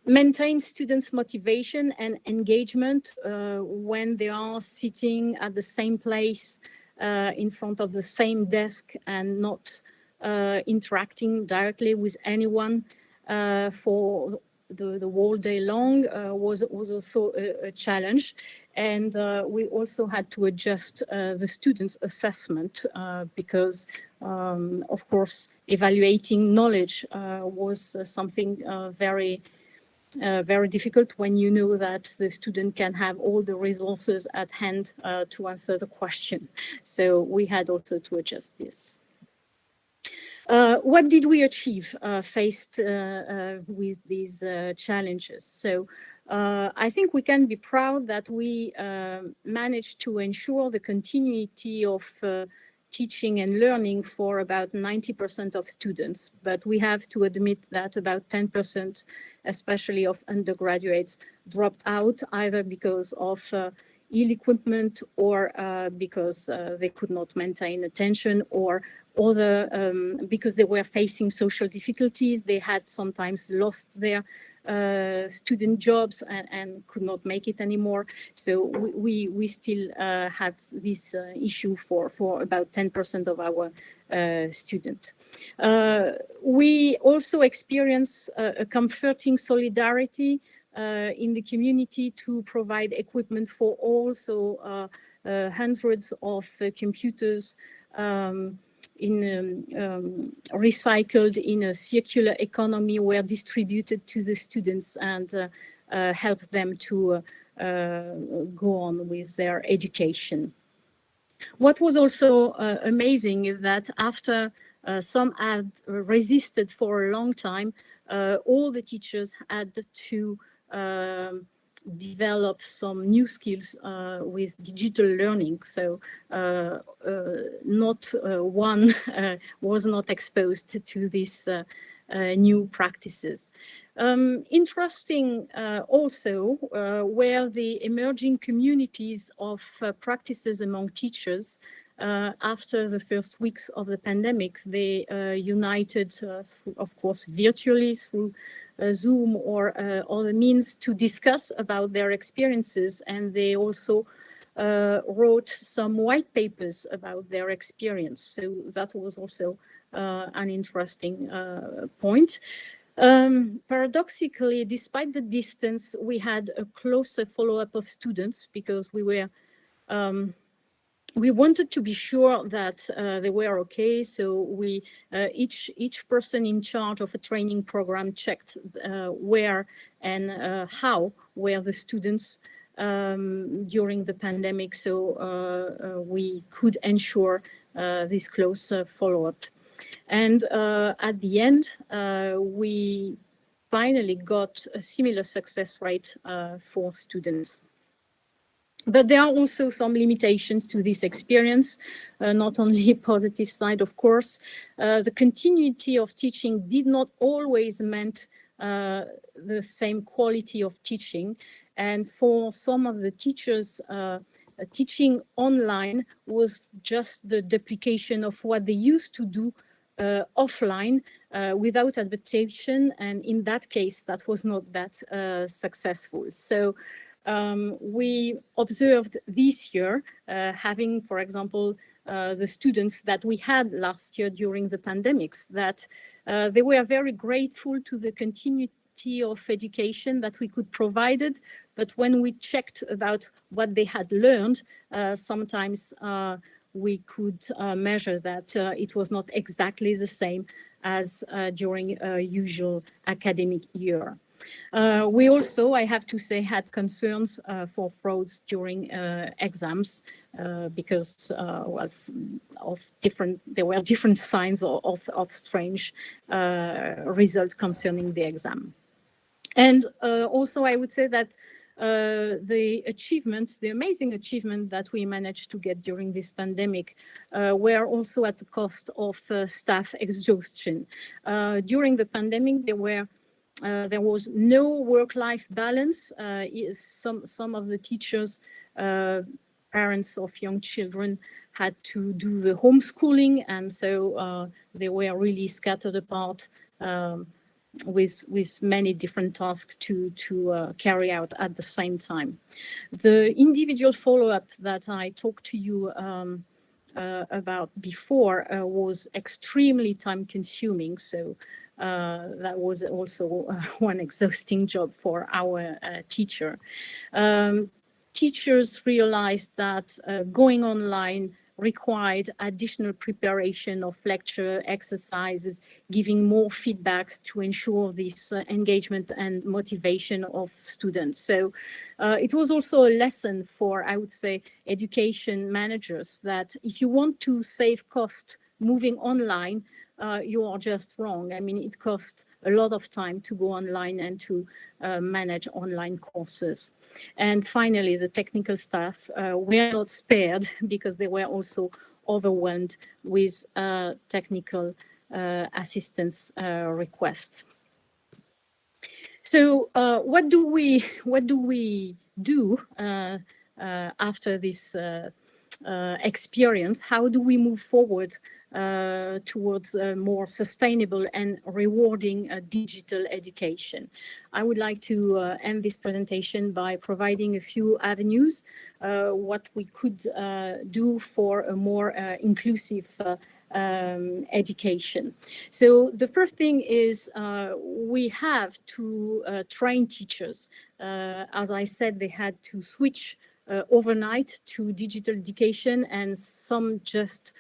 Maintain students' motivation and engagement when they are sitting at the same place in front of the same desk and not interacting directly with anyone for the whole day long was also a challenge. And we also had to adjust the students' assessment because, of course, evaluating knowledge was something very difficult when you know that the student can have all the resources at hand to answer the question. So we had also to adjust this. What did we achieve faced with these challenges? So I think we can be proud that we managed to ensure the continuity of teaching and learning for about 90% of students, but we have to admit that about 10%, especially of undergraduates, dropped out either because of ill equipment or because they could not maintain attention, or other because they were facing social difficulties. They had sometimes lost their student jobs and could not make it anymore. So we still had this issue for about 10% of our students. We also experience a comforting solidarity in the community to provide equipment for all, so hundreds of computers recycled in a circular economy were distributed to the students and help them to go on with their education. What was also amazing is that after some had resisted for a long time, all the teachers had to develop some new skills with digital learning. So not one was not exposed to these new practices. Interesting also were the emerging communities of practices among teachers. After the first weeks of the pandemic, they united, of course, virtually through Zoom or other means to discuss about their experiences, and they also wrote some white papers about their experience. So that was also an interesting point. Paradoxically, despite the distance, we had a closer follow-up of students because we were we wanted to be sure that they were okay. So we each person in charge of a training program checked where and how were the students during the pandemic. So we could ensure this close follow-up. And at the end, we finally got a similar success rate for students. But there are also some limitations to this experience, not only positive side, of course. The continuity of teaching did not always meant the same quality of teaching. And for some of the teachers, teaching online was just the duplication of what they used to do offline without adaptation. And in that case, that was not that successful. So we observed this year, having, for example, the students that we had last year during the pandemics, that they were very grateful to the continuity of education that we could provide it. But when we checked about what they had learned, sometimes we could measure that it was not exactly the same as during a usual academic year. We also, I have to say, had concerns for frauds during exams because well, there were different signs of strange results concerning the exam. And also, I would say that the achievements, the amazing achievement that we managed to get during this pandemic were also at the cost of staff exhaustion. During the pandemic, there was no work-life balance. Some of the teachers, parents of young children, had to do the homeschooling, and so they were really scattered apart with many different tasks to carry out at the same time. The individual follow-up that I talked to you about before was extremely time-consuming. So that was also one exhausting job for our teacher. Teachers realized that going online required additional preparation of lecture exercises, giving more feedbacks to ensure this engagement and motivation of students. So it was also a lesson for, I would say, education managers that if you want to save cost moving online, you are just wrong. I mean, it costs a lot of time to go online and to manage online courses. And finally, the technical staff were not spared because they were also overwhelmed with technical assistance requests. So what do we do after this experience? How do we move forward towards a more sustainable and rewarding digital education? I would like to end this presentation by providing a few avenues, what we could do for a more inclusive education. So the first thing is we have to train teachers. As I said, they had to switch overnight to digital education, and some just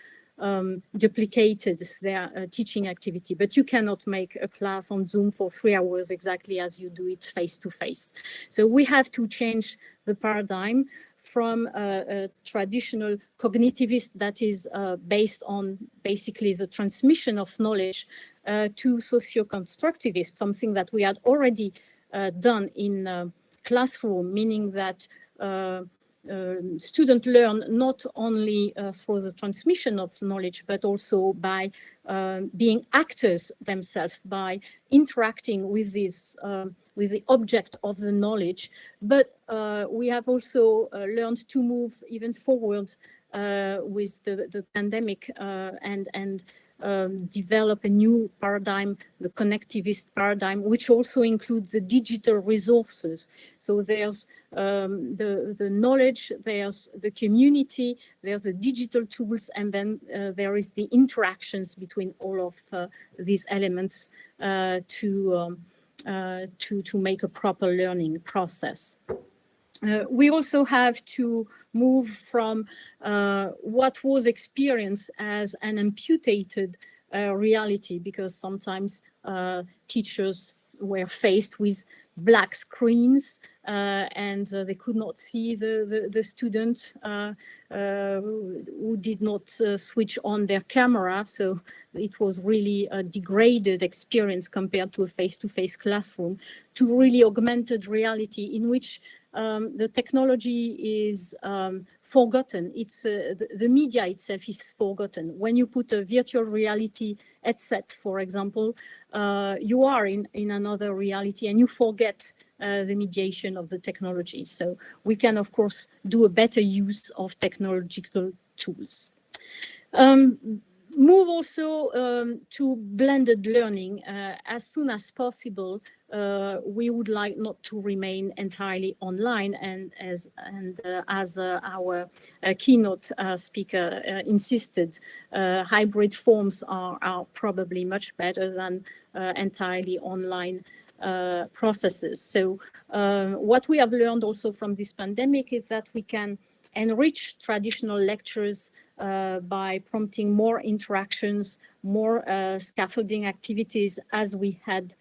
duplicated their teaching activity. But you cannot make a class on Zoom for 3 hours exactly as you do it face-to-face. So we have to change the paradigm from a traditional cognitivist that is based on basically the transmission of knowledge to socio-constructivist, something that we had already done in classroom, meaning that students learn not only through the transmission of knowledge, but also by being actors themselves, by interacting with this, with the object of the knowledge. But we have also learned to move even forward with the pandemic and develop a new paradigm, the connectivist paradigm, which also includes the digital resources. So there's the knowledge, there's the community, there's the digital tools, and then there is the interactions between all of these elements to make a proper learning process. We also have to move from what was experienced as an amputated reality, because sometimes teachers were faced with black screens and they could not see the student who did not switch on their camera. So it was really a degraded experience compared to a face-to-face classroom, to really augmented reality in which the technology is forgotten. It's the media itself is forgotten. When you put a virtual reality headset, for example, you are in another reality and you forget the mediation of the technology. So we can, of course, do a better use of technological tools. Move also to blended learning as soon as possible. We would like not to remain entirely online, and as our keynote speaker insisted, hybrid forms are probably much better than entirely online processes. So what we have learned also from this pandemic is that we can enrich traditional lectures by prompting more interactions, more scaffolding activities, as we had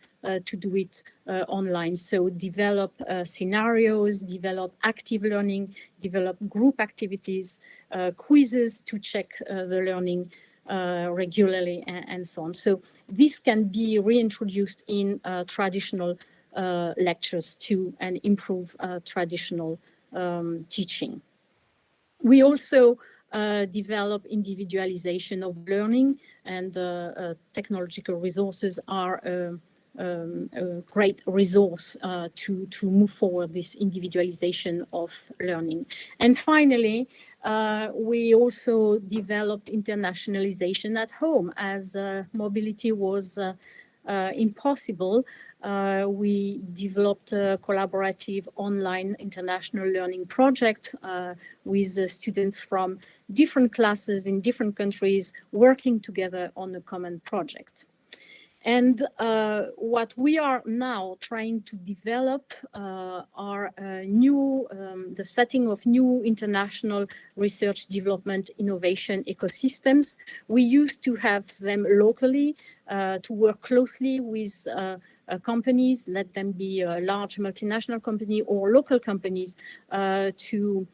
to do it online. So develop scenarios, develop active learning, develop group activities, quizzes to check the learning regularly, and so on. So this can be reintroduced in traditional lectures too, and improve traditional teaching. We also develop individualization of learning, and technological resources are a great resource to move forward this individualization of learning. And finally, we also developed internationalization at home as mobility was impossible. We developed a collaborative online international learning project with students from different classes in different countries working together on a common project. And what we are now trying to develop are the setting of new international research development innovation ecosystems. We used to have them locally to work closely with companies, let them be a large multinational company or local companies, to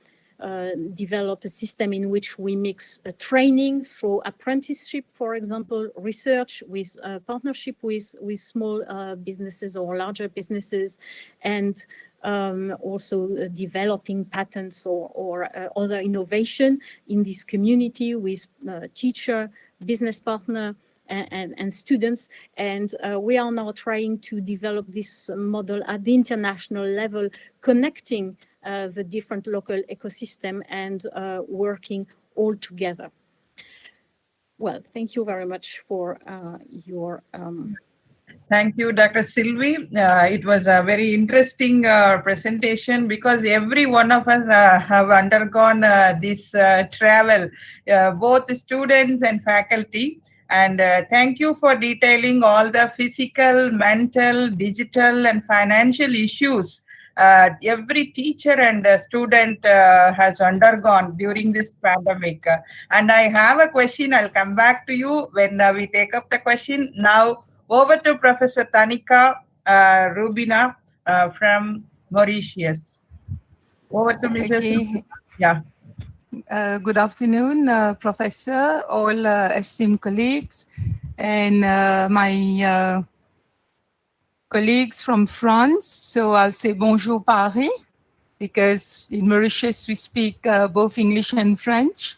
develop a system in which we mix training through apprenticeship, for example, research with partnership with small businesses or larger businesses, and also developing patents or other innovation in this community with teacher, business partner, and students. And we are now trying to develop this model at the international level, connecting the different local ecosystem and working all together. Well, thank you very much for your
Thank you, Dr. Sylvie. It was a very interesting presentation, because every one of us have undergone this travel, both students and faculty. And thank you for detailing all the physical, mental, digital, and financial issues every teacher and student has undergone during this pandemic. And I have a question. I'll come back to you when we take up the question. Now, over to Professor Tanika Rubina from Mauritius. Over to Mrs.
Okay.
Yeah.
Good afternoon, Professor, all esteemed colleagues, and my colleagues from France. So I'll say bonjour Paris, because in Mauritius we speak both English and French.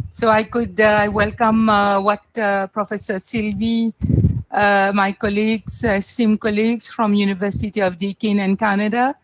So I could welcome what Professor Sylvie, my colleagues, esteemed colleagues from University of Deakin in Canada.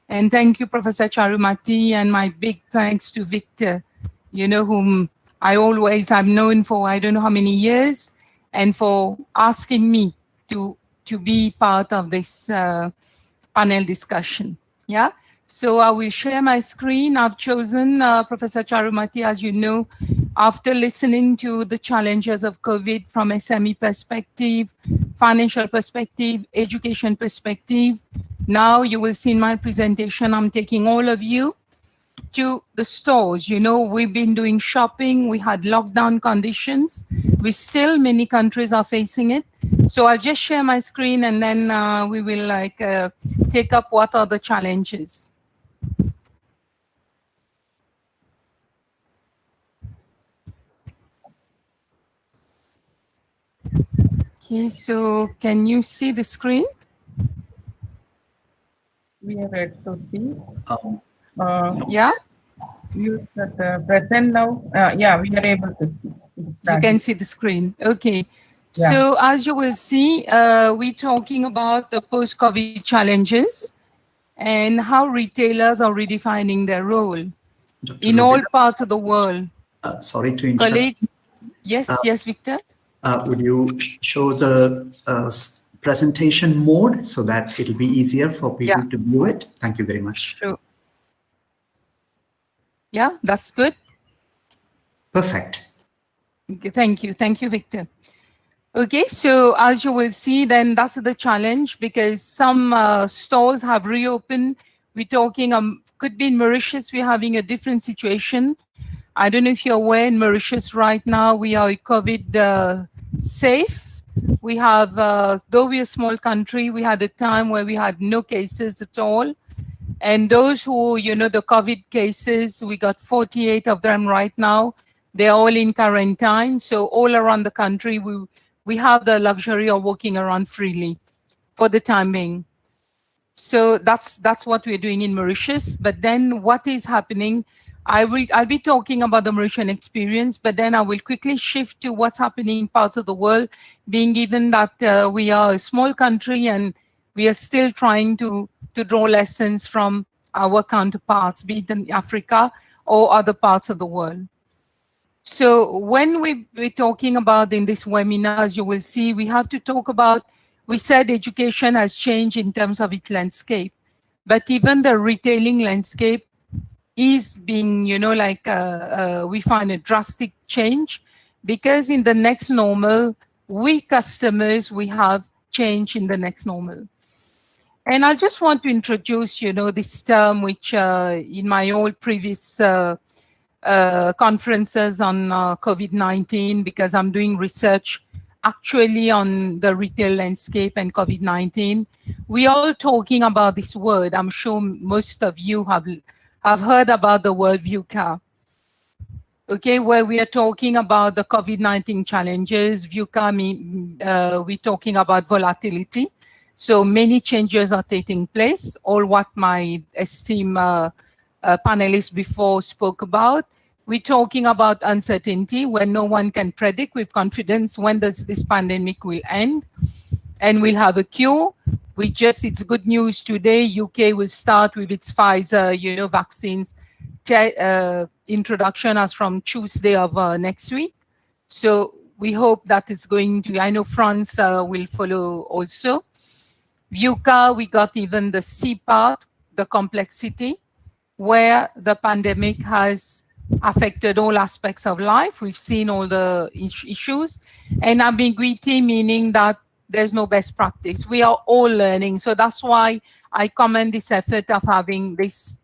And thank you, Professor Charumati, and my big thanks to Victor, you know, whom I always have known for I don't know how many years, and for asking me to be part of this panel discussion. Yeah. So I will share my screen. I've chosen Professor Charumati, as you know, after listening to the challenges of COVID from SME perspective, financial perspective, education perspective. Now you will see in my presentation, I'm taking all of you to the stores. You know, we've been doing shopping. We had lockdown conditions. Many countries are facing it. So I'll just share my screen, and then we will take up what are the challenges. Okay, so can you see the screen?
We are ready to see.
Yeah.
You present now. Yeah, we are able to see.
You can see the screen. Okay.
Yeah.
So as you will see, we're talking about the post-COVID challenges and how retailers are redefining their role in all parts of the world.
Sorry to interrupt.
Colleague, yes, Victor.
Would you show the presentation mode so that it'll be easier for people to view it? Thank you very much.
Sure. Yeah, that's good.
Perfect.
Okay, thank you, Victor. Okay, so as you will see, then that's the challenge, because some stores have reopened. We're talking, could be in Mauritius, we're having a different situation. I don't know if you're aware, in Mauritius right now, we are COVID safe. We have, though we're a small country, we had a time where we had no cases at all. And those who, you know, the COVID cases, we got 48 of them right now. They're all in quarantine. So all around the country, we have the luxury of walking around freely for the time being. So that's what we're doing in Mauritius. But then what is happening, I'll be talking about the Mauritian experience, but then I will quickly shift to what's happening in parts of the world, being given that we are a small country and we are still trying to draw lessons from our counterparts, be it in Africa or other parts of the world. So when we're talking about in this webinar, as you will see, we have to talk about, we said education has changed in terms of its landscape, but even the retailing landscape is being, you know, we find a drastic change, because in the next normal, we customers, we have change in the next normal. And I just want to introduce, you know, this term, which in my old previous conferences on COVID-19, because I'm doing research actually on the retail landscape and COVID-19. We are all talking about this word. I'm sure most of you have heard about the World VUCA, okay, where we are talking about the COVID-19 challenges. VUCA, we're talking about volatility. So many changes are taking place, all what my esteemed panelists before spoke about. We're talking about uncertainty, where no one can predict with confidence when this pandemic will end, and we'll have a cure. It's good news today. UK will start with its Pfizer, vaccines introduction as from Tuesday of next week. So we hope that it's going to. I know France will follow also. VUCA, we got even the C part, the complexity, where the pandemic has affected all aspects of life. We've seen all the issues, and ambiguity, meaning that there's no best practice. We are all learning. So that's why I commend this effort of having this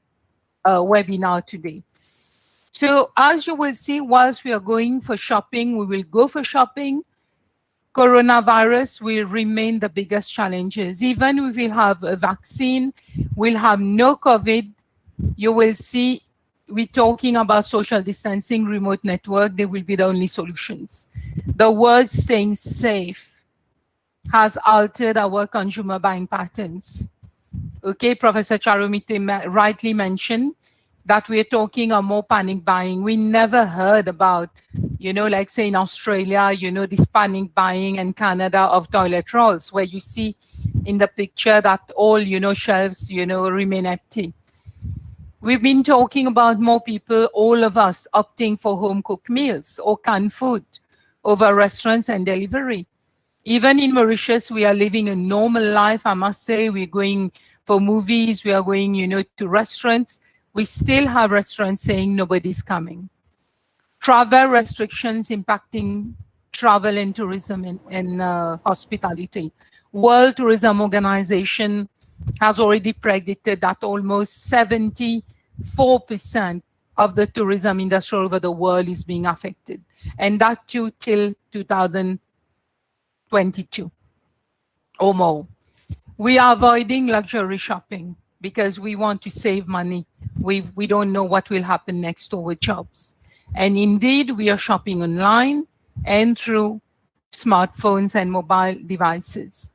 webinar today. So as you will see, whilst we are going for shopping, we will go for shopping. Coronavirus will remain the biggest challenges. Even if we have a vaccine, we'll have no COVID. You will see we're talking about social distancing, remote network, they will be the only solutions. The word staying safe has altered our consumer buying patterns. Okay, Professor Charomite rightly mentioned that we're talking of more panic buying. We never heard about, like say in Australia, this panic buying, and Canada of toilet rolls, where you see in the picture that all, shelves, remain empty. We've been talking about more people, all of us, opting for home-cooked meals or canned food over restaurants and delivery. Even in Mauritius, we are living a normal life. I must say, we're going for movies, we are going, to restaurants. We still have restaurants saying nobody's coming. Travel restrictions impacting travel and tourism and hospitality. World Tourism Organization has already predicted that almost 74% of the tourism industry over the world is being affected, and that too till 2022 or more. We are avoiding luxury shopping because we want to save money. We don't know what will happen next to our jobs. And indeed, we are shopping online and through smartphones and mobile devices.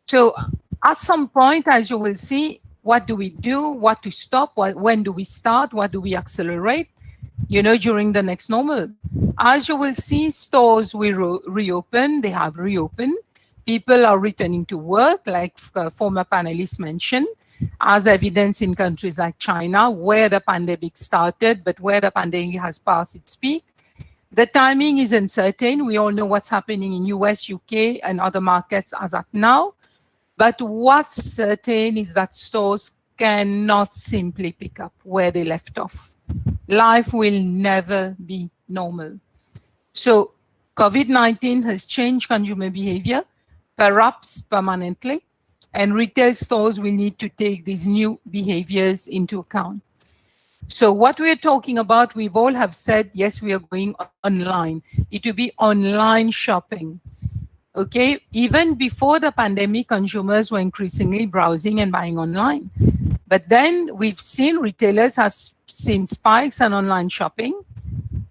So at some point, as you will see, what do we do? What to stop? When do we start? What do we accelerate? During the next normal. As you will see, stores will reopen. They have reopened. People are returning to work, like former panelists mentioned, as evidence in countries like China, where the pandemic started, but where the pandemic has passed its peak. The timing is uncertain. We all know what's happening in US, UK, and other markets as at now. But what's certain is that stores cannot simply pick up where they left off. Life will never be normal. So COVID-19 has changed consumer behavior, perhaps permanently, and retail stores will need to take these new behaviors into account. So what we're talking about, we've all have said, yes, we are going online. It will be online shopping. Okay, even before the pandemic, consumers were increasingly browsing and buying online. But then we've seen retailers have seen spikes on online shopping,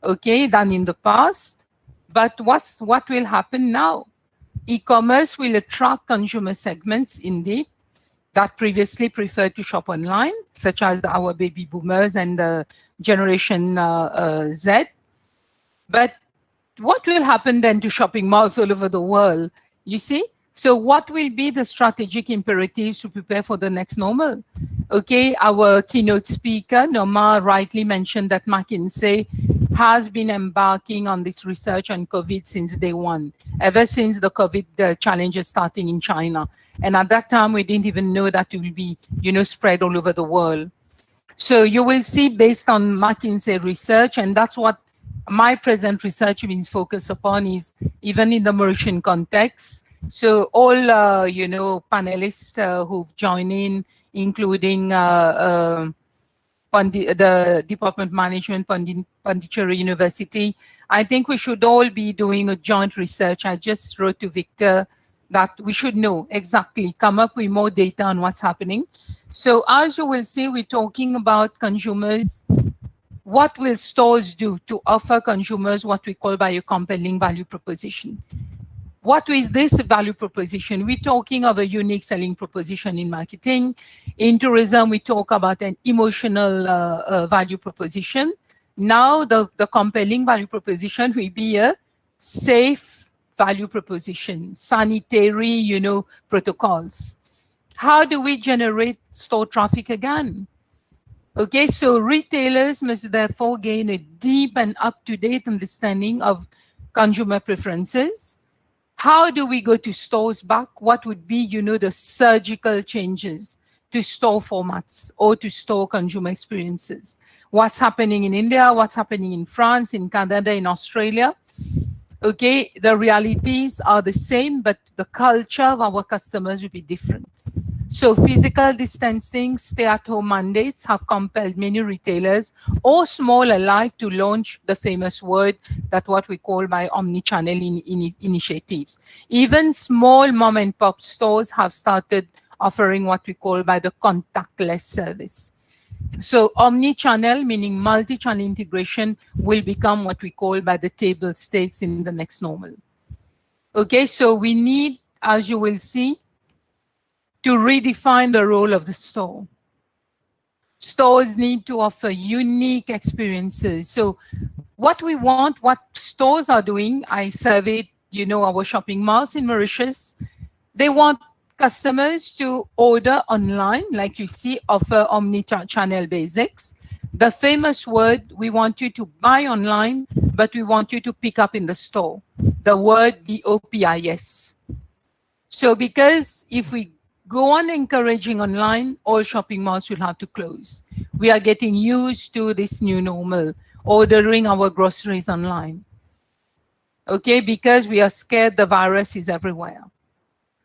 okay, than in the past. But what will happen now? E-commerce will attract consumer segments, indeed, that previously preferred to shop online, such as our baby boomers and the Generation Z. But what will happen then to shopping malls all over the world? You see? So what will be the strategic imperatives to prepare for the next normal? Okay, our keynote speaker, Norma, rightly mentioned that McKinsey has been embarking on this research on COVID since day one, ever since the COVID challenges starting in China. And at that time, we didn't even know that it will be, spread all over the world. So you will see based on McKinsey research, and that's what my present research means focus upon is even in the Mauritian context. So all, panelists who've joined in, including the Department of Management, Pondicherry University, I think we should all be doing a joint research. I just wrote to Victor that we should know exactly, come up with more data on what's happening. So as you will see, we're talking about consumers. What will stores do to offer consumers what we call by a compelling value proposition? What is this value proposition? We're talking of a unique selling proposition in marketing. In tourism, we talk about an emotional value proposition. Now, the compelling value proposition will be a safe value proposition, sanitary, protocols. How do we generate store traffic again? Okay, so retailers must therefore gain a deep and up-to-date understanding of consumer preferences. How do we go to stores back? What would be, the surgical changes to store formats or to store consumer experiences? What's happening in India? What's happening in France, in Canada, in Australia? Okay, the realities are the same, but the culture of our customers will be different. So physical distancing, stay-at-home mandates have compelled many retailers, or small alike, to launch the famous word that what we call by omni-channel initiatives. Even small mom-and-pop stores have started offering what we call by the contactless service. So omni-channel, meaning multi-channel integration, will become what we call by the table stakes in the next normal. Okay, so we need, as you will see, to redefine the role of the store. Stores need to offer unique experiences. So what we want, what stores are doing, I surveyed, our shopping malls in Mauritius. They want customers to order online, like you see, offer omni-channel basics. The famous word, we want you to buy online, but we want you to pick up in the store. The word BOPIS. So because if we go on encouraging online, all shopping malls will have to close. We are getting used to this new normal, ordering our groceries online. Okay, because we are scared the virus is everywhere.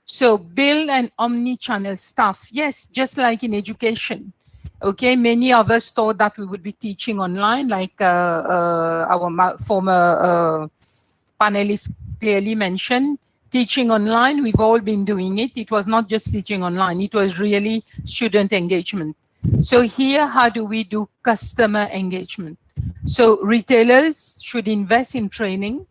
So build an omni-channel staff. Yes, just like in education. Okay, many of us thought that we would be teaching online, like our former panelist clearly mentioned. Teaching online, we've all been doing it. It was not just teaching online, it was really student engagement. So here, how do we do customer engagement? So retailers should invest in training,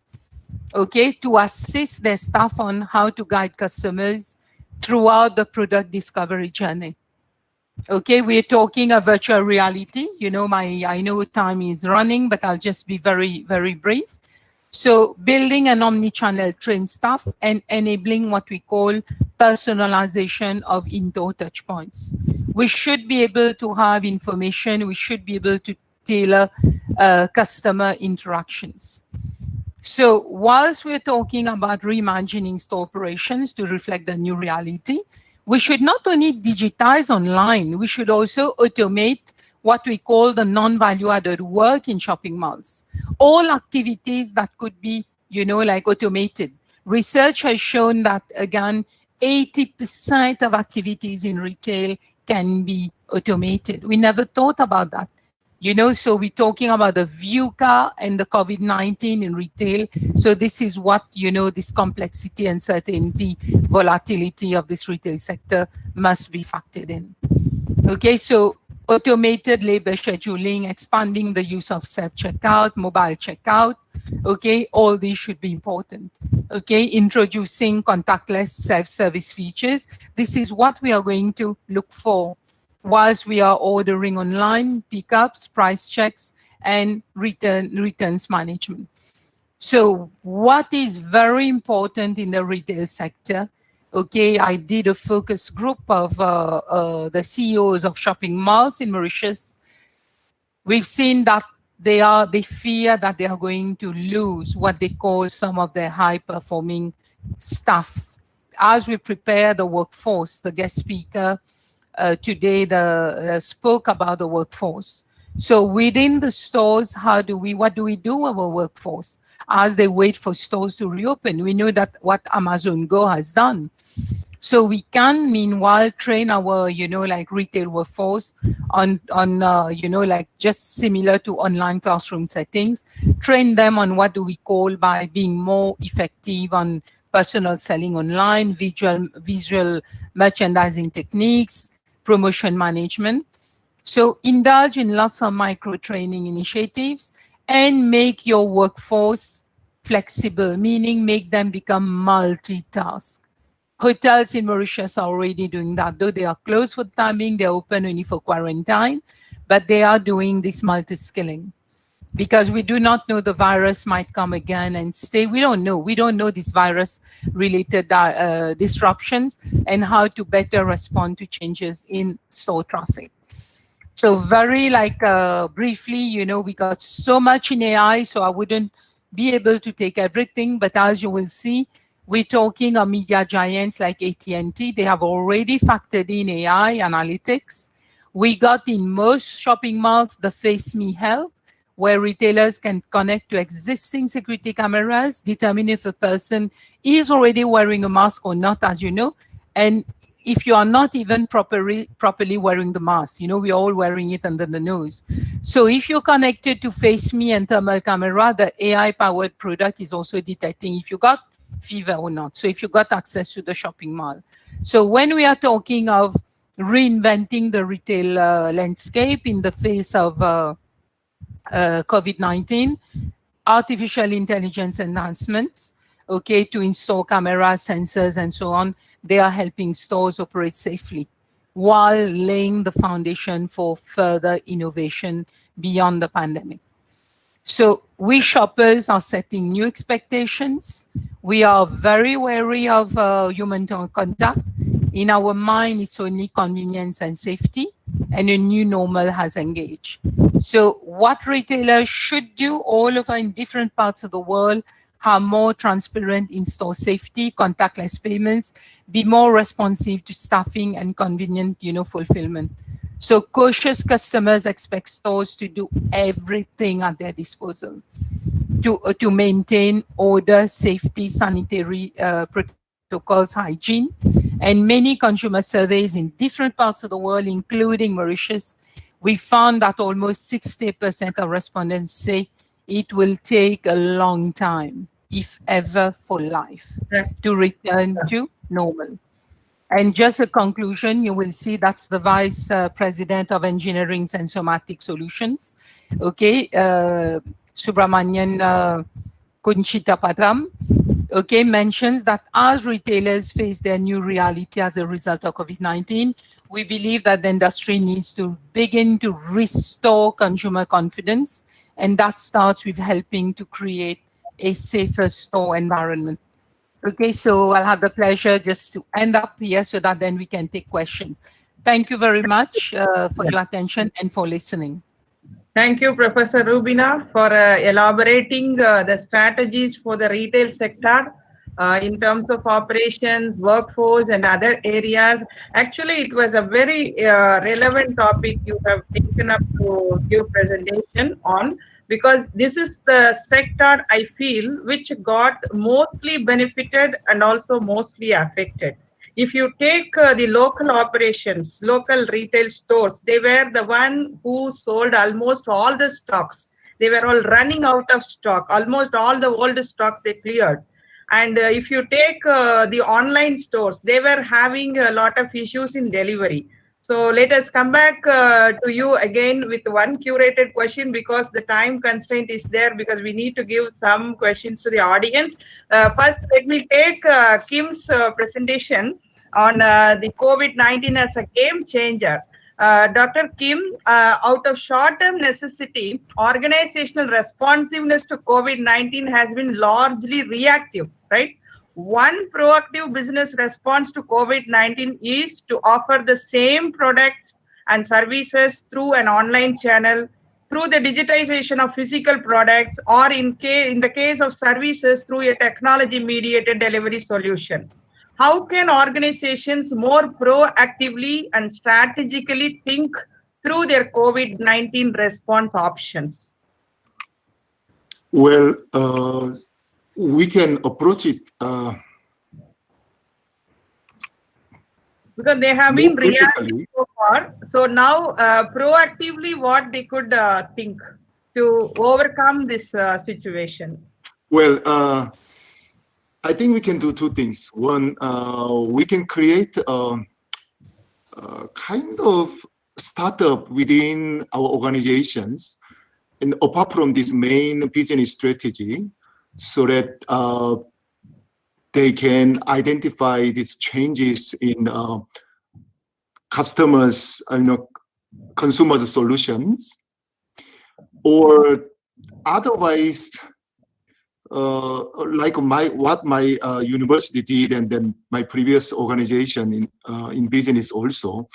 okay, to assist their staff on how to guide customers throughout the product discovery journey. Okay, we're talking a virtual reality. I know time is running, but I'll just be very, very brief. So building an omni-channel trained staff and enabling what we call personalization of in-store touchpoints. We should be able to have information. We should be able to tailor customer interactions. So whilst we're talking about reimagining store operations to reflect the new reality, we should not only digitize online, we should also automate what we call the non-value added work in shopping malls. All activities that could be, like automated. Research has shown that, again, 80% of activities in retail can be automated. We never thought about that. So we're talking about the VUCA and the COVID-19 in retail. So this is what, this complexity, uncertainty, volatility of this retail sector must be factored in. Okay, so automated labor scheduling, expanding the use of self-checkout, mobile checkout. Okay, all these should be important. Okay, introducing contactless self-service features. This is what we are going to look for whilst we are ordering online, pickups, price checks, and returns management. So what is very important in the retail sector? Okay, I did a focus group of the CEOs of shopping malls in Mauritius. We've seen that they fear that they are going to lose what they call some of their high-performing staff. As we prepare the workforce, the guest speaker today spoke about the workforce. So within the stores, what do we do with our workforce as they wait for stores to reopen? We know that what Amazon Go has done. So we can, meanwhile, train our, retail workforce on just similar to online classroom settings, train them on what do we call by being more effective on personal selling online, visual merchandising techniques, promotion management. So indulge in lots of micro training initiatives and make your workforce flexible, meaning make them become multitask. Hotels in Mauritius are already doing that, though they are closed for the time being, they're open only for quarantine, but they are doing this multi-skilling. Because we do not know the virus might come again and stay. We don't know. We don't know these virus-related disruptions and how to better respond to changes in store traffic. So very briefly, we got so much in AI, so I wouldn't be able to take everything, but as you will see, we're talking of media giants like AT&T. They have already factored in AI analytics. We got in most shopping malls the Face Me Help, where retailers can connect to existing security cameras, determine if a person is already wearing a mask or not, as you know, and if you are not even properly wearing the mask, we're all wearing it under the nose. So if you're connected to Face Me and thermal camera, the AI-powered product is also detecting if you got fever or not. So if you got access to the shopping mall. So when we are talking of reinventing the retail landscape in the face of COVID-19, artificial intelligence enhancements, to install cameras, sensors, and so on, they are helping stores operate safely while laying the foundation for further innovation beyond the pandemic. So we shoppers are setting new expectations. We are very wary of human contact. In our mind, it's only convenience and safety, and a new normal has engaged. So what retailers should do all over in different parts of the world are more transparent in-store safety, contactless payments, be more responsive to staffing and convenient, fulfillment. So cautious customers expect stores to do everything at their disposal to maintain order, safety, sanitary protocols, hygiene. And many consumer surveys in different parts of the world, including Mauritius, we found that almost 60% of respondents say it will take a long time, if ever for life, to return to normal. And just a conclusion, you will see that's the Vice President of Engineering and Somatic Solutions, Subramanian Kunchitapatram, mentions that as retailers face their new reality as a result of COVID-19, we believe that the industry needs to begin to restore consumer confidence, and that starts with helping to create a safer store environment. So I'll have the pleasure just to end up here so that then we can take questions. Thank you very much for your attention and for listening.
Thank you, Professor Rubina, for elaborating the strategies for the retail sector in terms of operations, workforce, and other areas. Actually, it was a very relevant topic you have taken up to give presentation on, because this is the sector, I feel, which got mostly benefited and also mostly affected. If you take the local operations, local retail stores, they were the one who sold almost all the stocks. They were all running out of stock. Almost all the old stocks they cleared. And if you take the online stores, they were having a lot of issues in delivery. So let us come back to you again with one curated question, because the time constraint is there, because we need to give some questions to the audience. First, let me take Kim's presentation on the COVID-19 as a game changer. Dr. Kim, out of short-term necessity, organizational responsiveness to COVID-19 has been largely reactive, right? One proactive business response to COVID-19 is to offer the same products and services through an online channel, through the digitization of physical products, or in the case of services, through a technology-mediated delivery solution. How can organizations more proactively and strategically think through their COVID-19 response options?
Well, we can approach it
because they have been reacting so far. So now, proactively, what they could think to overcome this situation?
Well, I think we can do two things. One, we can create a kind of startup within our organizations, and apart from this main business strategy, so that they can identify these changes in customers, consumers' solutions, or otherwise, like what my university did, and then my previous organization in business also,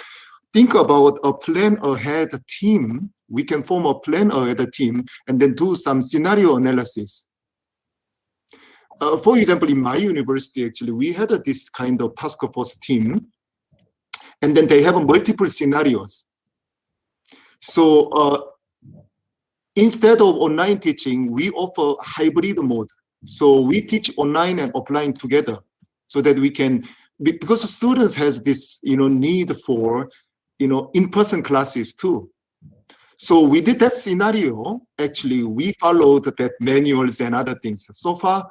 think about a plan ahead team. We can form a plan ahead team and then do some scenario analysis. For example, in my university, actually, we had this kind of task force team, and then they have multiple scenarios. So instead of online teaching, we offer hybrid mode. So we teach online and offline together, so that we can, because students has this need for in-person classes too. So we did that scenario. Actually, we followed that manuals and other things. So far,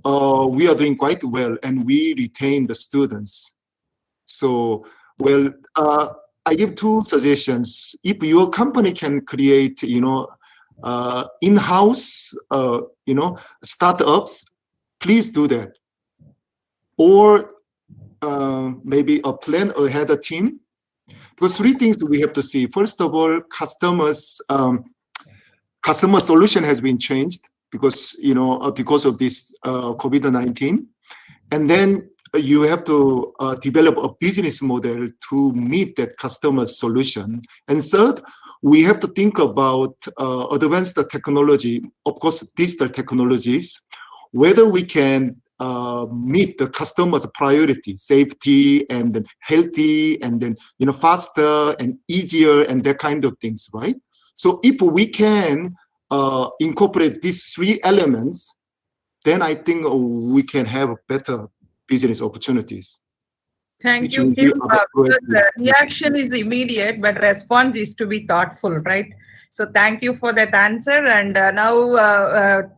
we are doing quite well, and we retain the students. So, well, I give two suggestions. If your company can create, in-house, startups, please do that. Or maybe a plan ahead team. Because three things we have to see. First of all, customer solution has been changed because of this COVID-19, and then you have to develop a business model to meet that customer solution. And third, we have to think about advanced technology, of course, digital technologies, whether we can meet the customer's priority, safety and then healthy, and then faster and easier, and that kind of things, right? So if we can incorporate these three elements, then I think we can have better business opportunities.
Thank you, Kim. The reaction is immediate, but response is to be thoughtful, right? So thank you for that answer. And now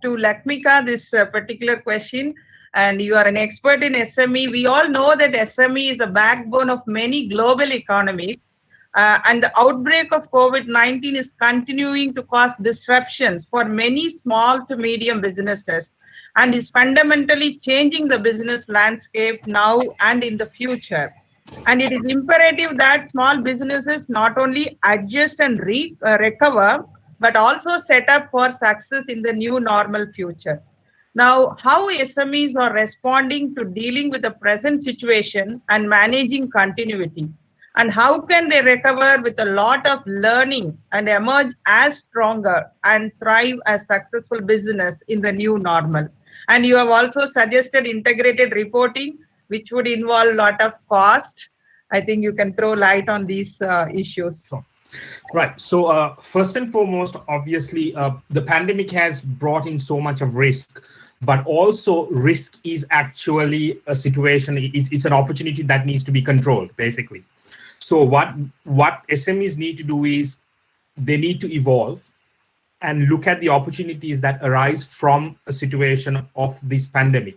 to Lakmika, this particular question. And you are an expert in SME. We all know that SME is the backbone of many global economies. And the outbreak of COVID-19 is continuing to cause disruptions for many small to medium businesses, and is fundamentally changing the business landscape now and in the future. And it is imperative that small businesses not only adjust and recover, but also set up for success in the new normal future. Now, how SMEs are responding to dealing with the present situation and managing continuity? And how can they recover with a lot of learning and emerge as stronger and thrive as successful business in the new normal? And you have also suggested integrated reporting, which would involve a lot of cost. I think you can throw light on these issues.
Right. So first and foremost, obviously, the pandemic has brought in so much of risk, but also risk is actually a situation. It's an opportunity that needs to be controlled, basically. So what SMEs need to do is they need to evolve and look at the opportunities that arise from a situation of this pandemic.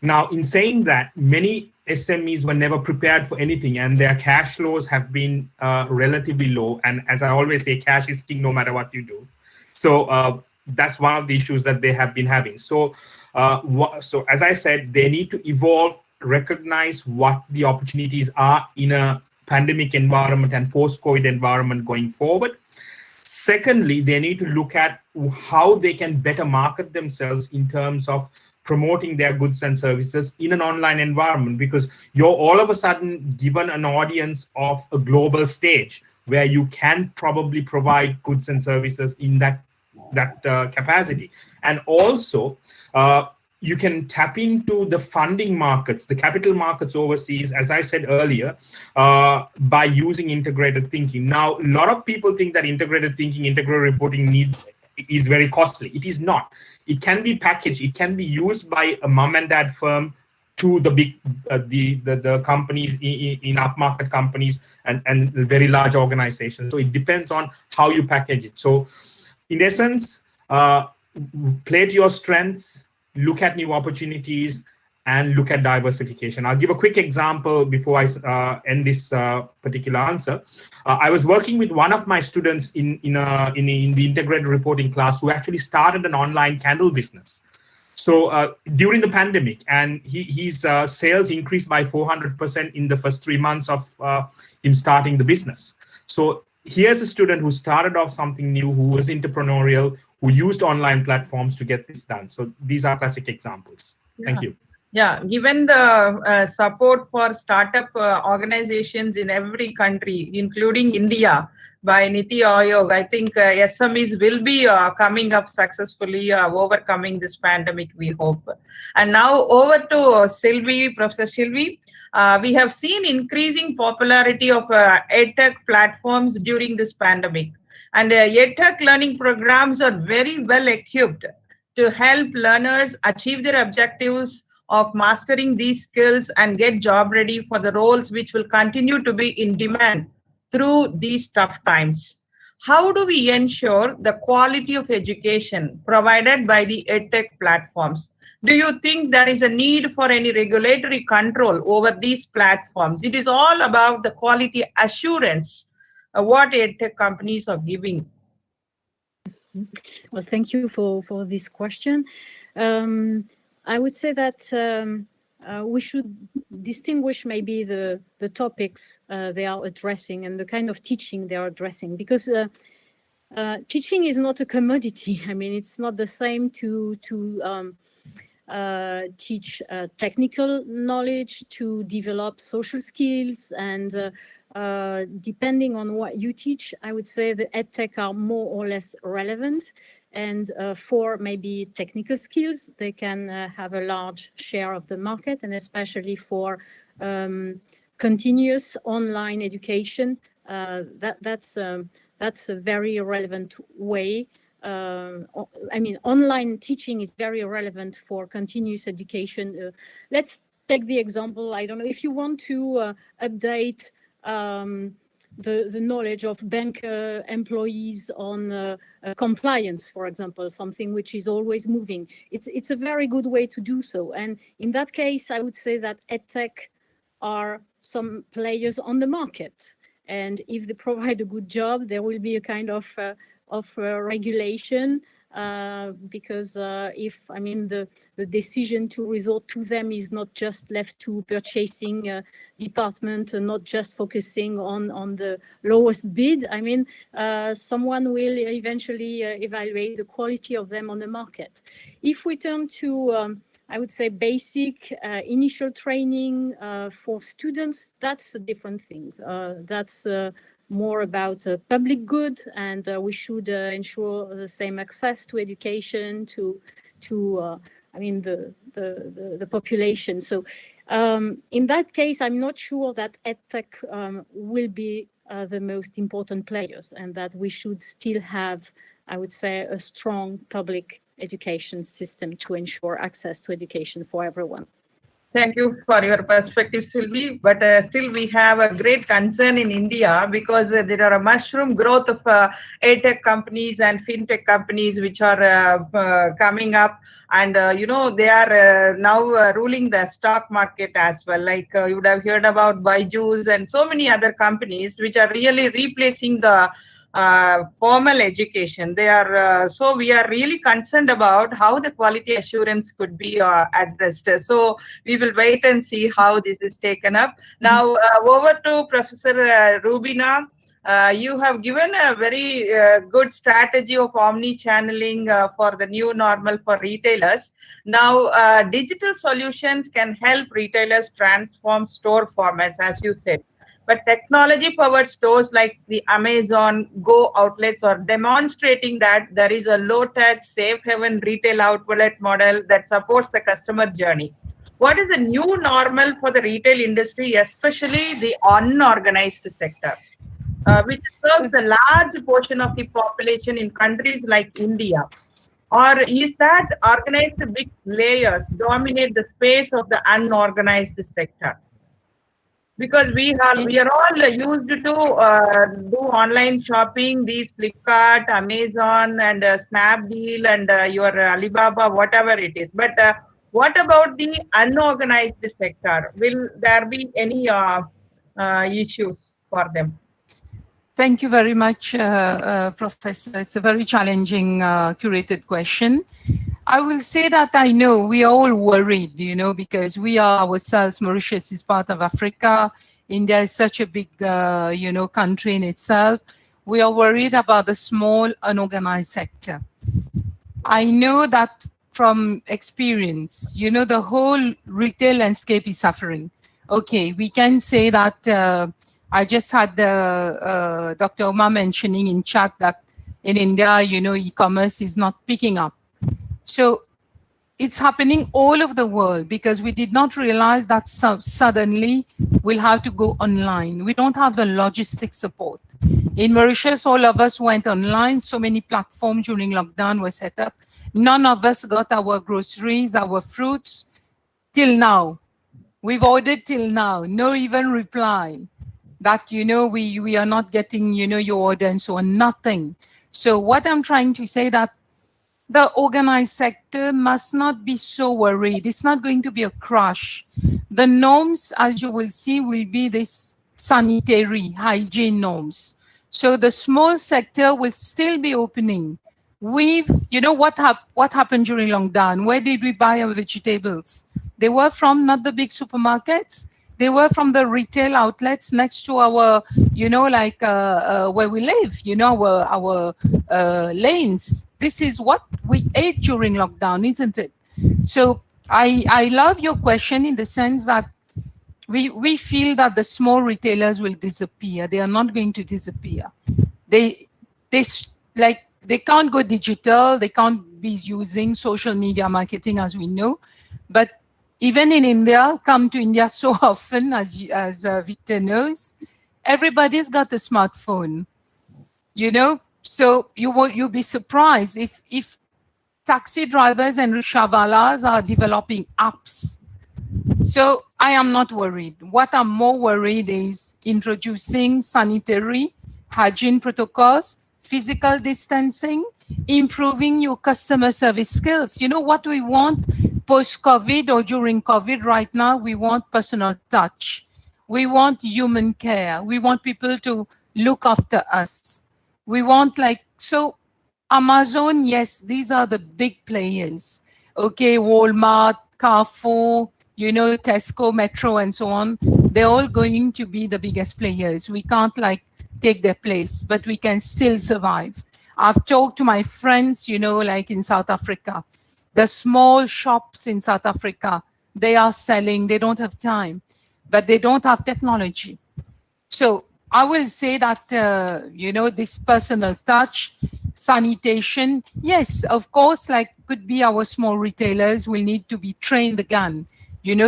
Now, in saying that, many SMEs were never prepared for anything, and their cash flows have been relatively low. And as I always say, cash is king no matter what you do. So that's one of the issues that they have been having. So, so as I said, they need to evolve, recognize what the opportunities are in a pandemic environment and post-COVID environment going forward. Secondly, they need to look at how they can better market themselves in terms of promoting their goods and services in an online environment, because you're all of a sudden given an audience of a global stage where you can probably provide goods and services in that capacity. And also, you can tap into the funding markets, the capital markets overseas, as I said earlier, by using integrated thinking. Now, a lot of people think that integrated thinking, integrated reporting is very costly. It is not. It can be packaged. It can be used by a mom and dad firm to the big, the companies in upmarket companies and very large organizations. So it depends on how you package it. So in essence, play to your strengths, look at new opportunities, and look at diversification. I'll give a quick example before I end this particular answer. I was working with one of my students in the integrated reporting class who actually started an online candle business. So during the pandemic, and his sales increased by 400% in the first 3 months of him starting the business. So here's a student who started off something new, who was entrepreneurial, who used online platforms to get this done. So these are classic examples. Thank you.
Yeah, given the support for startup organizations in every country, including India, by Niti Aayog, I think SMEs will be coming up successfully, overcoming this pandemic, we hope. And now over to Sylvie, Professor Sylvie. We have seen increasing popularity of EdTech platforms during this pandemic. And EdTech learning programs are very well equipped to help learners achieve their objectives of mastering these skills and get job ready for the roles which will continue to be in demand through these tough times. How do we ensure the quality of education provided by the EdTech platforms? Do you think there is a need for any regulatory control over these platforms? It is all about the quality assurance what EdTech companies are giving.
Well, thank you for this question. I would say that we should distinguish maybe the topics they are addressing and the kind of teaching they are addressing, because teaching is not a commodity. I mean, it's not the same to teach technical knowledge, to develop social skills, and depending on what you teach, I would say the EdTech are more or less relevant. And for maybe technical skills, they can have a large share of the market, and especially for continuous online education, that's a very relevant way. I mean, online teaching is very relevant for continuous education. Let's take the example, I don't know, if you want to update the knowledge of bank employees on compliance, for example, something which is always moving. It's a very good way to do so. And in that case, I would say that EdTech are some players on the market. And if they provide a good job, there will be a kind of regulation, because if, I mean, the decision to resort to them is not just left to purchasing department and not just focusing on the lowest bid. I mean, someone will eventually evaluate the quality of them on the market. If we turn to, I would say, basic initial training for students, that's a different thing. That's more about public good, and we should ensure the same access to education to I mean the population. So in that case, I'm not sure that EdTech will be the most important players, and that we should still have, I would say, a strong public education system to ensure access to education for everyone.
Thank you for your perspective, Sylvie. But still, we have a great concern in India, because there are a mushroom growth of EdTech companies and FinTech companies which are coming up. And, you know, they are now ruling the stock market as well. Like you would have heard about Byju's and so many other companies which are really replacing the formal education. They are so we are really concerned about how the quality assurance could be addressed. So we will wait and see how this is taken up. Now over to Professor Rubina. You have given a very good strategy of omni-channeling for the new normal for retailers. Now digital solutions can help retailers transform store formats, as you said. But technology-powered stores like the Amazon Go outlets are demonstrating that there is a low-touch, safe haven retail outlet model that supports the customer journey. What is the new normal for the retail industry, especially the unorganized sector, which serves a large portion of the population in countries like India? Or is that organized big players dominate the space of the unorganized sector? Because we are all used to do online shopping, these Flipkart, Amazon, and Snapdeal, and your Alibaba, whatever it is. But What about the unorganized sector? Will there be any issues for them?
Thank you very much, Professor. It's a very challenging, curated question. I will say that I know we are all worried, because we are ourselves, Mauritius is part of Africa. India is such a big, country in itself. We are worried about the small, unorganized sector. I know that from experience, the whole retail landscape is suffering. Okay, we can say that I just had Dr. Uma mentioning in chat that in India, e-commerce is not picking up. So it's happening all over the world because we did not realize that suddenly we'll have to go online. We don't have the logistic support. In Mauritius, all of us went online. So many platforms during lockdown were set up. None of us got our groceries, our fruits till now. We've ordered till now, no even reply that, we are not getting, your order and so on, nothing. So what I'm trying to say that the organized sector must not be so worried. It's not going to be a crash. The norms, as you will see, will be this sanitary hygiene norms. So the small sector will still be opening. What happened during lockdown? Where did we buy our vegetables? They were from not the big supermarkets. They were from the retail outlets next to our, where we live, our lanes. This is what we ate during lockdown, isn't it? So I love your question in the sense that we feel that the small retailers will disappear. They are not going to disappear. They can't go digital. They can't be using social media marketing as we know, but even in India, come to India so often, as Victor knows, everybody's got a smartphone, so you'll be surprised if taxi drivers and rickshawalas are developing apps. So I am not worried. What I'm more worried is introducing sanitary hygiene protocols, physical distancing, improving your customer service skills. What we want post-COVID or during COVID right now, we want personal touch. We want human care. We want people to look after us. We want so Amazon, yes, these are the big players. Okay, Walmart, Carrefour, Tesco, Metro, and so on. They're all going to be the biggest players. We can't take their place, but we can still survive. I've talked to my friends, in South Africa. The small shops in South Africa, they are selling, they don't have time, but they don't have technology. So I will say that, this personal touch, sanitation, yes, of course, could be our small retailers will need to be trained again,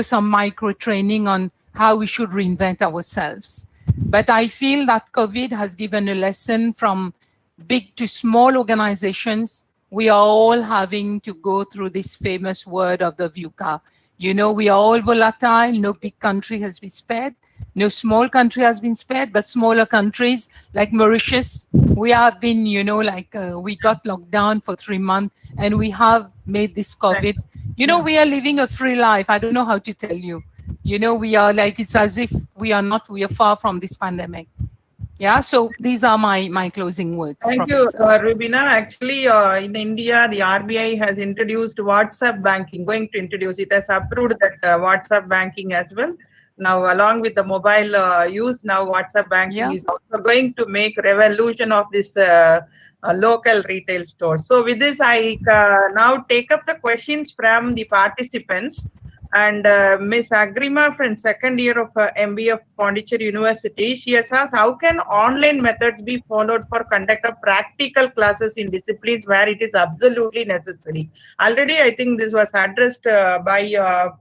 some micro training on how we should reinvent ourselves. But I feel that COVID has given a lesson from big to small organizations. We are all having to go through this famous word of the VUCA. We are all volatile. No big country has been spared. No small country has been spared, but smaller countries like Mauritius, we have been, we got locked down for 3 months and we have made this COVID. We are living a free life. I don't know how to tell you. We are it's as if we are far from this pandemic. Yeah, so these are my closing words.
Thank
Professor.
you, Rubina. Actually, in India, the RBI has introduced WhatsApp banking, going to introduce it, has approved that WhatsApp banking as well. Now, along with the mobile use, now WhatsApp banking is also going to make revolution of this local retail stores. So with this, I now take up the questions from the participants. And Ms. Agrima from second year of MBA of Pondicherry University, she has asked, how can online methods be followed for conduct of practical classes in disciplines where it is absolutely necessary? Already, I think this was addressed by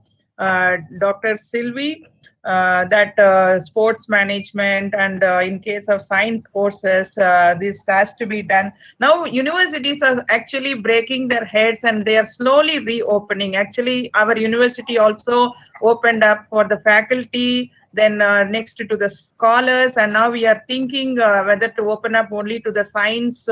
Dr. Sylvie. that sports management and in case of science courses, this has to be done. Now universities are actually breaking their heads and they are slowly reopening. Actually, our university also opened up for the faculty, then next to the scholars, and now we are thinking whether to open up only to the science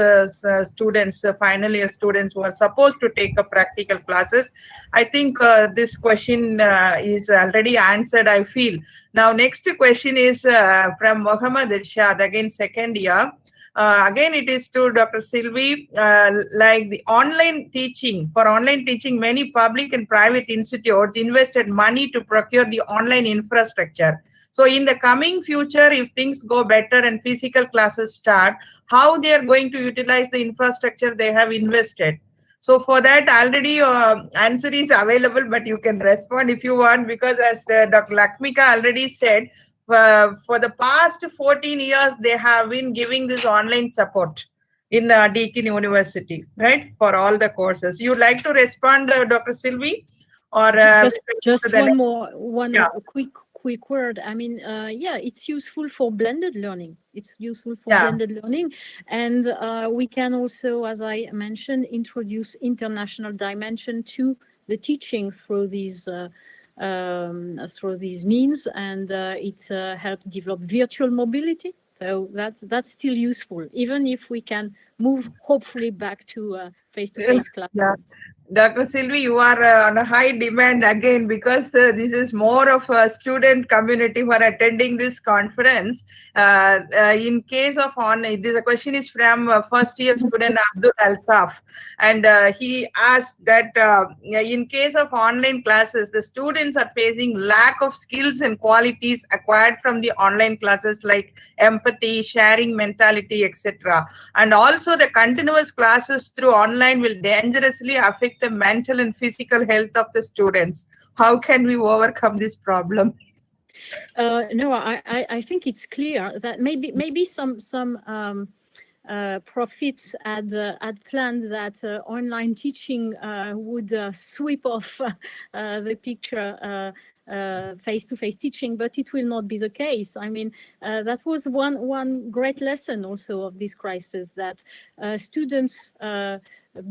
students, final year students who are supposed to take up practical classes. I think this question is already answered, I feel. Now next question is from Mohammad Irshad, again second year. Again, it is to Dr. Sylvie, like the online teaching. For online teaching, many public and private institutes invested money to procure the online infrastructure. So in the coming future, if things go better and physical classes start, how they are going to utilize the infrastructure they have invested? So for that, already answer is available, but you can respond if you want, because as Dr. Lakmika already said, for the past 14 years, they have been giving this online support in Deakin University, right, for all the courses. You'd like to respond, Dr. Sylvie? Or
just one quick word. I mean, yeah, it's useful for blended learning. It's useful for blended learning. And we can also, as I mentioned, introduce international dimension to the teaching through these means, and it helps develop virtual mobility. So that's still useful, even if we can move hopefully back to face-to-face class.
Yeah. Dr. Sylvie, you are on a high demand again, because this is more of a student community who are attending this conference. In case of online, this question is from first year student Abdul Altaf, and he asked that in case of online classes, the students are facing lack of skills and qualities acquired from the online classes, like empathy, sharing mentality, etc. And also the continuous classes through online will dangerously affect the mental and physical health of the students. How can we overcome this problem?
No, I think it's clear that maybe some profits had planned that online teaching would sweep off the picture face-to-face teaching, but it will not be the case. I mean, that was one great lesson also of this crisis, that students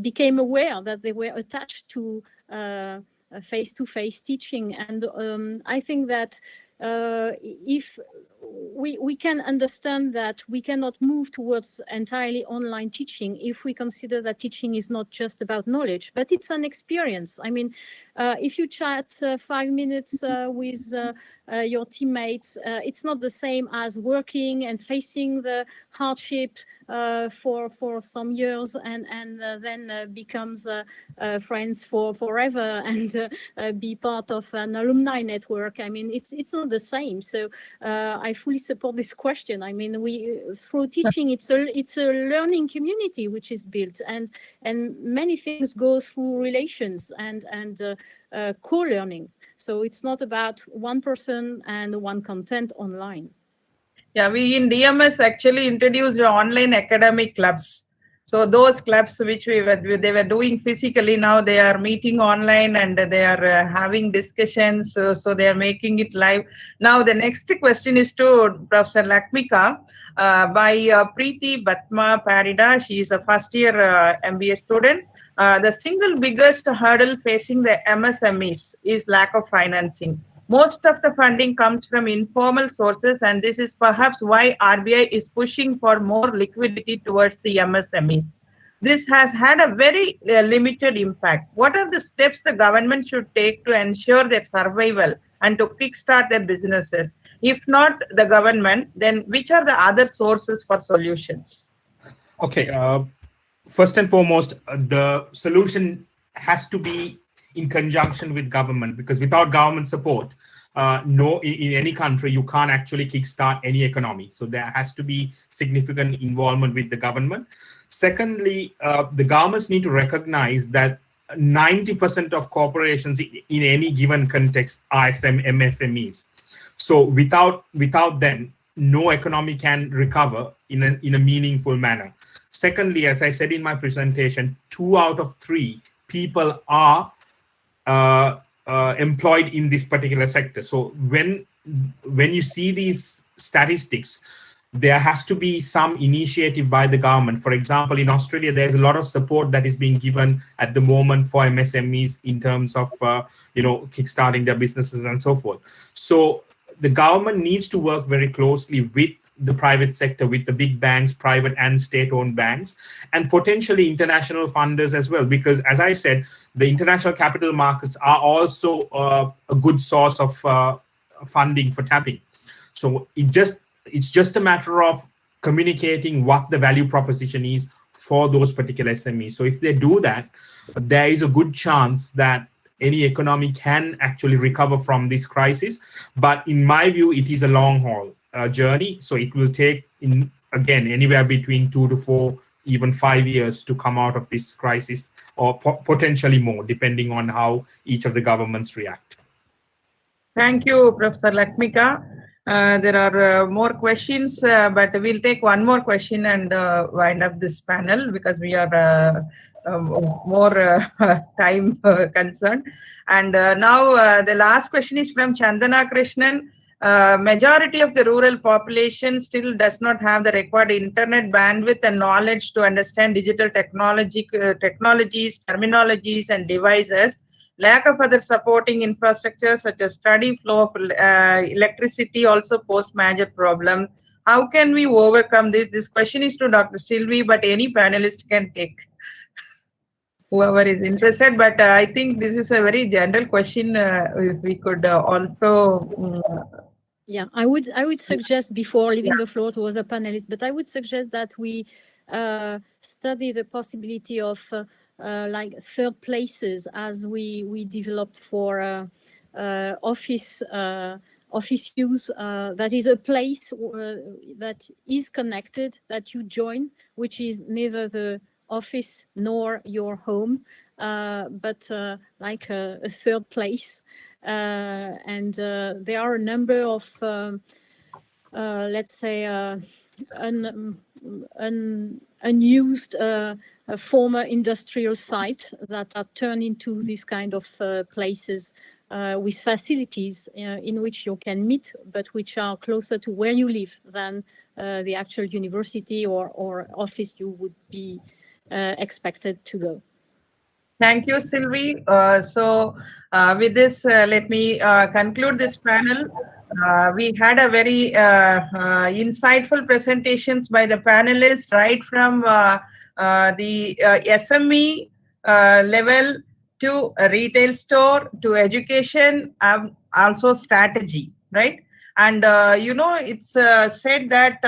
became aware that they were attached to face-to-face teaching. And I think that if we can understand that we cannot move towards entirely online teaching if we consider that teaching is not just about knowledge, but it's an experience. I mean, if you chat 5 minutes with your teammates, it's not the same as working and facing the hardship for some years and then becomes friends for forever and be part of an alumni network. I mean, it's not the same. So I fully support this question. I mean, through teaching, it's a learning community which is built, and many things go through relations and co-learning. So it's not about one person and one content online.
Yeah, we in DMS actually introduced online academic clubs. So those clubs which they were doing physically, now they are meeting online and they are having discussions. So they are making it live. Now the next question is to Professor Lakmika by Preeti Batma Parida. She is a first year MBA student. The single biggest hurdle facing the MSMEs is lack of financing. Most of the funding comes from informal sources, and this is perhaps why RBI is pushing for more liquidity towards the MSMEs. This has had a very limited impact. What are the steps the government should take to ensure their survival and to kickstart their businesses? If not the government, then which are the other sources for solutions?
Okay, first and foremost, the solution has to be in conjunction with government, because without government support, in any country, you can't actually kickstart any economy. So there has to be significant involvement with the government. Secondly, the governments need to recognize that 90% of corporations in any given context are MSMEs. So without them, no economy can recover in a meaningful manner. Secondly, as I said in my presentation, 2 out of 3 people are employed in this particular sector. So when you see these statistics, there has to be some initiative by the government. For example, in Australia, there's a lot of support that is being given at the moment for MSMEs in terms of kickstarting their businesses and so forth. So the government needs to work very closely with the private sector, with the big banks, private and state-owned banks, and potentially international funders as well. Because as I said, the international capital markets are also a good source of funding for tapping. So it's just a matter of communicating what the value proposition is for those particular SMEs. So if they do that, there is a good chance that any economy can actually recover from this crisis. But in my view, it is a long haul journey. So it will take, again, anywhere between 2 to 4, even 5 years to come out of this crisis, or potentially more, depending on how each of the governments react.
Thank you, Professor Lakmika. There are more questions, but we'll take one more question and wind up this panel because we are more time concerned. And now the last question is from Chandana Krishnan. Majority of the rural population still does not have the required internet bandwidth and knowledge to understand digital technologies, terminologies, and devices. Lack of other supporting infrastructure such as steady flow of electricity also pose major problem. How can we overcome this? This question is to Dr. Sylvie, but any panelist can take, whoever is interested. But I think this is a very general question. If we could also...
Yeah, I would suggest, before leaving the floor to other panelists, but I would suggest that we study the possibility of like third places, as we developed for office use. That is a place that is connected, that you join, which is neither the office nor your home, but like a third place. And there are a number of, let's say, unused former industrial sites that are turned into these kind of places with facilities in which you can meet, but which are closer to where you live than the actual university or office you would be expected to go.
Thank you, Sylvie. So with this, let me conclude this panel. We had a very insightful presentations by the panelists, right from the SME level to a retail store to education, also strategy, right? And it's said that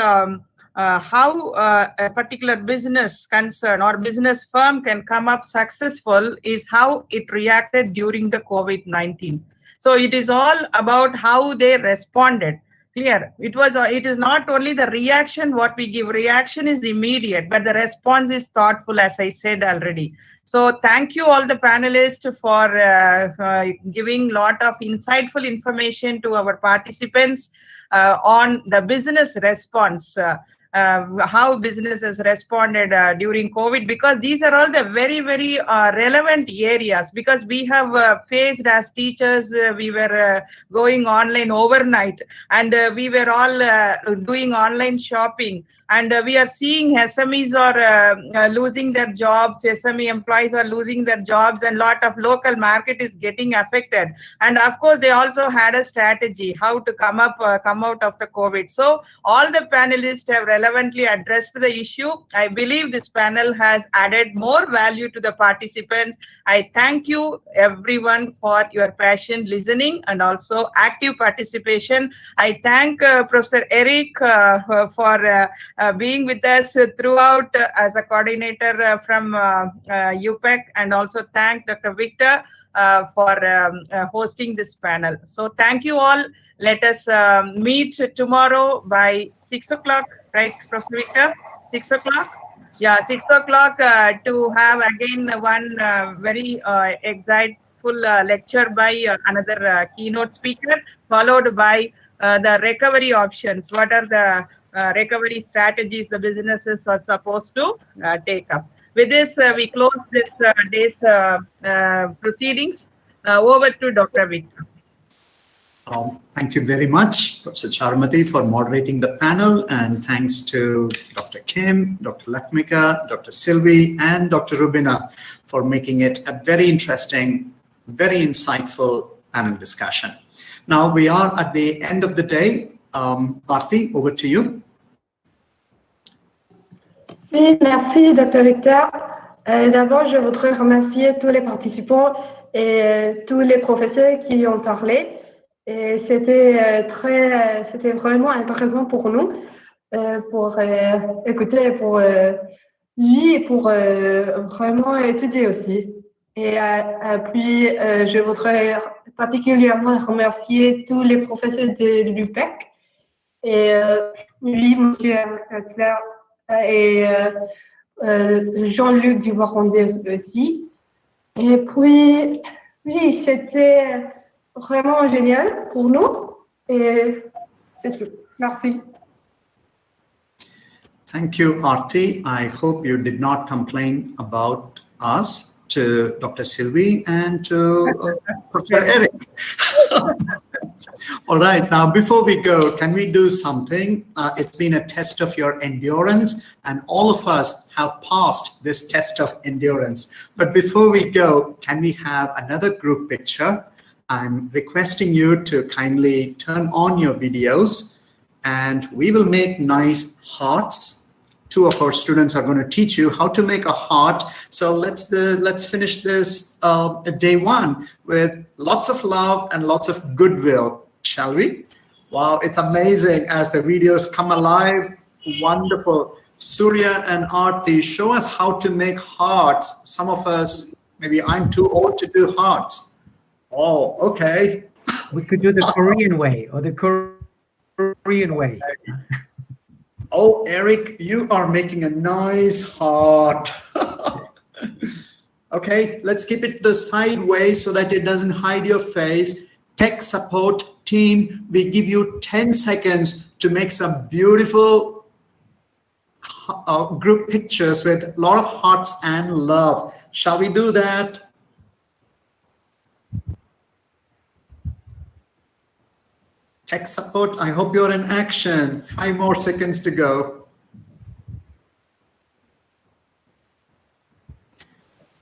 how a particular business concern or business firm can come up successful is how it reacted during the COVID-19. So it is all about how they responded. Clear. It is not only the reaction what we give. Reaction is immediate, but the response is thoughtful, as I said already. So thank you all the panelists for giving a lot of insightful information to our participants on the business response. How business has responded during COVID, because these are all the very, very relevant areas, because we have faced as teachers, we were going online overnight, and we were all doing online shopping, and we are seeing SMEs are losing their jobs, SME employees are losing their jobs, and lot of local market is getting affected. And of course, they also had a strategy how to come out of the COVID. So all the panelists have relevantly addressed the issue. I believe this panel has added more value to the participants. I thank you everyone for your passion, listening, and also active participation. I thank Professor Eric for being with us throughout as a coordinator from UPEC, and also thank Dr. Victor for hosting this panel. So thank you all. Let us meet tomorrow by 6 o'clock, right, Professor Victor? 6 o'clock? Yeah, 6 o'clock to have again one very exciteful lecture by another keynote speaker, followed by the recovery options. What are the recovery strategies the businesses are supposed to take up? With this, we close this day's proceedings. Over to Dr. Victor.
Thank you very much, Professor Charumati, for moderating the panel, and thanks to Dr. Kim, Dr. Lakmika, Dr. Sylvie, and Dr. Rubina for making it a very interesting, very insightful panel discussion. Now we are at the end of the day. Aarti, over to you.
Oui, merci, Dr. Victor. D'abord, je voudrais remercier tous les participants et tous les professeurs qui ont parlé. Et c'était vraiment intéressant pour nous, pour écouter, pour lui et pour vraiment étudier aussi. Et puis, je voudrais particulièrement remercier tous les professeurs de l'UPEC et lui, Monsieur Katzler et Jean-Luc Dubois-Rondé aussi. Et puis, oui, c'était vraiment génial pour nous. Et c'est tout. Merci.
Thank you, Aarti. I hope you did not complain about us to Dr. Sylvie and to Professor Eric. All right, now before we go, can we do something? It's been a test of your endurance, and all of us have passed this test of endurance. But before we go, can we have another group picture? I'm requesting you to kindly turn on your videos, and we will make nice hearts. Two of our students are going to teach you how to make a heart. So let's finish this day one with lots of love and lots of goodwill, shall we? Wow, it's amazing as the videos come alive. Wonderful. Surya and Aarti, show us how to make hearts. Some of us, maybe I'm too old to do hearts. Oh, okay.
We could do the Korean way or the Korean way.
Oh, Eric, you are making a nice heart. Okay, let's keep it the sideways so that it doesn't hide your face. Tech support team, we give you 10 seconds to make some beautiful group pictures with a lot of hearts and love. Shall we do that? Tech support, I hope you're in action. 5 more seconds to go.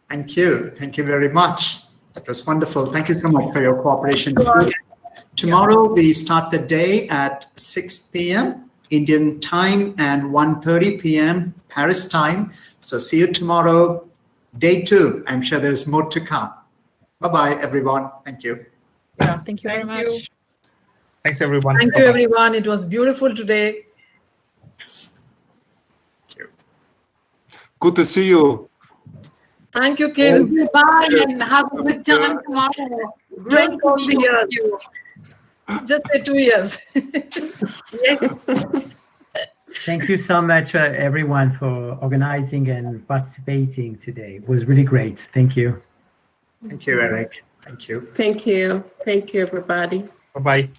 Thank you. Thank you very much. That was wonderful. Thank you so much for your cooperation. Tomorrow, we start the day at 6 p.m. Indian time and 1:30 p.m. Paris time. So see you tomorrow, day 2. I'm sure there's more to come. Bye-bye, everyone. Thank you.
Yeah, thank you very much.
Thanks, everyone.
Thank you, everyone. It was beautiful today.
Yes. Thank you.
Good to see you.
Thank you, Kim.
Bye and have a good time tomorrow. Great
Don't count the years. Just say 2 years.
Yes.
Thank you so much, everyone, for organizing and participating today. It was really great. Thank you.
Thank you, Eric. Thank you.
Thank you. Thank you, everybody.
Bye-bye.